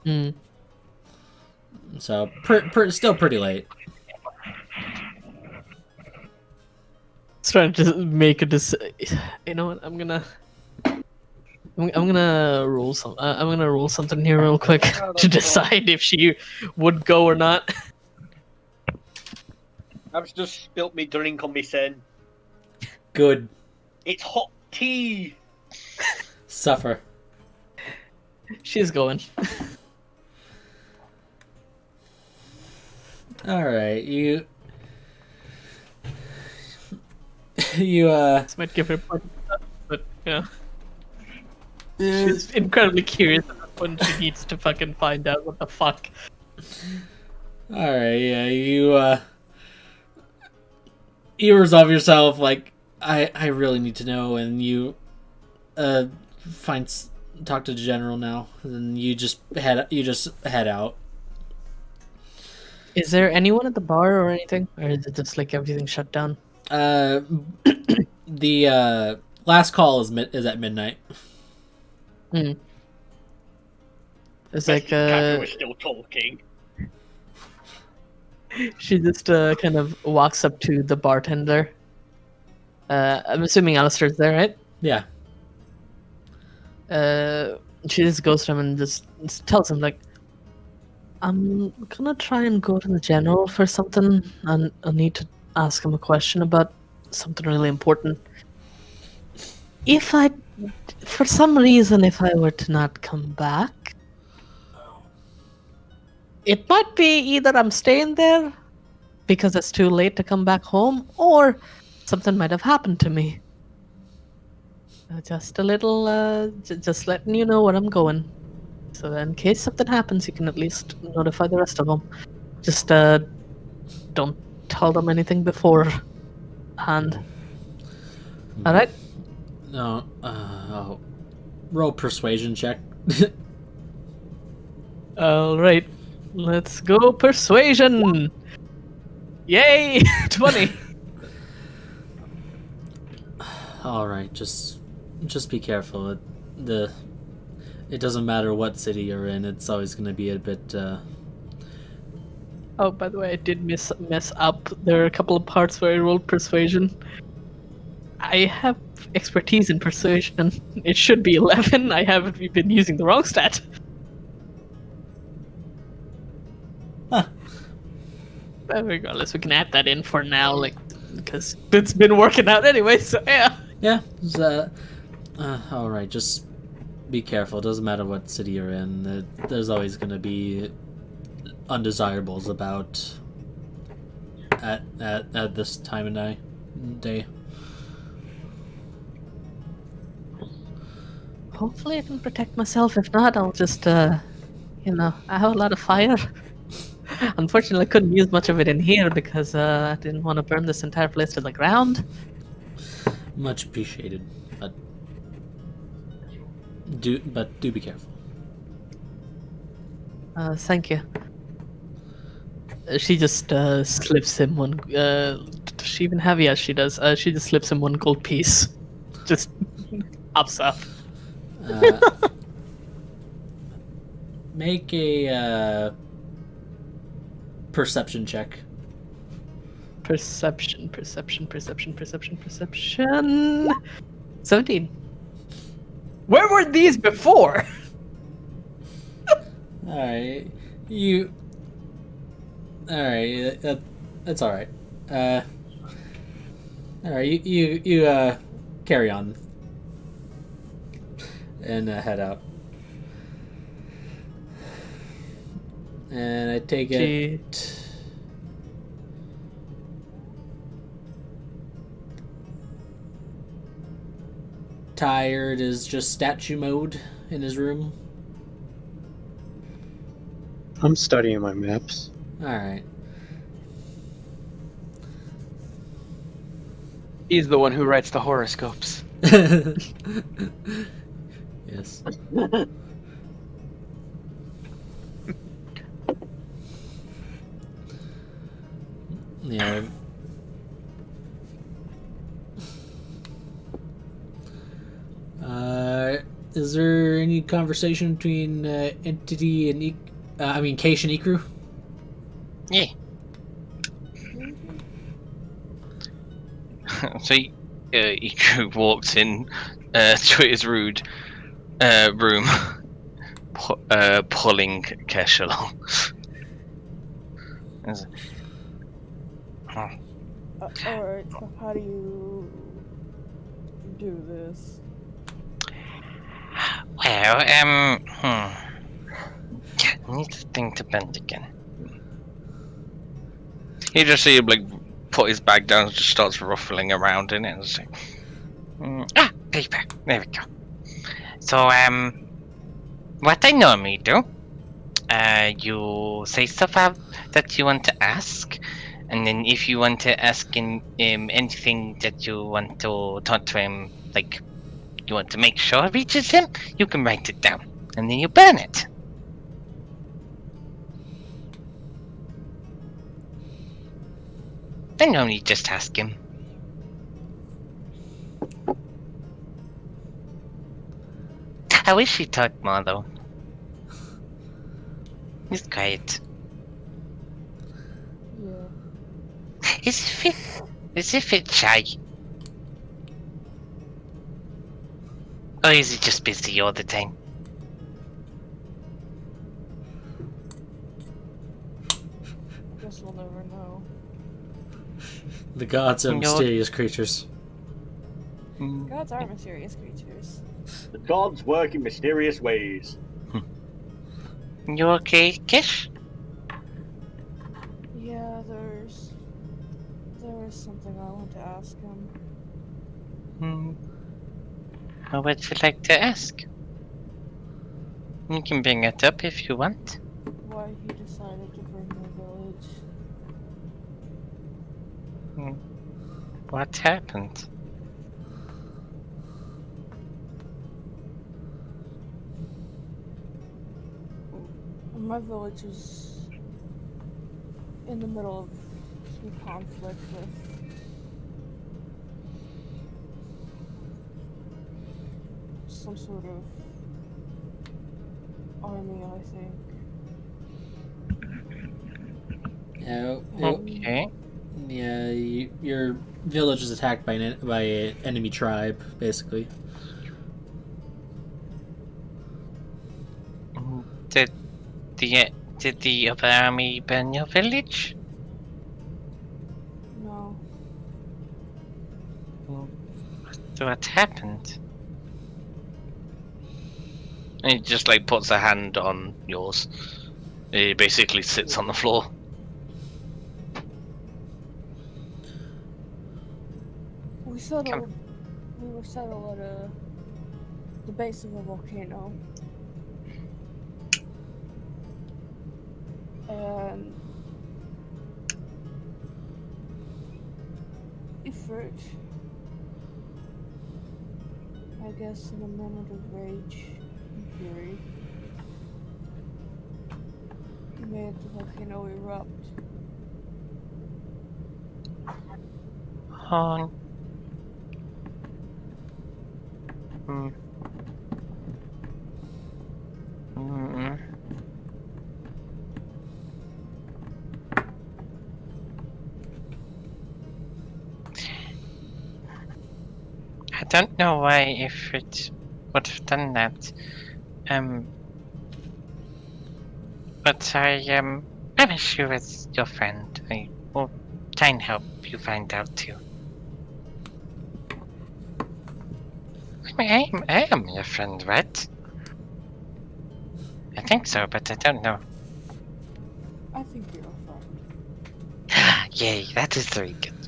Hmm. So still pretty late. It's trying to make a decision. You know what? I'm gonna roll some. I'm gonna roll something here real quick to decide if she would go or not. I've just spilt me drink on me sin. Good. It's hot tea. Suffer. She's going. All right, you This might give her point, but yeah. She's incredibly curious when she needs to fucking find out what the fuck. all right, yeah, you resolve yourself like I really need to know, and you talk to the general now, and you just head out. Is there anyone at the bar or anything, or is it just like everything shut down? The last call is at midnight. Hmm. It's Like, like we're still talking. she just kind of walks up to the bartender. I'm assuming Alistair's there, right? Yeah. She just goes to him and just tells him like, I'm gonna try and go to the general for something, and I need to ask him a question about something really important. For some reason, if I were to not come back, it might be either I'm staying there because it's too late to come back home, or something might have happened to me. Just a little, just letting you know where I'm going. So that in case something happens, you can at least notify the rest of them. Just don't tell them anything beforehand. All right. No. Roll persuasion check. All right. Let's go persuasion. Yay! 20. All right, just be careful. It doesn't matter what city you're in. It's always going to be a bit. Oh, by the way, I did mess up. There are a couple of parts where I rolled persuasion. I have expertise in persuasion. It should be 11. I haven't been using the wrong stat. Huh. But regardless, we can add that in for now, like, because it's been working out anyway. So yeah. Yeah. All right, just be careful. It doesn't matter what city you're in. There's always going to be undesirables about at this time of day. Hopefully, I can protect myself. If not, I'll just, I have a lot of fire. Unfortunately, I couldn't use much of it in here because I didn't want to burn this entire place to the ground. Much appreciated, but do be careful. Thank you. She just slips him one. Does she even have? Yes, she does. She just slips him one gold piece. Just ups up. Make a perception check. Perception. 17. Where were these before? Alright. Alright, that's alright. Alright, you carry on. And head out. And I take it... Tired is just statue mode in his room. I'm studying my maps. Alright. He's the one who writes the horoscopes. Yes. Yeah. Is there any conversation between Entity and Keish and Ikru? Yeah. So Iku walks in to his rude room, pulling Kesh along. Alright, so how do you do this? Well, need to think to bend again. You just see him like put his bag down and just starts ruffling around in it. And say, Paper. There we go. So, what I normally do, you say stuff out that you want to ask, and then if you want to ask him anything that you want to talk to him, like you want to make sure it reaches him, you can write it down, and then you burn it. I normally just ask him. I wish he talked more, though. He's quiet. Yeah. Is if it's shy. Or is he just busy all the time? Guess we'll never know. The gods are No. mysterious creatures. Gods are mysterious creatures. The gods work in mysterious ways. You okay, Kish? Yeah, there's something I want to ask him. What would you like to ask? You can bring it up if you want. Why he decided to bring the village. What happened? My village is in the middle of some conflict with some sort of army, I think. Yeah, Okay. yeah. Your village is attacked by an enemy tribe, basically. Did the other army burn your village? No. So what happened? And he just like puts a hand on yours. He basically sits on the floor. We were settled at the base of a volcano. And Ifrit, I guess in a moment of rage and fury, made the volcano erupt. Oh. I don't know why if it would have done that. But I'm sure it's your friend. I will try and help you find out too. I am your friend, right? I think so, but I don't know. I think you're a friend. Yay, that is very good.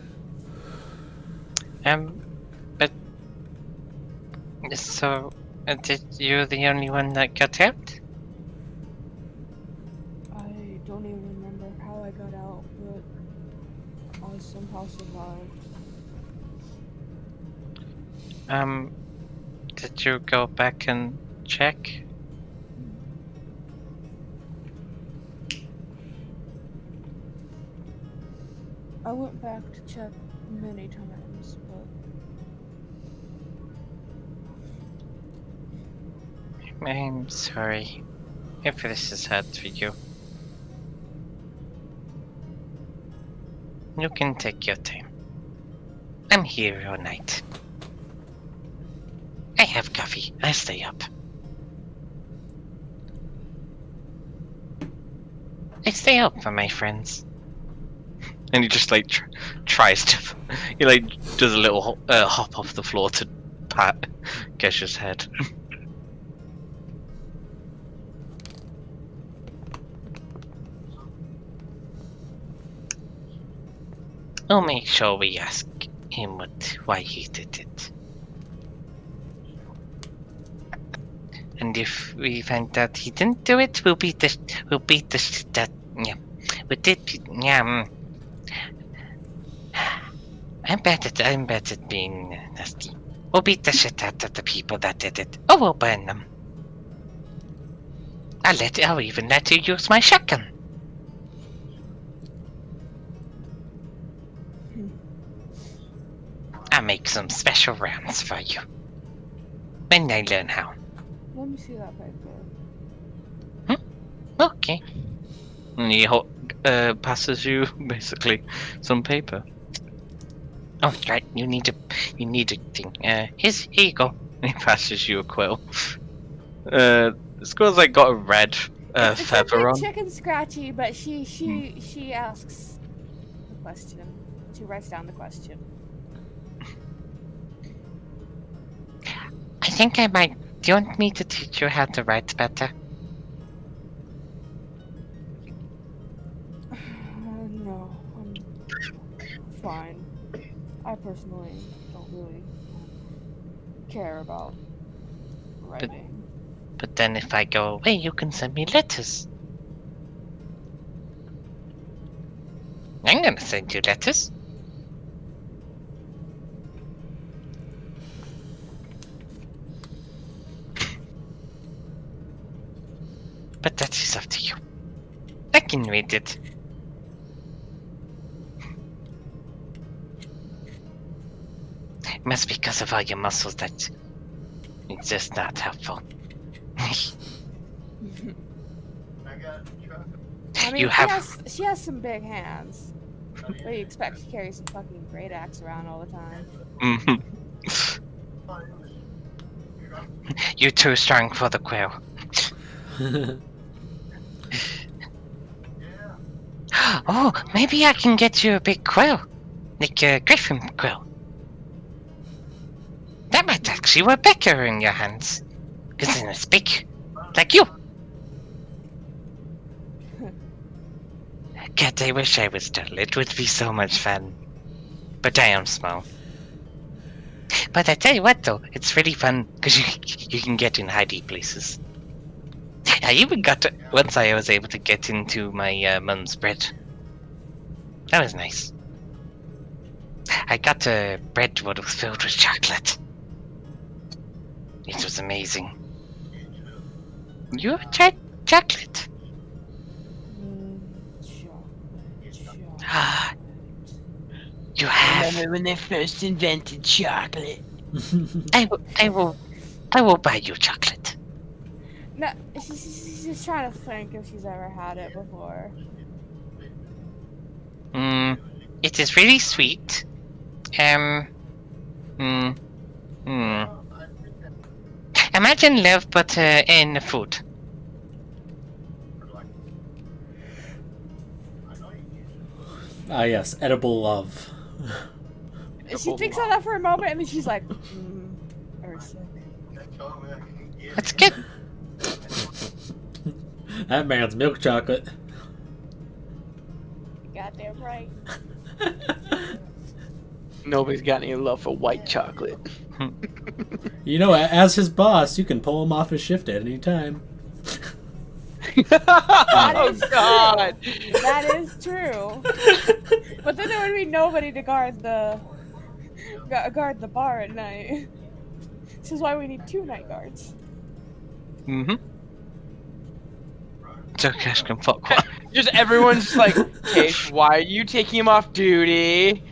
But so, did you the only one that got out? I don't even remember how I got out, but I somehow survived. Did you go back and check? I went back to check many times, but I'm sorry if this is hard for you. You can take your time. I'm here all night. I have coffee. I stay up. I stay up for my friends. And he just like tries to, he like does a little hop off the floor to pat Gesha's head. We'll make sure we ask him why he did it. And if we find out he didn't do it, we'll beat the shit out. Yeah, we did. Yeah. I'm bad at being nasty. We'll beat the shit out of the people that did it, or we'll burn them. I'll even let you use my shotgun. I'll make some special rounds for you. When I learn how. Let me see that paper. Okay. And he passes you basically some paper. Oh, right. You need a thing. Here you go. He passes you a quill. The squirrel's like got a red It's a feather bit on. chicken scratchy, but she asks the question. She writes down the question. I think I might. Do you want me to teach you how to write better? No, I'm fine. I personally don't really care about writing. But then if I go away, you can send me letters. I'm gonna send you letters. But that is up to you. I can read it. It must be because of all your muscles that it's just not helpful. I mean, You have- she has some big hands. What do you expect? She carries a fucking great axe around all the time. You're too strong for the quill. Oh, maybe I can get you a big quill. Like a griffin quill. That might actually work better in your hands. Because then it's big. Like you. God, I wish I was tall. It would be so much fun. But I am small. But I tell you what though, it's really fun because you can get in hidey places. I even got to, once I was able to get into my mum's bread. That was nice. I got a bread what was filled with chocolate. It was amazing. You ever tried chocolate? Ah, you have. Remember when they first invented chocolate? I will buy you chocolate. No, she's just trying to think if she's ever had it before. It is really sweet. Imagine love, but in food. Ah, yes, edible love. She thinks on that for a moment, and then she's like, or sick. That's good. That man's milk chocolate. Goddamn right. Nobody's got any love for white chocolate. You know, as his boss, you can pull him off his shift at any time. Oh God! That is true. But then there would be nobody to guard the bar at night. This is why we need 2 night guards. So Cash can fuck one. Just everyone's just like, Case, why are you taking him off duty?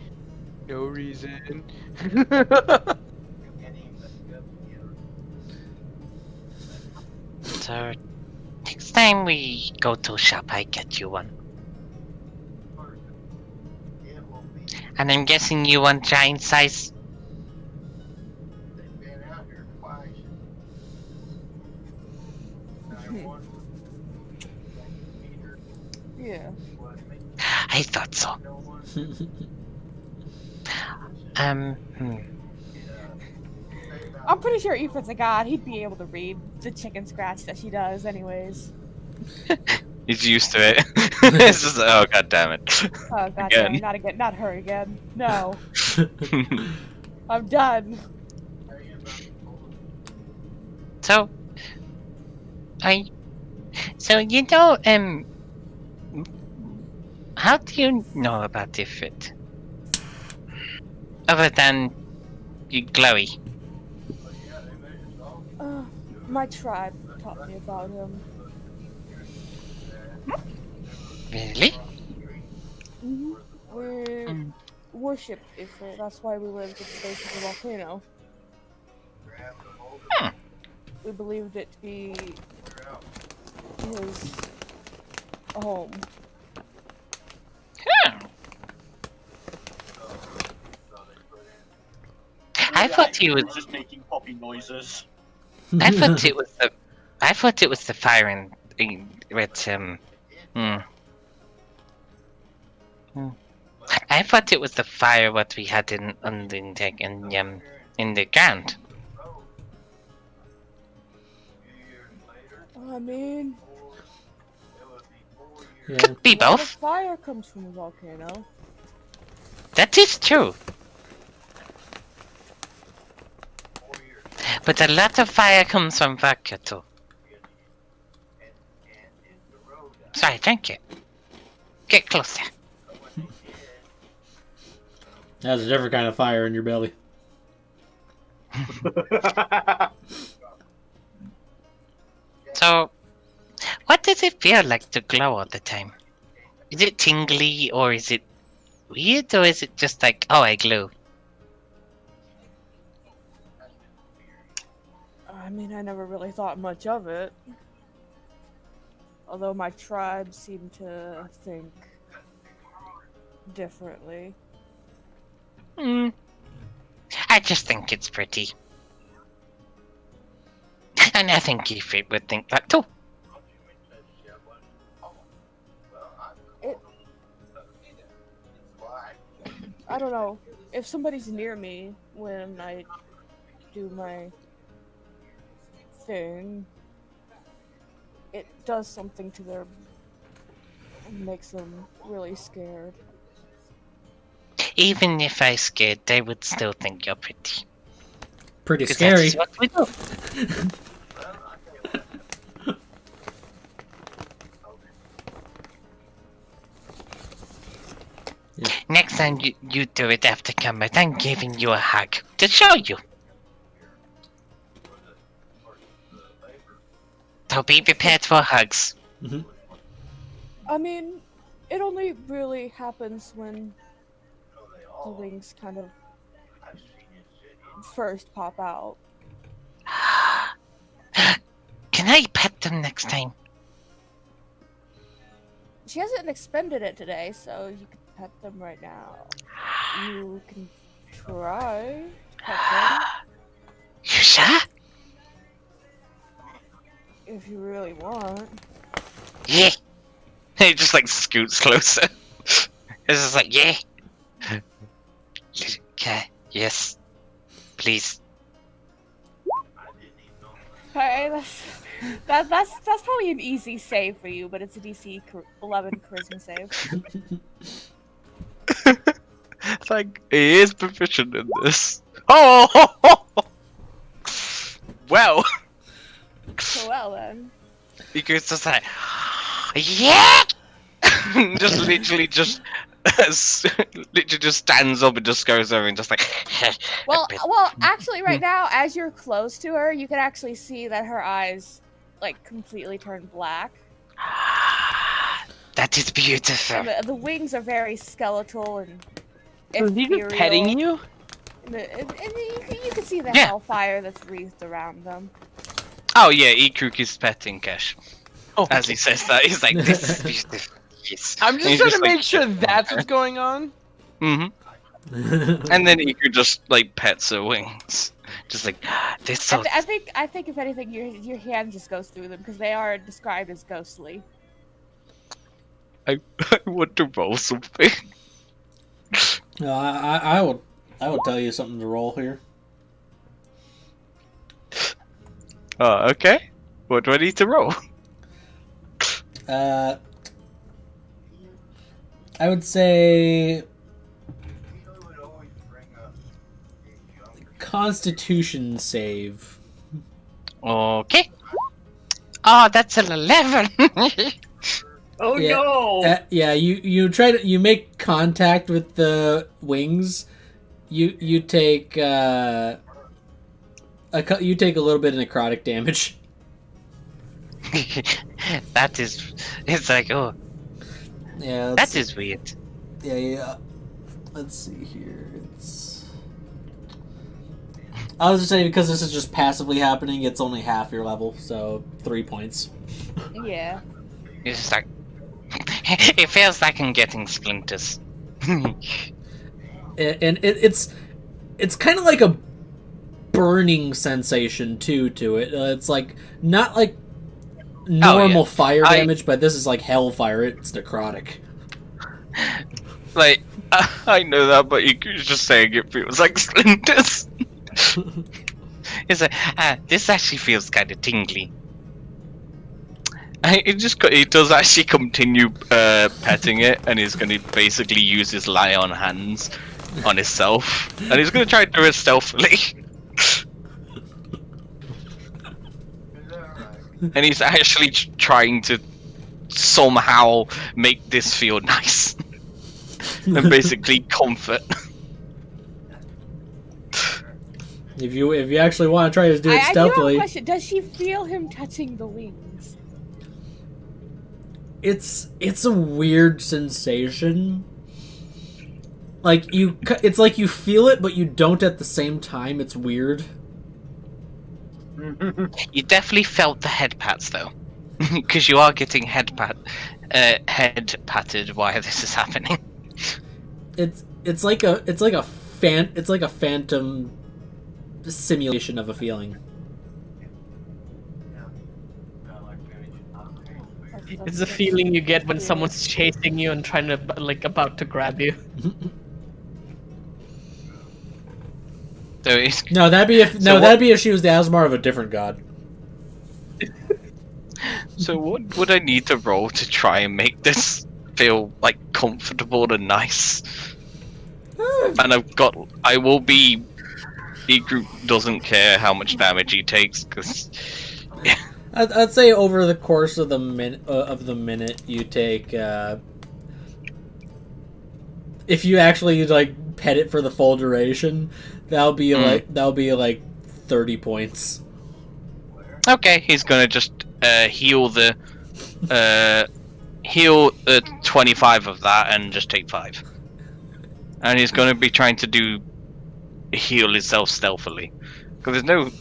No reason. So, next time we go to a shop, I get you one. And I'm guessing you want giant size? Yeah. I thought so. Hmm. I'm pretty sure Ethan's a god. He'd be able to read the chicken scratch that she does, anyways. He's used to it. It's just oh god damn it. Oh god, Again. no, not again, not her again. No, I'm done. So, how do you know about Ifrit? Other than you glowy. My tribe taught me about him. Really? We worship Ifrit. That's why we lived at the base of the volcano. We believed it to be his home. I thought he was. just making poppy noises. I thought it was the. I thought it was the fire with I thought it was the fire what we had in the ground. I mean, Yeah. Could be a lot of both. fire comes from the volcano. That is true. But a lot of fire comes from vodka too. Sorry, thank you. Get closer. That's a different kind of fire in your belly. So, what does it feel like to glow all the time? Is it tingly, or is it weird, or is it just like, oh, I glow? I mean, I never really thought much of it. Although my tribe seemed to think differently. I just think it's pretty. And I think Ifrit would think that too. I don't know. If somebody's near me when I do my thing, it does something to their... It makes them really scared. Even if I scared, they would still think you're pretty. Pretty 'Cause scary. that's what we do. Yeah. Next time you do it after combat, I'm giving you a hug to show you. So be prepared for hugs. Mm-hmm. I mean, it only really happens when the wings kind of first pop out. Can I pet them next time? She hasn't expended it today, so you can pet them right now. You can try pet them You sure? if you really want. Yeah. He just like scoots closer. It's just like, yeah. Okay, yes. Please. Hey, that's probably an easy save for you, but it's a DC 11 charisma save. It's like he is proficient in this. Oh! Well, So well then. he goes just like, yeah! Just literally just stands up and just goes over and just like. Well, actually, right now, as you're close to her, you can actually see that her eyes, like, completely turn black. That is beautiful. And the wings are very skeletal and Is he ethereal. just petting you? And you can see the Yeah. hellfire that's wreathed around them. Oh yeah, Ikruk is petting Kesh. Oh, As he says that, he's like, "This is beautiful." Yes. I'm And just he's trying to like, make sure that's what's going on. And then Ikruk just like pets her wings, just like this. So I think if anything, your hand just goes through them because they are described as ghostly. I want to roll something. No, I will tell you something to roll here. Oh, okay. What do I need to roll? I would say Constitution save. Okay. Oh, that's an 11. Oh Yeah. no! Yeah, you make contact with the wings. You take you take a little bit of necrotic damage. That is. It's like, oh, Yeah, that is weird. Yeah. Let's see here. I was just saying because this is just passively happening. It's only half your level, so 3 points. Yeah. It's just like. It feels like I'm getting splinters. And it's kind of like a burning sensation too to it. It's like not like normal fire damage, but this is like hellfire. It's necrotic. Like, I know that, but you're just saying it feels like splinters. It's like, this actually feels kind of tingly. He does actually continue petting it, and he's going to basically use his lion hands on himself, and he's going to try to do it stealthily. And he's actually trying to somehow make this feel nice and basically comfort. If you actually want to try to do it I do have a stealthily, question. Does she feel him touching the wings? it's a weird sensation. Like it's like you feel it, but you don't at the same time. It's weird. You definitely felt the head pats though, because you are getting head patted while this is happening. It's like a phantom simulation of a feeling. It's the feeling you get when someone's chasing you and trying to, like, about to grab you. So he's, No, that'd be if she was the Asmar of a different god. so what would I need to roll to try and make this feel like comfortable and nice? And I will be. E-group doesn't care how much damage he takes because. I'd say over the course of the minute you take. If you actually like pet it for the full duration, that'll be like 30 points. Okay, he's gonna just heal the 25 of that and just take 5. And he's gonna be trying to heal himself stealthily because there's no.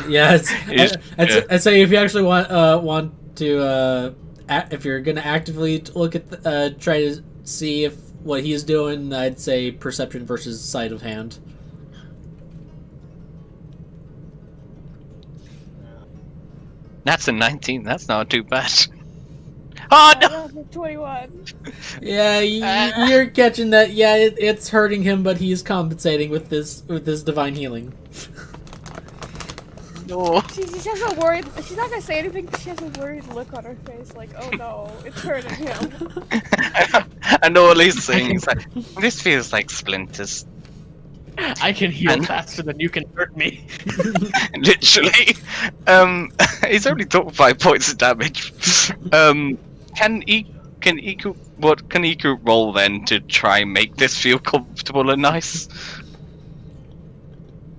Yeah, I'd say if you actually want to if you're gonna actively look at try to see if what he's doing, I'd say perception versus sleight of hand. That's a 19. That's not too bad. Oh no! 21. Yeah, you're catching that. Yeah, it's hurting him, but he's compensating with this divine healing. No. She has a worried. She's not gonna say anything. But she has a worried look on her face, like, "Oh no, it's hurting him." I know all these things. Like, this feels like splinters. I can heal faster than you can hurt me. Literally. He's only took 5 points of damage. Can Iku roll then to try and make this feel comfortable and nice?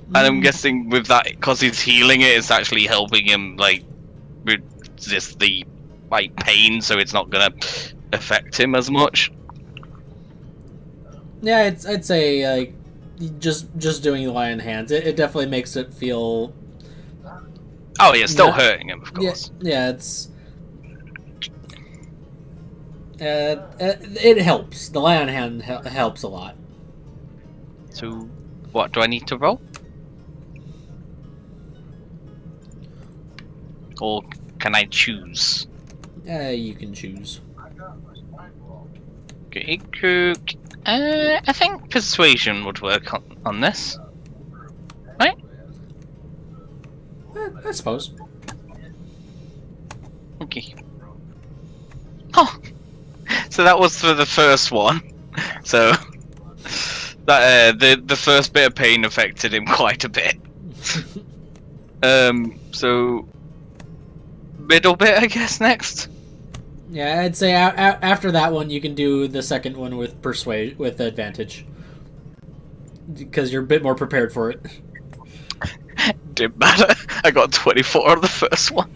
And I'm guessing with that, because he's healing it, it's actually helping him like resist the pain, so it's not gonna affect him as much. Yeah, I'd say just doing the lion hands. It definitely makes it feel Oh yeah, still Yeah. hurting him, of course. Yeah, it's. It helps. The lay on hand helps a lot. So, what do I need to roll? Or can I choose? You can choose. Okay, Krug. I think persuasion would work on this. Right? I suppose. Okay. Oh! So that was for the first one. So that the first bit of pain affected him quite a bit. So middle bit, I guess, next. Yeah, I'd say after that one, you can do the second one with with advantage, because you're a bit more prepared for it. Didn't matter. I got 24 on the first one.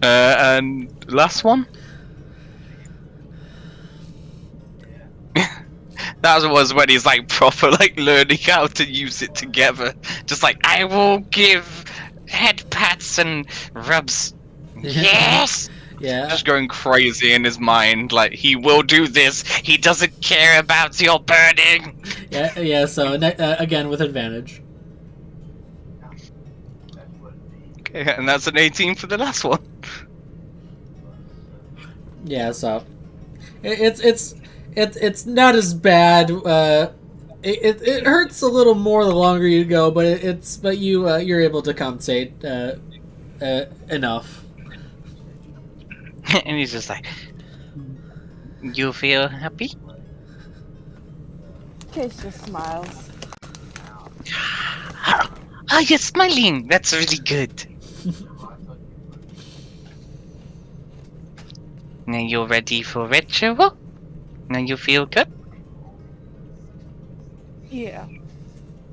And last one. That was when he's like proper like learning how to use it together. Just like, I will give head pats and rubs. Yes! Yeah. Just going crazy in his mind, like he will do this. He doesn't care about your burning. Yeah. So again with advantage. Okay, and that's an 18 for the last one. Yeah. So it's not as bad. It hurts a little more the longer you go, but you're able to compensate enough. And he's just like, you feel happy? Kish just smiles. Ah, you're smiling. That's really good. Now you're ready for ritual? Now you feel good? Yeah.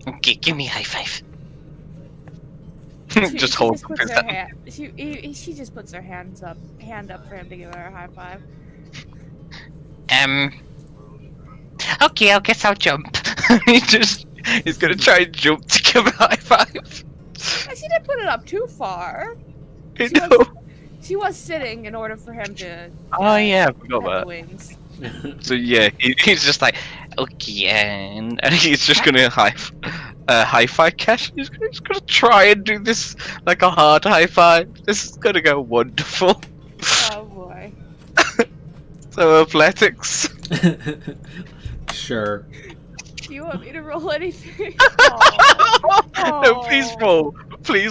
Okay, give me a high five. Just hold up puts his her hand. she just puts her hand up for him to give her a high five. Okay, I guess I'll jump. He's gonna try and jump to give a high five. She didn't put it up too far. I know. She was sitting in order for him to. Oh yeah, I forgot pet the that. wings. So yeah, he's just like, okay, and he's just gonna high five Cash. He's gonna try and do this like a hard high five. This is gonna go wonderful. Oh boy. So athletics. Sure. Do you want me to roll anything? No, please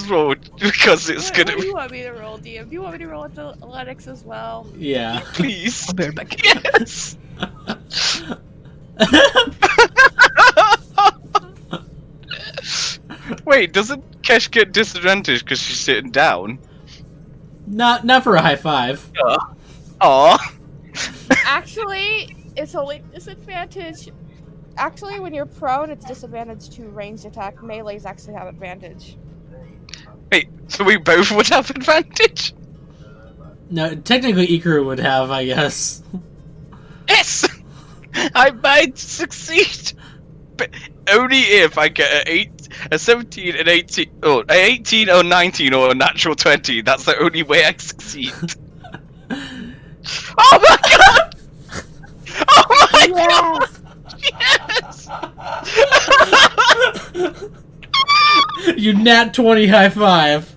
roll, because it's What do gonna. you want me to roll, DM? Do you want me to roll athletics as well? Yeah. Please. I'll be right back. Yes. Wait, doesn't Kesh get disadvantage because she's sitting down? Not for a high five. Aw. Actually, it's only disadvantage. Actually, when you're prone, it's disadvantage to ranged attack. Melees actually have advantage. Wait, so we both would have advantage? No, technically Ikaru would have, I guess. Yes! I might succeed! But only if I get a 17, an 18, or an 18 or 19 or a natural 20. That's the only way I succeed. Oh my god! Oh my god! Yes! You nat 20 high five.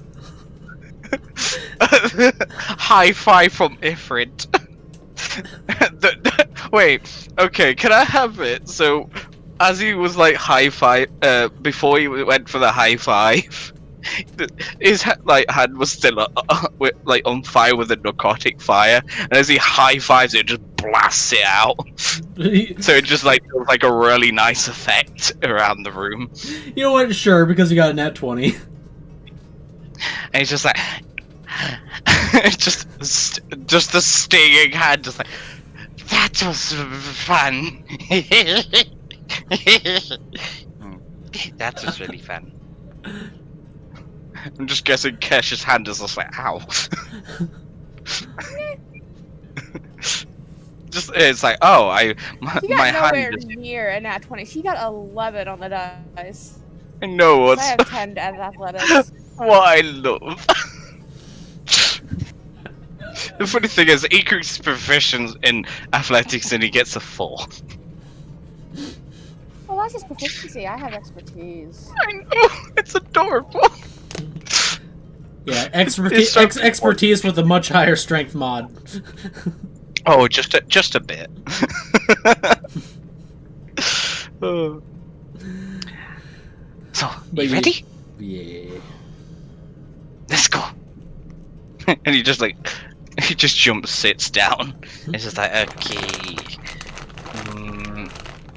High five from Ifrit. Wait, okay, can I have it? So, as he was like high five, before he went for the high five, his hand was still like on fire with a narcotic fire, and as he high fives it, just blasts it out. So it just like feels like a really nice effect around the room. You know what? Sure, because you got a nat 20. And he's just like, just the stinging hand, just like, that was fun. That was really fun. I'm just guessing Kesh's hand is just like, ow. Just it's like, oh, She got my nowhere hand is... near a nat 20. She got 11 on the dice. I know I what's have 10 at athletics. what I love. The funny thing is, Ikruk's proficient in athletics and he gets a 4. Well, that's just proficiency. I have expertise. I know, it's adorable. Yeah, It's so expertise with a much higher strength mod. Oh, just a bit. Oh. So, But you ready? Yeah. Let's go. And he just jumps, sits down. It's just like, okay.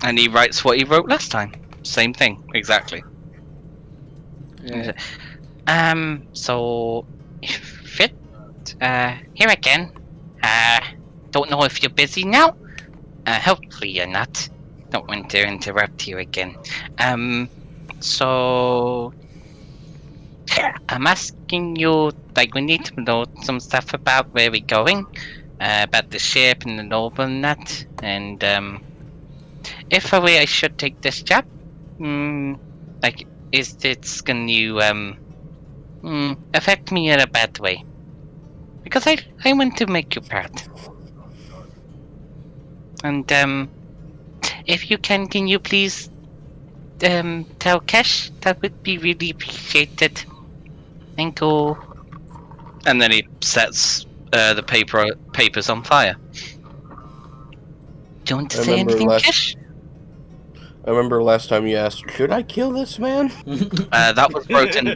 And he writes what he wrote last time. Same thing, exactly. Yeah. So, fit, here again. Don't know if you're busy now. Hopefully you're not. Don't want to interrupt you again. So, I'm asking you, like, we need to know some stuff about where we're going, about the ship and the noble and that, and, if a way I should take this job, like, is it's going to, affect me in a bad way? Because I want to make you proud. And, if you can you please, tell Kesh? That would be really appreciated. Thank you. And then he sets the papers on fire. Do you want to I say remember anything, last- Kesh? I remember last time you asked, should I kill this man? That was written.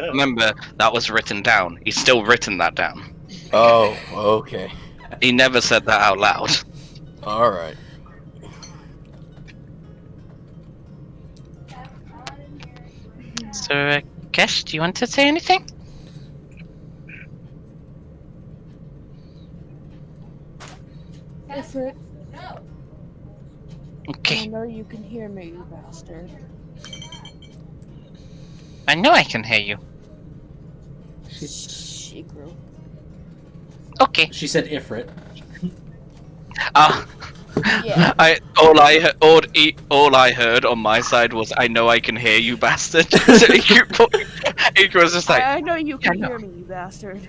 Remember, that was written down. He's still written that down. Oh, okay. He never said that out loud. Alright. So, Kesh, do you want to say anything? Ifrit, I Okay, know you can hear me, you bastard. I know I can hear you. She grew. Okay. She said Ifrit. Yeah. All I heard on my side was, "I know I can hear you, bastard." So Iku was just like, I know you can no. hear me, you bastard.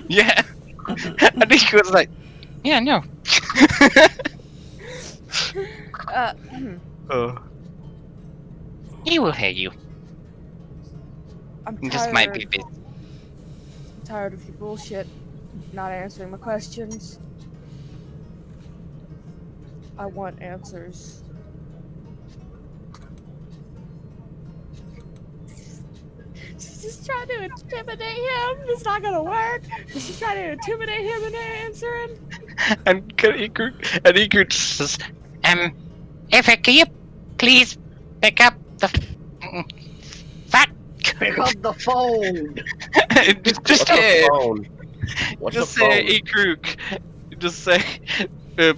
"Yeah," and Iku was like, Yeah, no. "Oh." He will hear you. I'm He just might be tired. busy. I'm tired of your bullshit. Not answering my questions. I want answers. She's just trying to intimidate him. It's not gonna work. She's trying to intimidate him into answering. And Iku just says, Ifrit, can you please pick up the fuck? Pick up the phone. just What's say, a phone? What's just a say, phone? Ikruk, just say,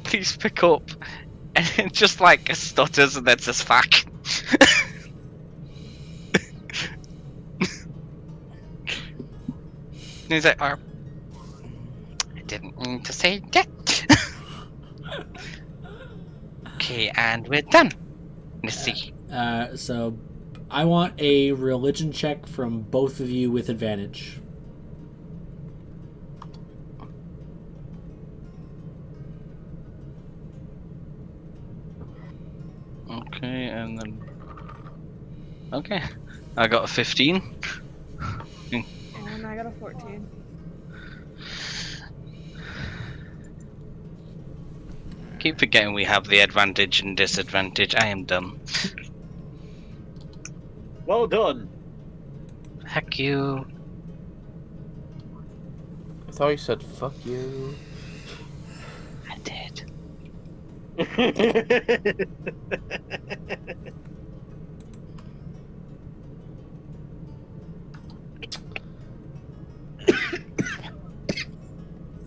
please pick up, and it just like stutters and then says fuck. And he's like, I didn't mean to say that. Okay, and we're done. Let's see. So I want a religion check from both of you with advantage. Okay, and then okay, I got a 15. And I got a 14. Keep forgetting we have the advantage and disadvantage. I am dumb. Well done. Heck you. I thought you said fuck you. I did.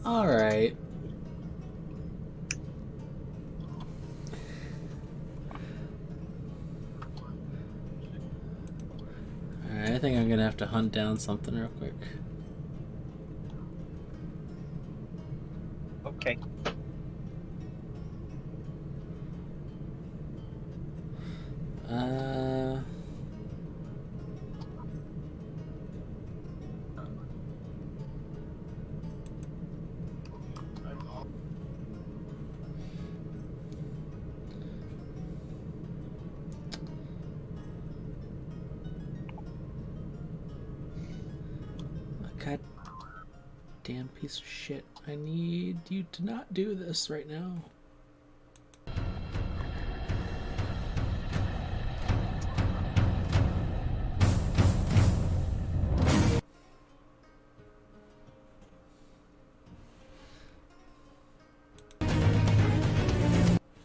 All right. Alright, I think I'm gonna have to hunt down something real quick. Okay. God damn piece of shit. I need you to not do this right now.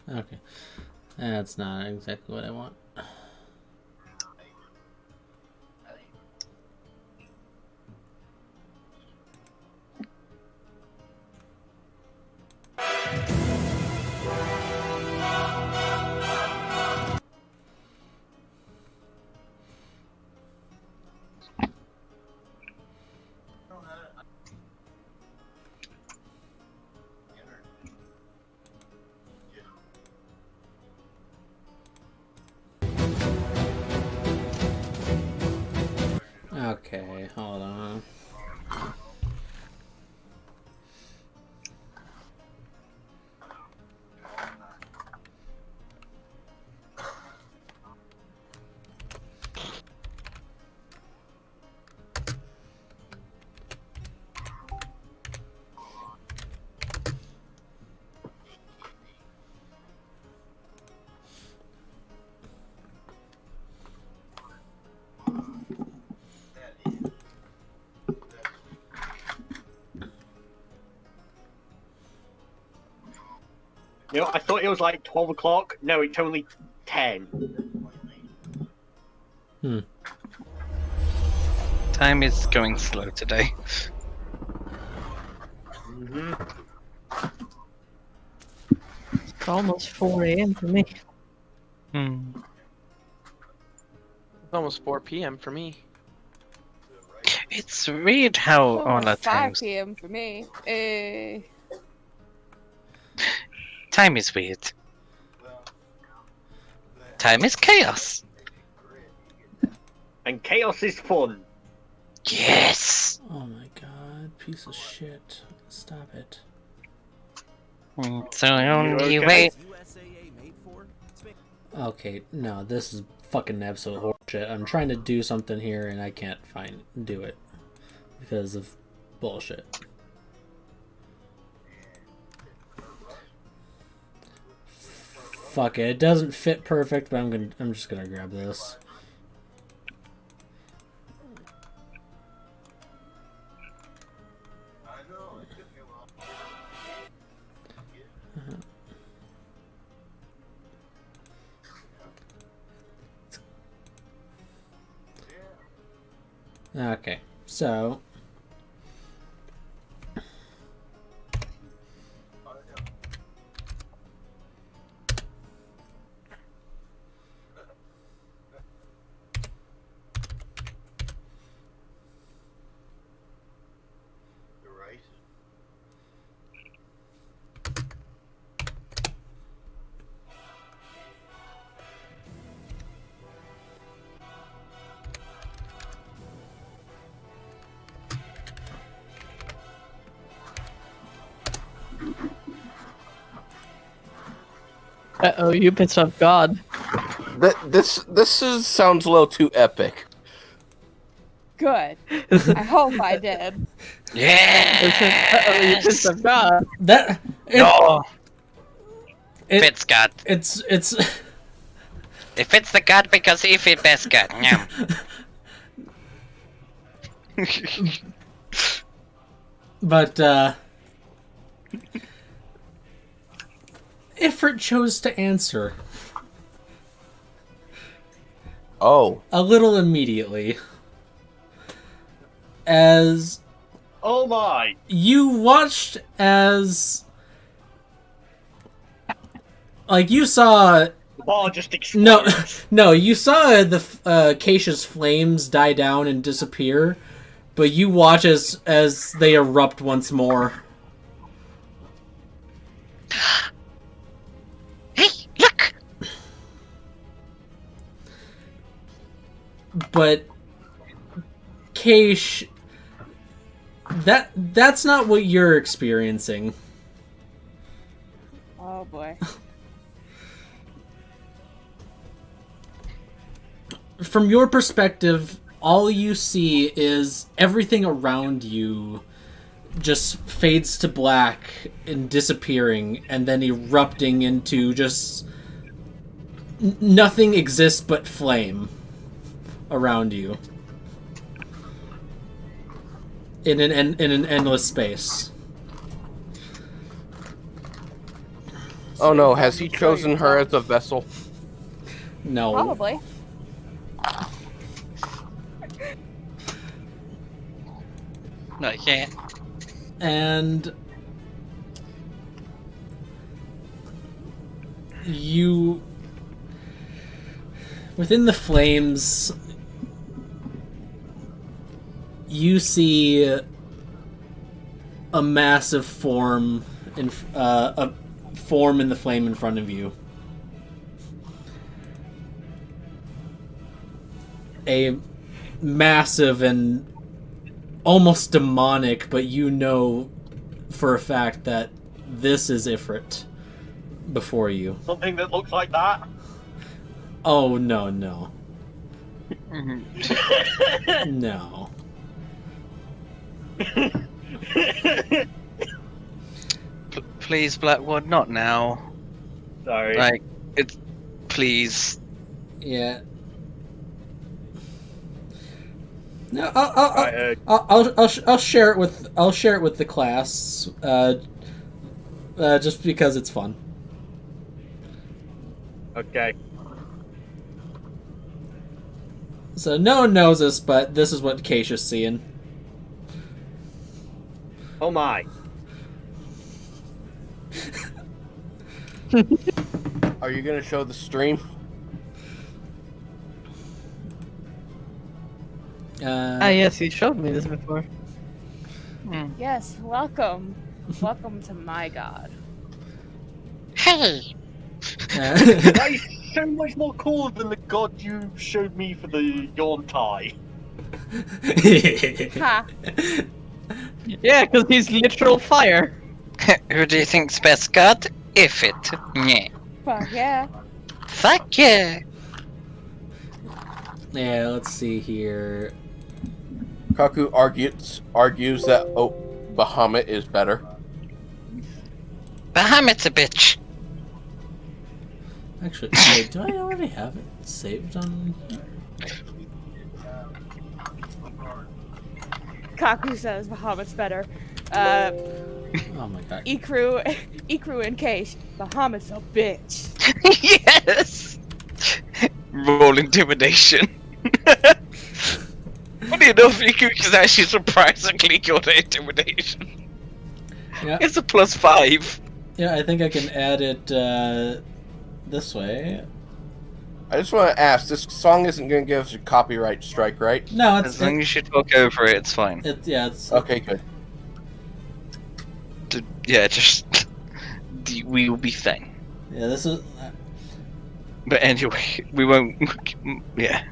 Okay. That's not exactly what I want. Okay, hold on. You know, I thought it was like 12 o'clock. No, it's only 10. Time is going slow today. Mm-hmm. It's almost 4 a.m. for me. Hmm. It's almost 4 p.m. for me. It's weird how Over all our 5 times. p.m. for me. Time is weird. Time is chaos. And chaos is fun. Yes. Oh my god, piece of shit. Stop it. So only okay? way. Okay, no, this is fucking absolute horseshit. I'm trying to do something here and I can't do it because of bullshit. Fuck it. It doesn't fit perfect, but I'm just gonna grab this. Okay, so Uh-oh, you pissed off God. Sounds a little too epic. Good. I hope I did. Uh-oh, you pissed Yes. off God. that No. it, Fits God. it's It fits the God because he fit best God. Nyam. but Ifrit chose to answer Oh, a little immediately as Oh my! you watched as like you saw The bar just explodes. no you saw the Keisha's flames die down and disappear, but you watch as they erupt once more. Hey, look. But Keish, that's not what you're experiencing. Oh boy. From your perspective, all you see is everything around you just fades to black and disappearing, and then erupting into just nothing exists but flame around you in an endless space. Oh no, has he chosen her as a vessel? No. Probably. Not yet. And you, within the flames, you see a massive form in a form in the flame in front of you. A massive and almost demonic, but you know for a fact that this is Ifrit before you. Something that looks like that. Oh, no. No. Please, Blackwood, not now. Sorry. Like, it's... Please. Yeah. No, Right, I'll share it with the class, just because it's fun. okay. So no one knows this, but this is what Keisha's seeing. Oh my. Are you gonna show the stream? Yes, you showed me this before. Yes, welcome. Welcome to my god. Hey! That is so much more cooler than the god you showed me for the Yontai. Ha! Yeah, because he's literal fire. Who do you think's best god? Ifrit. Yeah. Fuck yeah. Fuck yeah! Yeah, let's see here. Kaku argues that Bahamut is better. Bahamut's a bitch. Actually, wait, do I already have it saved on? Kaku says Bahamut's better. Oh my god. Ikru and Case. Bahamut's a bitch. Yes! Roll intimidation. Funny enough, Iku is actually surprisingly good at intimidation. Yeah, It's a +5. yeah. I think I can add it this way. I just want to ask, this song isn't going to give us a copyright strike, right? No, As long as you talk over it, it's fine. it's Okay, good. Yeah, just... we will be fine. yeah. This is. But anyway, we won't... Yeah.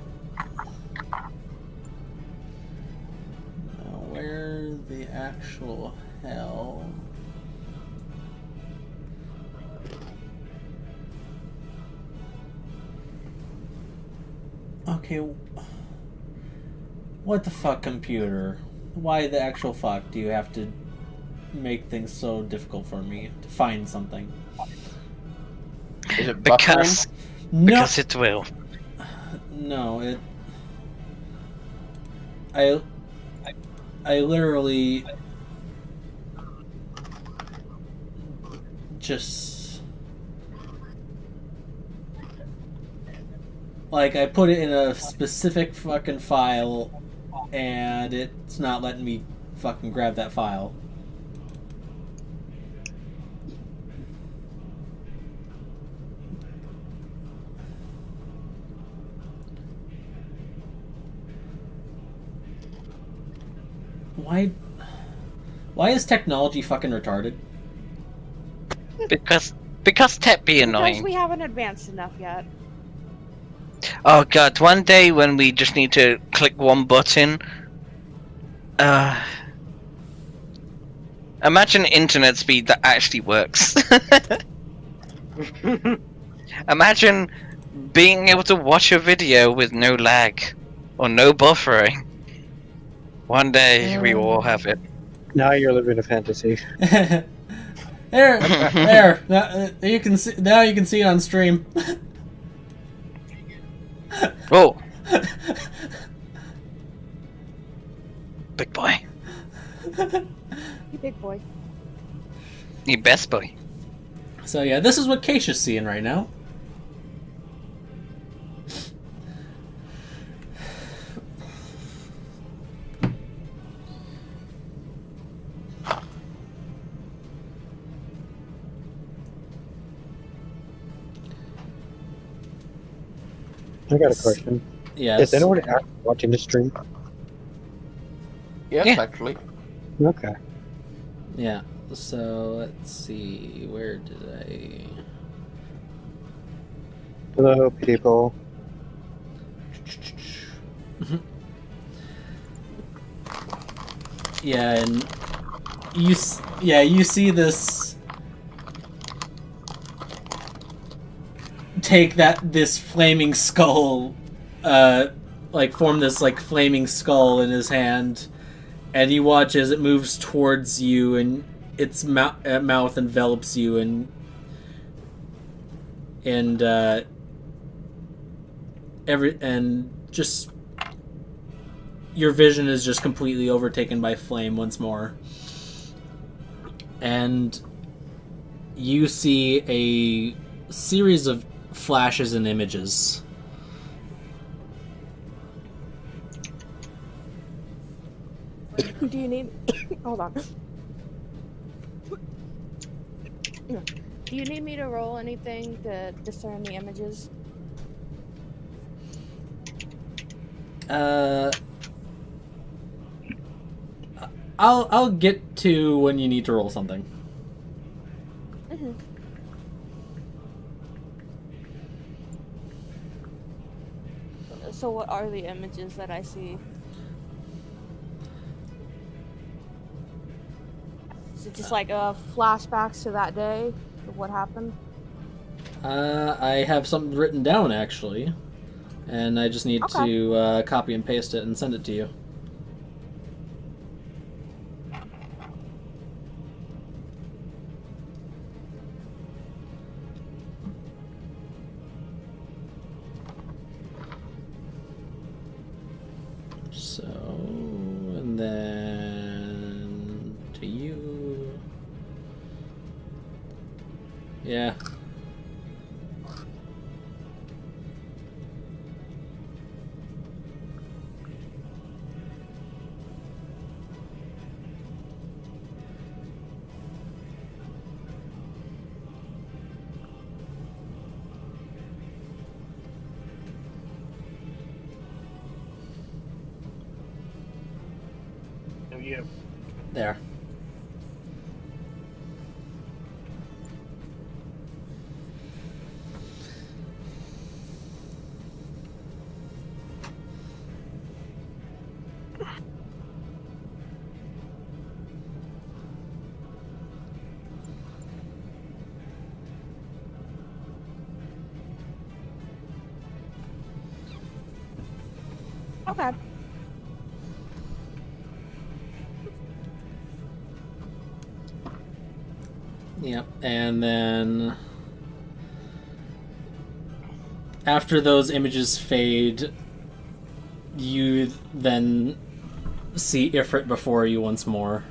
Where the actual hell? Okay. What the fuck, computer? Why the actual fuck do you have to make things so difficult for me to find something? Is it Because... buffering? No, Because it will. no, it. I literally just like I put it in a specific fucking file and it's not letting me fucking grab that file. Why is technology fucking retarded? Because tech be Because annoying. we haven't advanced enough yet. Oh god, one day when we just need to click one button... Imagine internet speed that actually works. Imagine being able to watch a video with no lag. or no buffering. One day we will have it. Now you're living a fantasy. there, there. You can see now. You can see it on stream. Oh, big boy. You big boy. You best boy. So yeah, this is what Keisha's seeing right now. I got a question. Yes. Is anyone actually watching the stream? Yes, Yeah. actually. Okay. Yeah. So let's see. Where did I? Hello, people. Yeah, and you see this take this flaming skull, like form this like flaming skull in his hand, and you watch as it moves towards you, and its mouth envelops you, and just your vision is just completely overtaken by flame once more. And you see a series of flashes and images. Do you need... Hold on. Do you need me to roll anything to discern the images? I'll get to when you need to roll something. Mm-hmm. So what are the images that I see? Is it just like flashbacks to that day of what happened? I have something written down actually, and I just need to copy and paste it and send it to you. So, and then to you. Yeah. You. There. Okay. Yep, and then after those images fade, you then see Ifrit before you once more.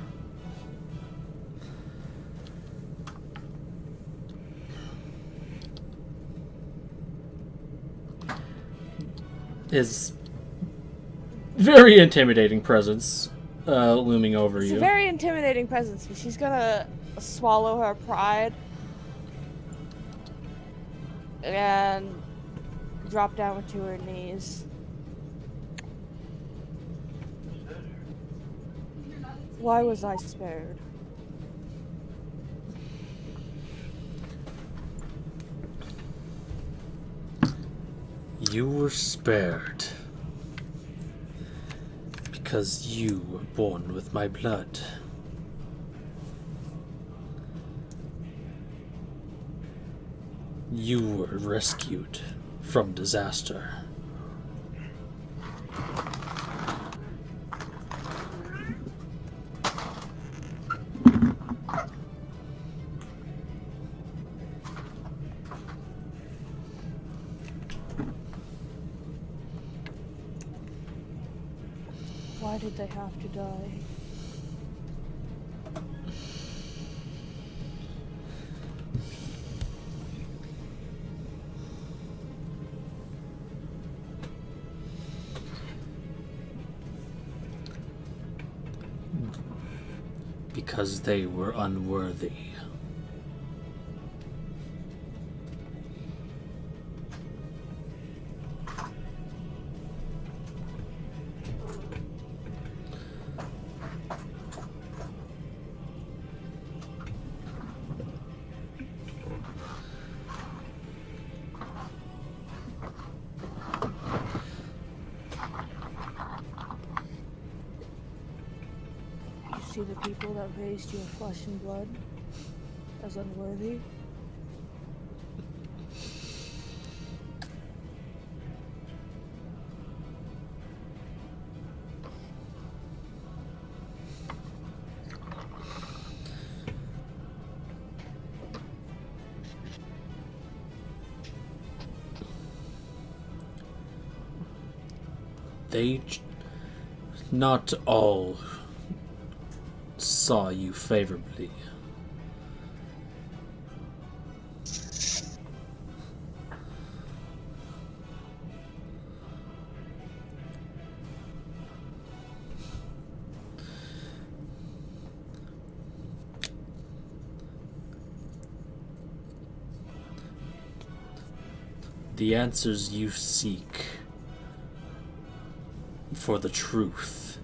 His very intimidating presence looming over It's you. a very intimidating presence, but she's gonna swallow her pride and drop down to her knees. Why was I spared? You were spared because you were born with my blood. You were rescued from disaster. Why did they have to die? Because they were unworthy. You see the people that raised your flesh and blood as unworthy? Not all saw you favorably. The answers you seek for the truth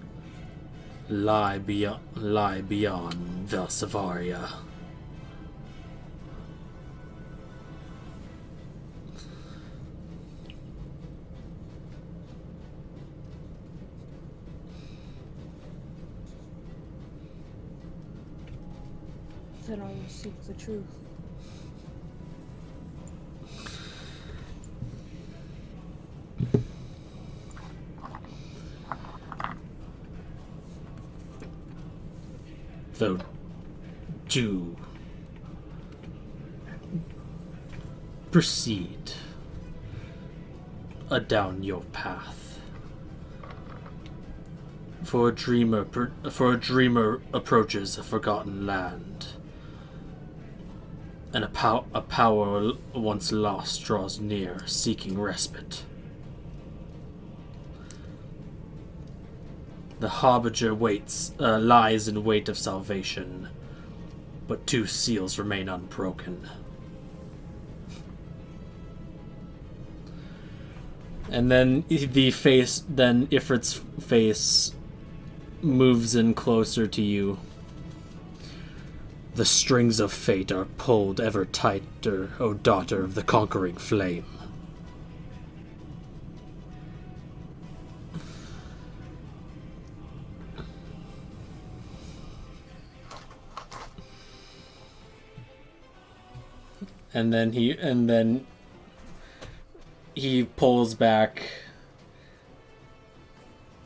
lie beyond Velsavaria. Then I will seek the truth. Though, do proceed down your path. For a dreamer approaches a forgotten land, and a power once lost draws near, seeking respite. The harbinger lies in wait of salvation, but two seals remain unbroken. And then Ifrit's face moves in closer to you. The strings of fate are pulled ever tighter, O daughter of the conquering flame. And then he pulls back,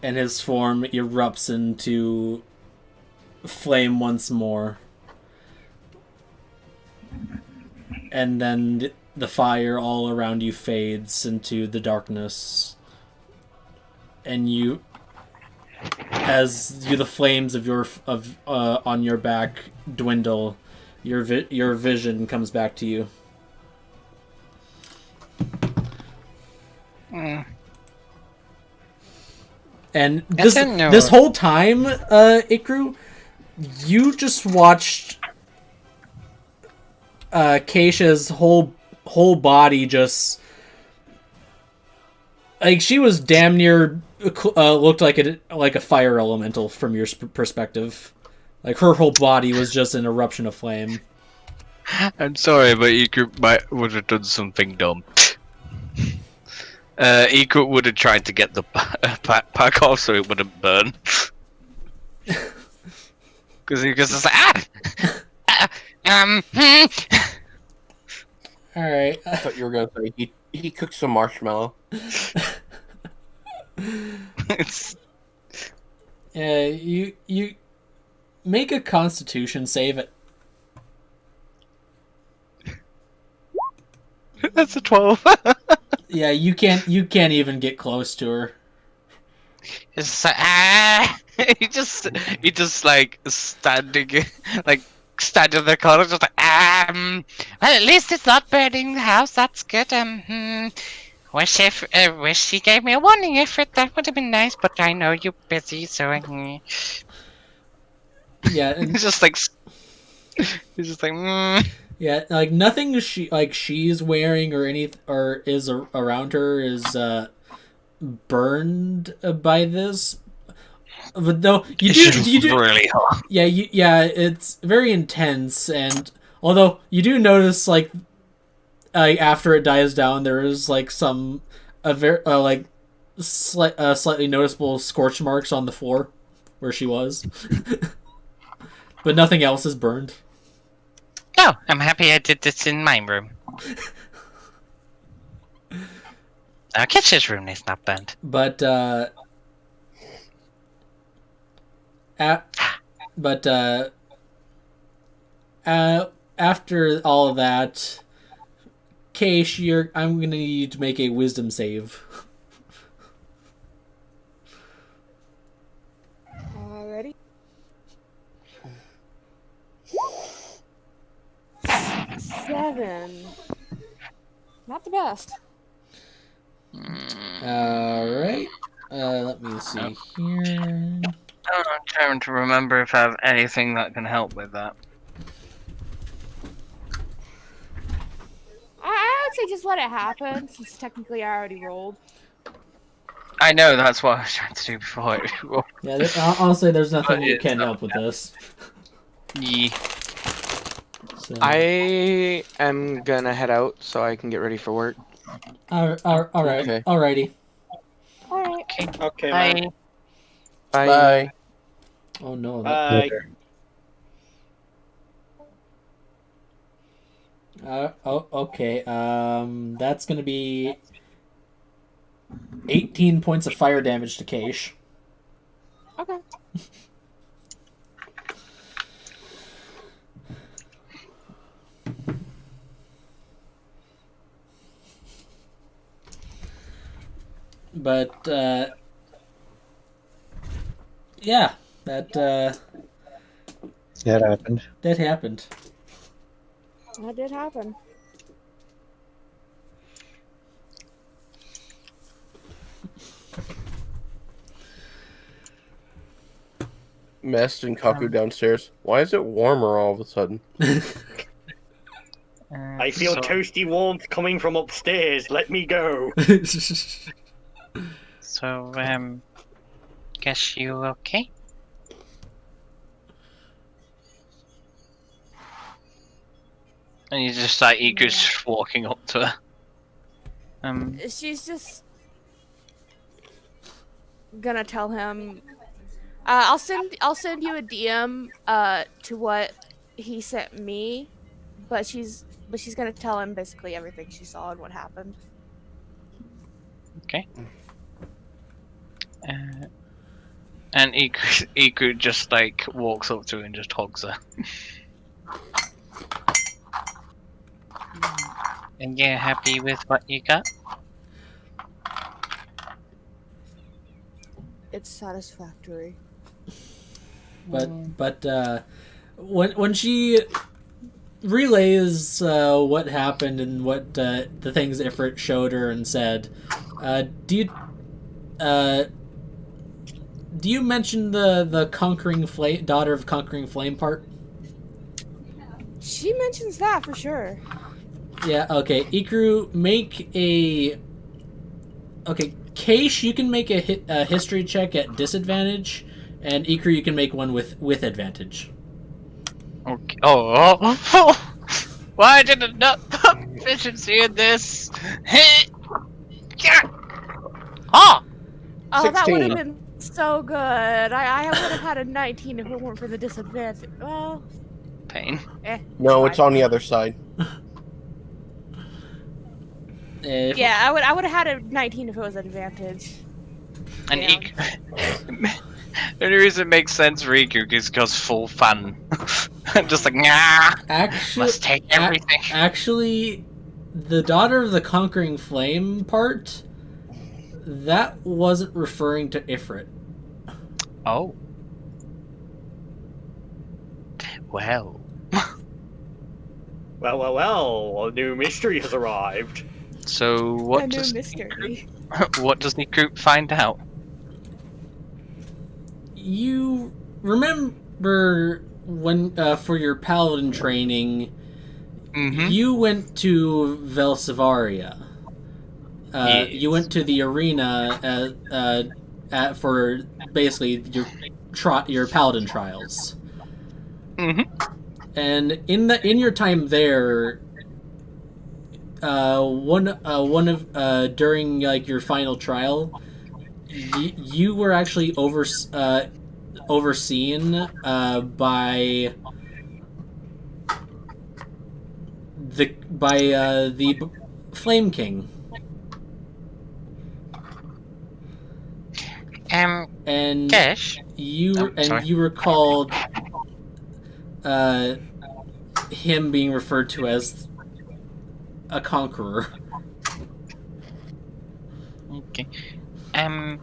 and his form erupts into flame once more. And then the fire all around you fades into the darkness. And the flames on your back dwindle, your vision comes back to you. And this whole time, Ikru, you just watched Keisha's whole body just, like, she was damn near looked like a fire elemental from your perspective. Like, her whole body was just an eruption of flame. I'm sorry, but Ikru would have done something dumb. Ikru would have tried to get the pack off so it wouldn't burn. Because he was like, Alright. I thought you were going to say he cooked some marshmallow. You make a Constitution save it. That's a 12. Yeah, you can't even get close to her. It's like, ah! he just like standing, like standing in the corner, just like, well, at least it's not burning the house. That's good. Wish he gave me a warning if that would have been nice, but I know you're busy, so Yeah, and he's just like, he's just like, yeah, like nothing she's wearing or is around her is burned by this. But though you do really hot. yeah, it's very intense, and although you do notice like after it dies down, there is like some slightly noticeable scorch marks on the floor where she was, but nothing else is burned. Oh, I'm happy I did this in my room. Our kitchen's room is not burnt. But after all of that, Keish, I'm gonna need you to make a wisdom save. Alrighty. 7. Not the best. Alright. Let me see here. I'm trying to remember if I have anything that can help with that. I would say just let it happen, since technically I already rolled. I know, that's what I was trying to do before. Yeah, honestly, there's nothing But you it's can not help with this. Yeah. So. I am gonna head out so I can get ready for work. Alright. Okay. Alrighty. Alright. Okay, Bye. man. Bye. Bye. Oh no. Bye. Okay. That's gonna be 18 points of fire damage to Keish. Okay. But yeah, that happened. that happened. That did happen. Mest and Kaku downstairs. Why is it warmer all of a sudden? I feel toasty warmth coming from upstairs. Let me go. So, guess you okay? And you just like Iku's walking up to her. She's just gonna tell him. I'll send you a DM to what he sent me, but she's gonna tell him basically everything she saw and what happened. Okay. And Iku just like walks up to her and just hugs her. And you're happy with what you got? It's satisfactory. But when she relays what happened and what the things Ifrit showed her and said, do you mention the conquering flame, daughter of conquering flame part? She mentions that for sure. Yeah. Okay. Ikru, make a. Okay, Keish, you can make a history check at disadvantage, and Ikru, you can make one with advantage. Okay. Oh. Why did it not put efficiency in this? Oh! Oh, that 16. would have been so good. I would have had a 19 if it weren't for the disadvantage. Well, Pain. No, it's on the other side. Yeah, I would have had a 19 if it was an advantage. And Yeah. Iku. The only reason it makes sense for Iku is because full fan. I'm just like, nah. Must take everything. Actually, the daughter of the conquering flame part, That wasn't referring to Ifrit. Oh. Well. Well, a new mystery has arrived. So A what new does mystery. what does the group find out? You remember when, for your paladin training, Mm-hmm. you went to Velsivaria. Yes. You went to the arena for basically your paladin trials. Mm-hmm. And in your time there, one of during like your final trial, you were actually overseen by the Flame King, and Gish? you recalled him being referred to as a conqueror. Okay. You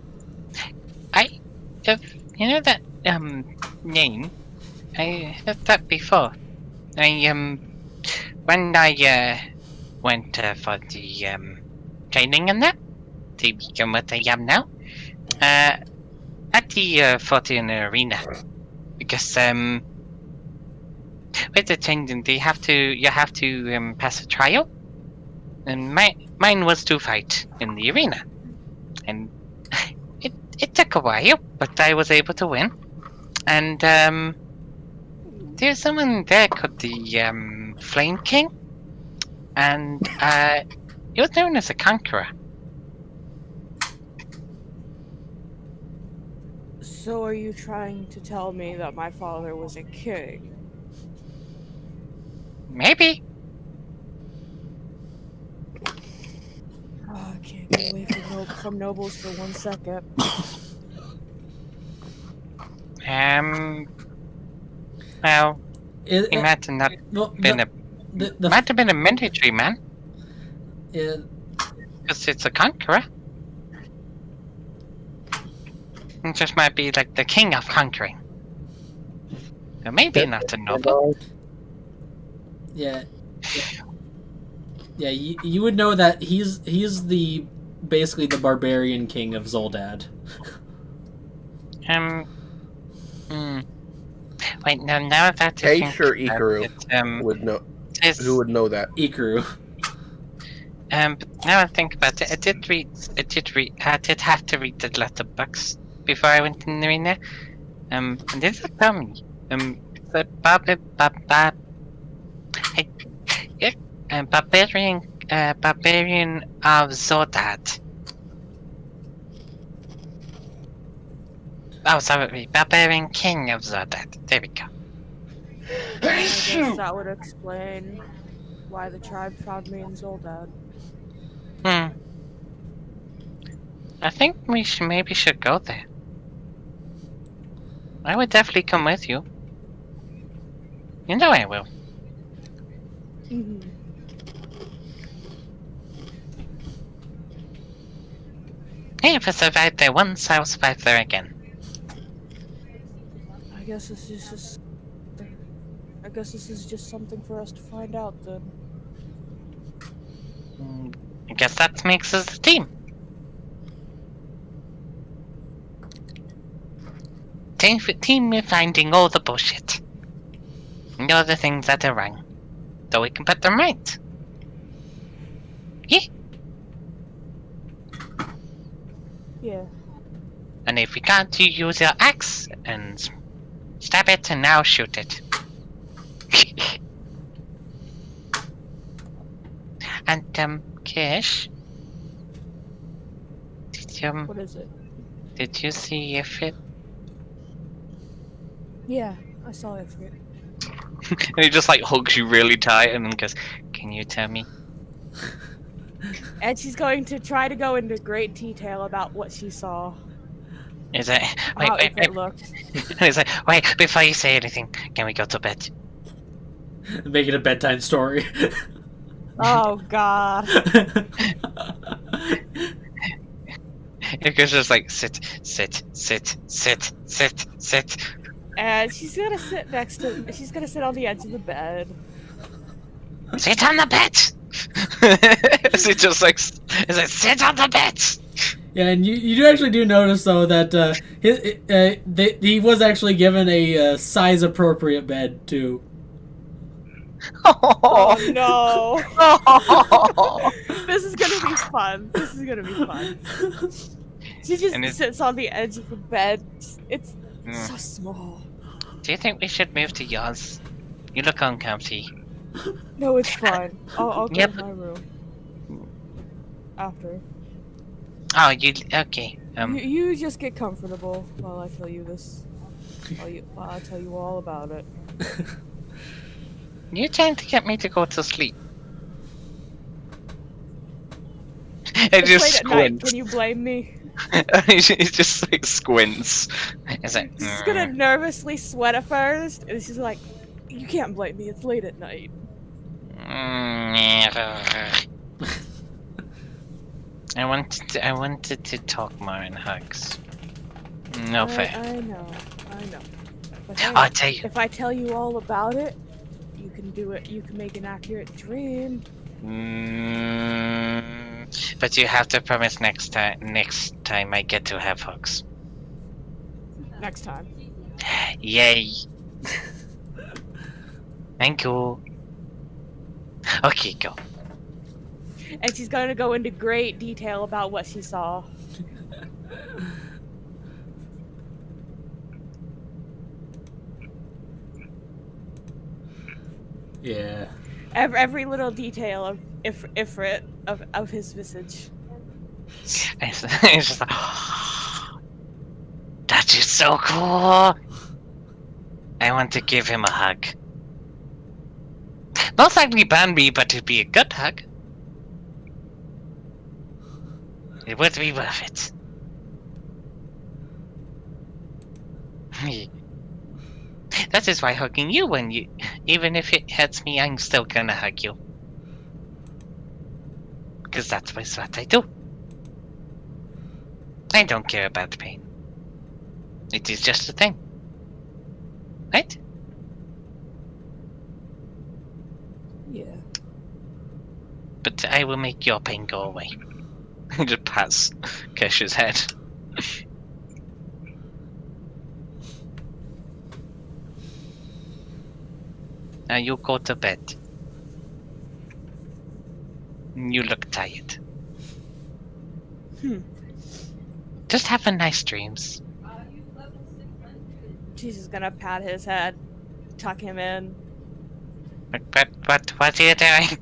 know that, name? I heard that before. When I, went, for the, training and that, to become what I am now, at the, Fortune Arena. Because, with the training, you have to, pass a trial. And mine was to fight in the arena. And it took a while, but I was able to win. And there's someone there called the Flame King, and he was known as a conqueror. So are you trying to tell me that my father was a king? Maybe. Oh, I can't get away from nobles for 1 second. Well, It, he might have not well, been might have been a military man, because it's a conqueror. It just might be like the king of conquering. Or maybe not a noble. yeah. Yeah, you would know that he's basically the barbarian king of Zoldad. Wait, now that I Keish think or about Ikaru it, would know. this, Who would know that? Ikru. but now I think about it, I did have to read the letter books before I went in the arena. And this will tell me, the barbarian of Zordad. Oh, sorry, barbarian king of Zordad. There we go. I guess that would explain why the tribe found me in Zoldad. I think we maybe should go there. I would definitely come with you. You know I will. Mm-hmm. Hey, if I survived there once, I'll survive there again. I guess this is just something for us to find out then. I guess that makes us a team. Team with finding all the bullshit. And all the things that are wrong. So we can put them right. Yeah. Yeah. And if we can't, you use your axe and stab it and now shoot it. And Kish, What is it? did you see if it? Yeah, I saw it. And he just like hugs you really tight and then goes, Can you tell me? And she's going to try to go into great detail about what she saw. Is it? How Wait. it looked. He's like, wait, before you say anything, can we go to bed? Make it a bedtime story. Oh God. Iku's just like, sit, sit, sit, sit, sit, sit. And she's gonna sit next to. She's gonna sit on the edge of the bed. Sit on the bed. Is it just like, is it sit on the bed? Yeah, and you actually do notice though that he was actually given a size appropriate bed too. Oh no! This is gonna be fun. This is gonna be fun. She just sits on the edge of the bed. It's so small. Do you think we should move to yours? You look uncomfy. No, it's fine. I'll go Yep. to my room after. Oh, you okay? You just get comfortable while I tell you this. While I tell you all about it. You're trying to get me to go to sleep. It It's just late at night. squints. Can you blame me? It just like squints. Is it? She's gonna nervously sweat at first, and she's like, "You can't blame me. It's late at night." I wanted to talk more in hugs. No fair. I know. But hey, I'll tell you. if I tell you all about it, you can do it. You can make an accurate dream. But you have to promise next time I get to have hugs. Next time. Yay. Thank you. Okay, go. And she's gonna go into great detail about what she saw. Yeah. Every little detail of Ifrit of his visage. It's just like, that is so cool. I want to give him a hug. Not likely ban me, but it'd be a good hug. It would be worth it. That is why hugging you even if it hurts me, I'm still gonna hug you. Because that's what I do. I don't care about pain. It is just a thing. Right? Yeah. But I will make your pain go away. He just pats Kesha's head. Now you go to bed. You look tired. Just have a nice dreams. She's just gonna pat his head, tuck him in. What are you doing?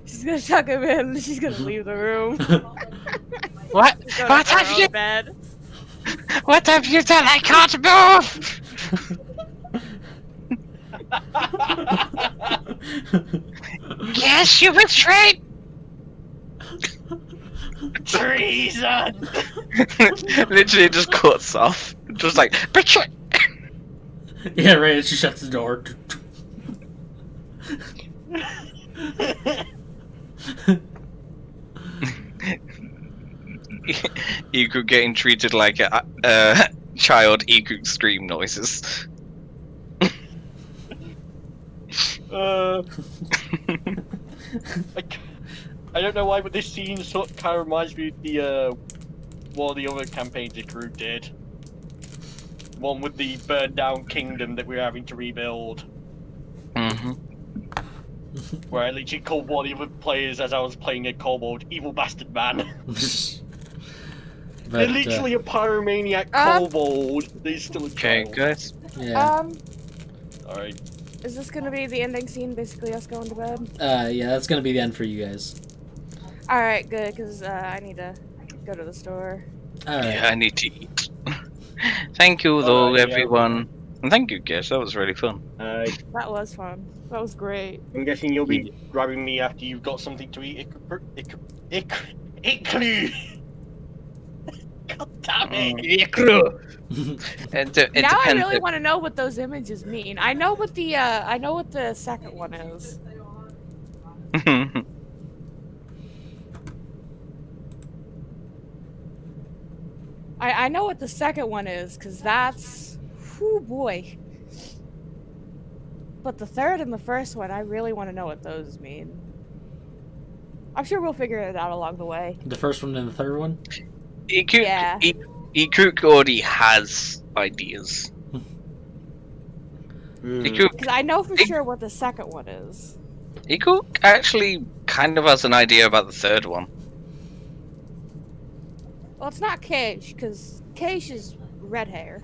She's gonna tuck him in. She's gonna leave the room. What? Go to What her have you? own bed. What have you done? I can't move. Yes, you betrayed. Treason! Literally, it just cuts off. Just like, betray. Yeah, right. She shuts the door. Iku getting treated like a child. Iku scream noises. I don't know why, but this scene sort of kind of reminds me of the one of the other campaigns the group did. One with the burned down kingdom that we were having to rebuild. Mm-hmm. Where I literally called one of the other players as I was playing a kobold, evil bastard man. They're literally a pyromaniac kobold. They're still a Okay, child. guys. Yeah. Alright. Is this gonna be the ending scene? Basically, us going to bed. Yeah, that's gonna be the end for you guys. All right, good, because I need to go to the store. All right. Yeah, I need to eat. Thank you, though, Alright, yeah. everyone. And thank you, guys. That was really fun. That was fun. That was great. I'm guessing you'll be grabbing me after you've got something to eat. Icklu! God damn it! Now I really want to know what those images mean. I know what the second one is. I know what the second one is, because that's... Whew, boy. But the third and the first one, I really want to know what those mean. I'm sure we'll figure it out along the way. The first one and the third one. Yeah. Ekruk already has ideas. Ekruk Because I know for sure what the second one is. actually kind of has an idea about the third one. Well, it's not Keish, because Keish is red hair.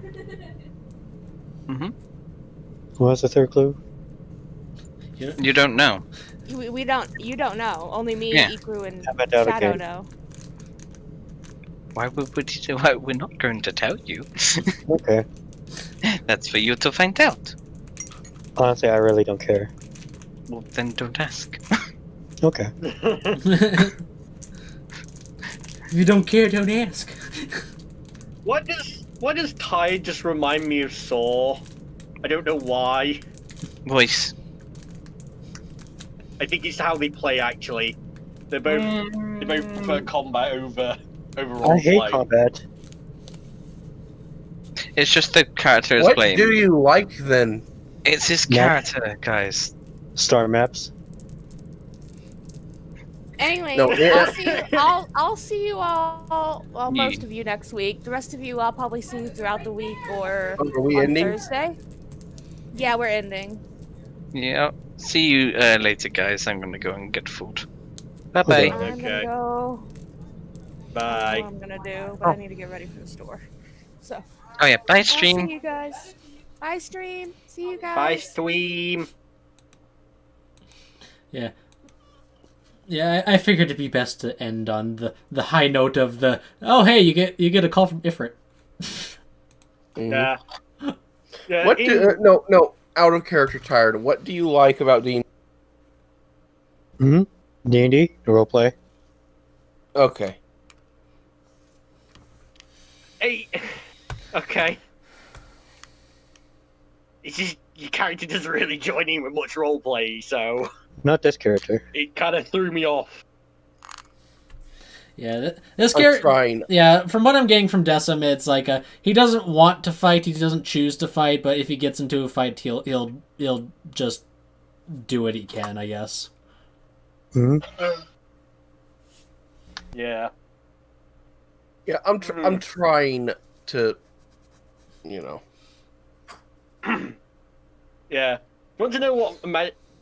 What's the third clue? You don't know. We don't. You don't know. Only me, Yeah. Ikru, and How about that Shadow again? know. Why we're not going to tell you. Okay. That's for you to find out. Honestly, I really don't care. Well, then don't ask. Okay. If you don't care, don't ask. What does Tide just remind me of Saw? I don't know why. Voice. I think it's how they play actually. They both prefer combat over I roleplay. hate combat. It's just the character is What playing. do you like then? It's his Yeah. character, guys. Star maps. Anyway, No, yeah. I'll see you all. Well, Yeah. most of you next week. The rest of you, I'll probably see you throughout the week or Are we on ending? Thursday. Yeah, we're ending. Yeah. See you later, guys. I'm gonna go and get food. Bye bye. Okay. I'm gonna go. I Bye. don't know what I'm gonna do, but I need to get ready for the store. So Oh yeah. Bye, I'll see stream. you guys. Bye, stream. See you guys. Bye, stream. Yeah. Yeah, I figured it'd be best to end on the high note of the hey, you get a call from Ifrit. Yeah. Yeah. What do, no, out of character tired. What do you like about D? D&D roleplay. Okay. Hey. Okay. It's just your character doesn't really join in with much roleplay, so Not this character. it kind of threw me off. Yeah, this I'm character. trying. Yeah, from what I'm getting from Decim, it's like he doesn't want to fight, he doesn't choose to fight, but if he gets into a fight, he'll just do what he can, I guess. Yeah. Yeah, I'm trying to, Yeah. Do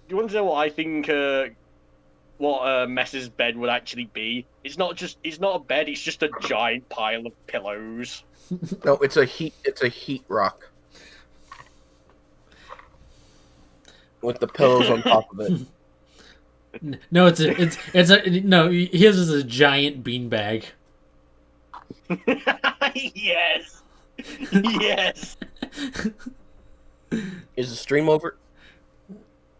you want to know what I think? What Mess's bed would actually be? It's not a bed. It's just a giant pile of pillows. No, it's a heat rock with the pillows on top of it. No, it's no. His is a giant beanbag. Yes. Yes. Is the stream over?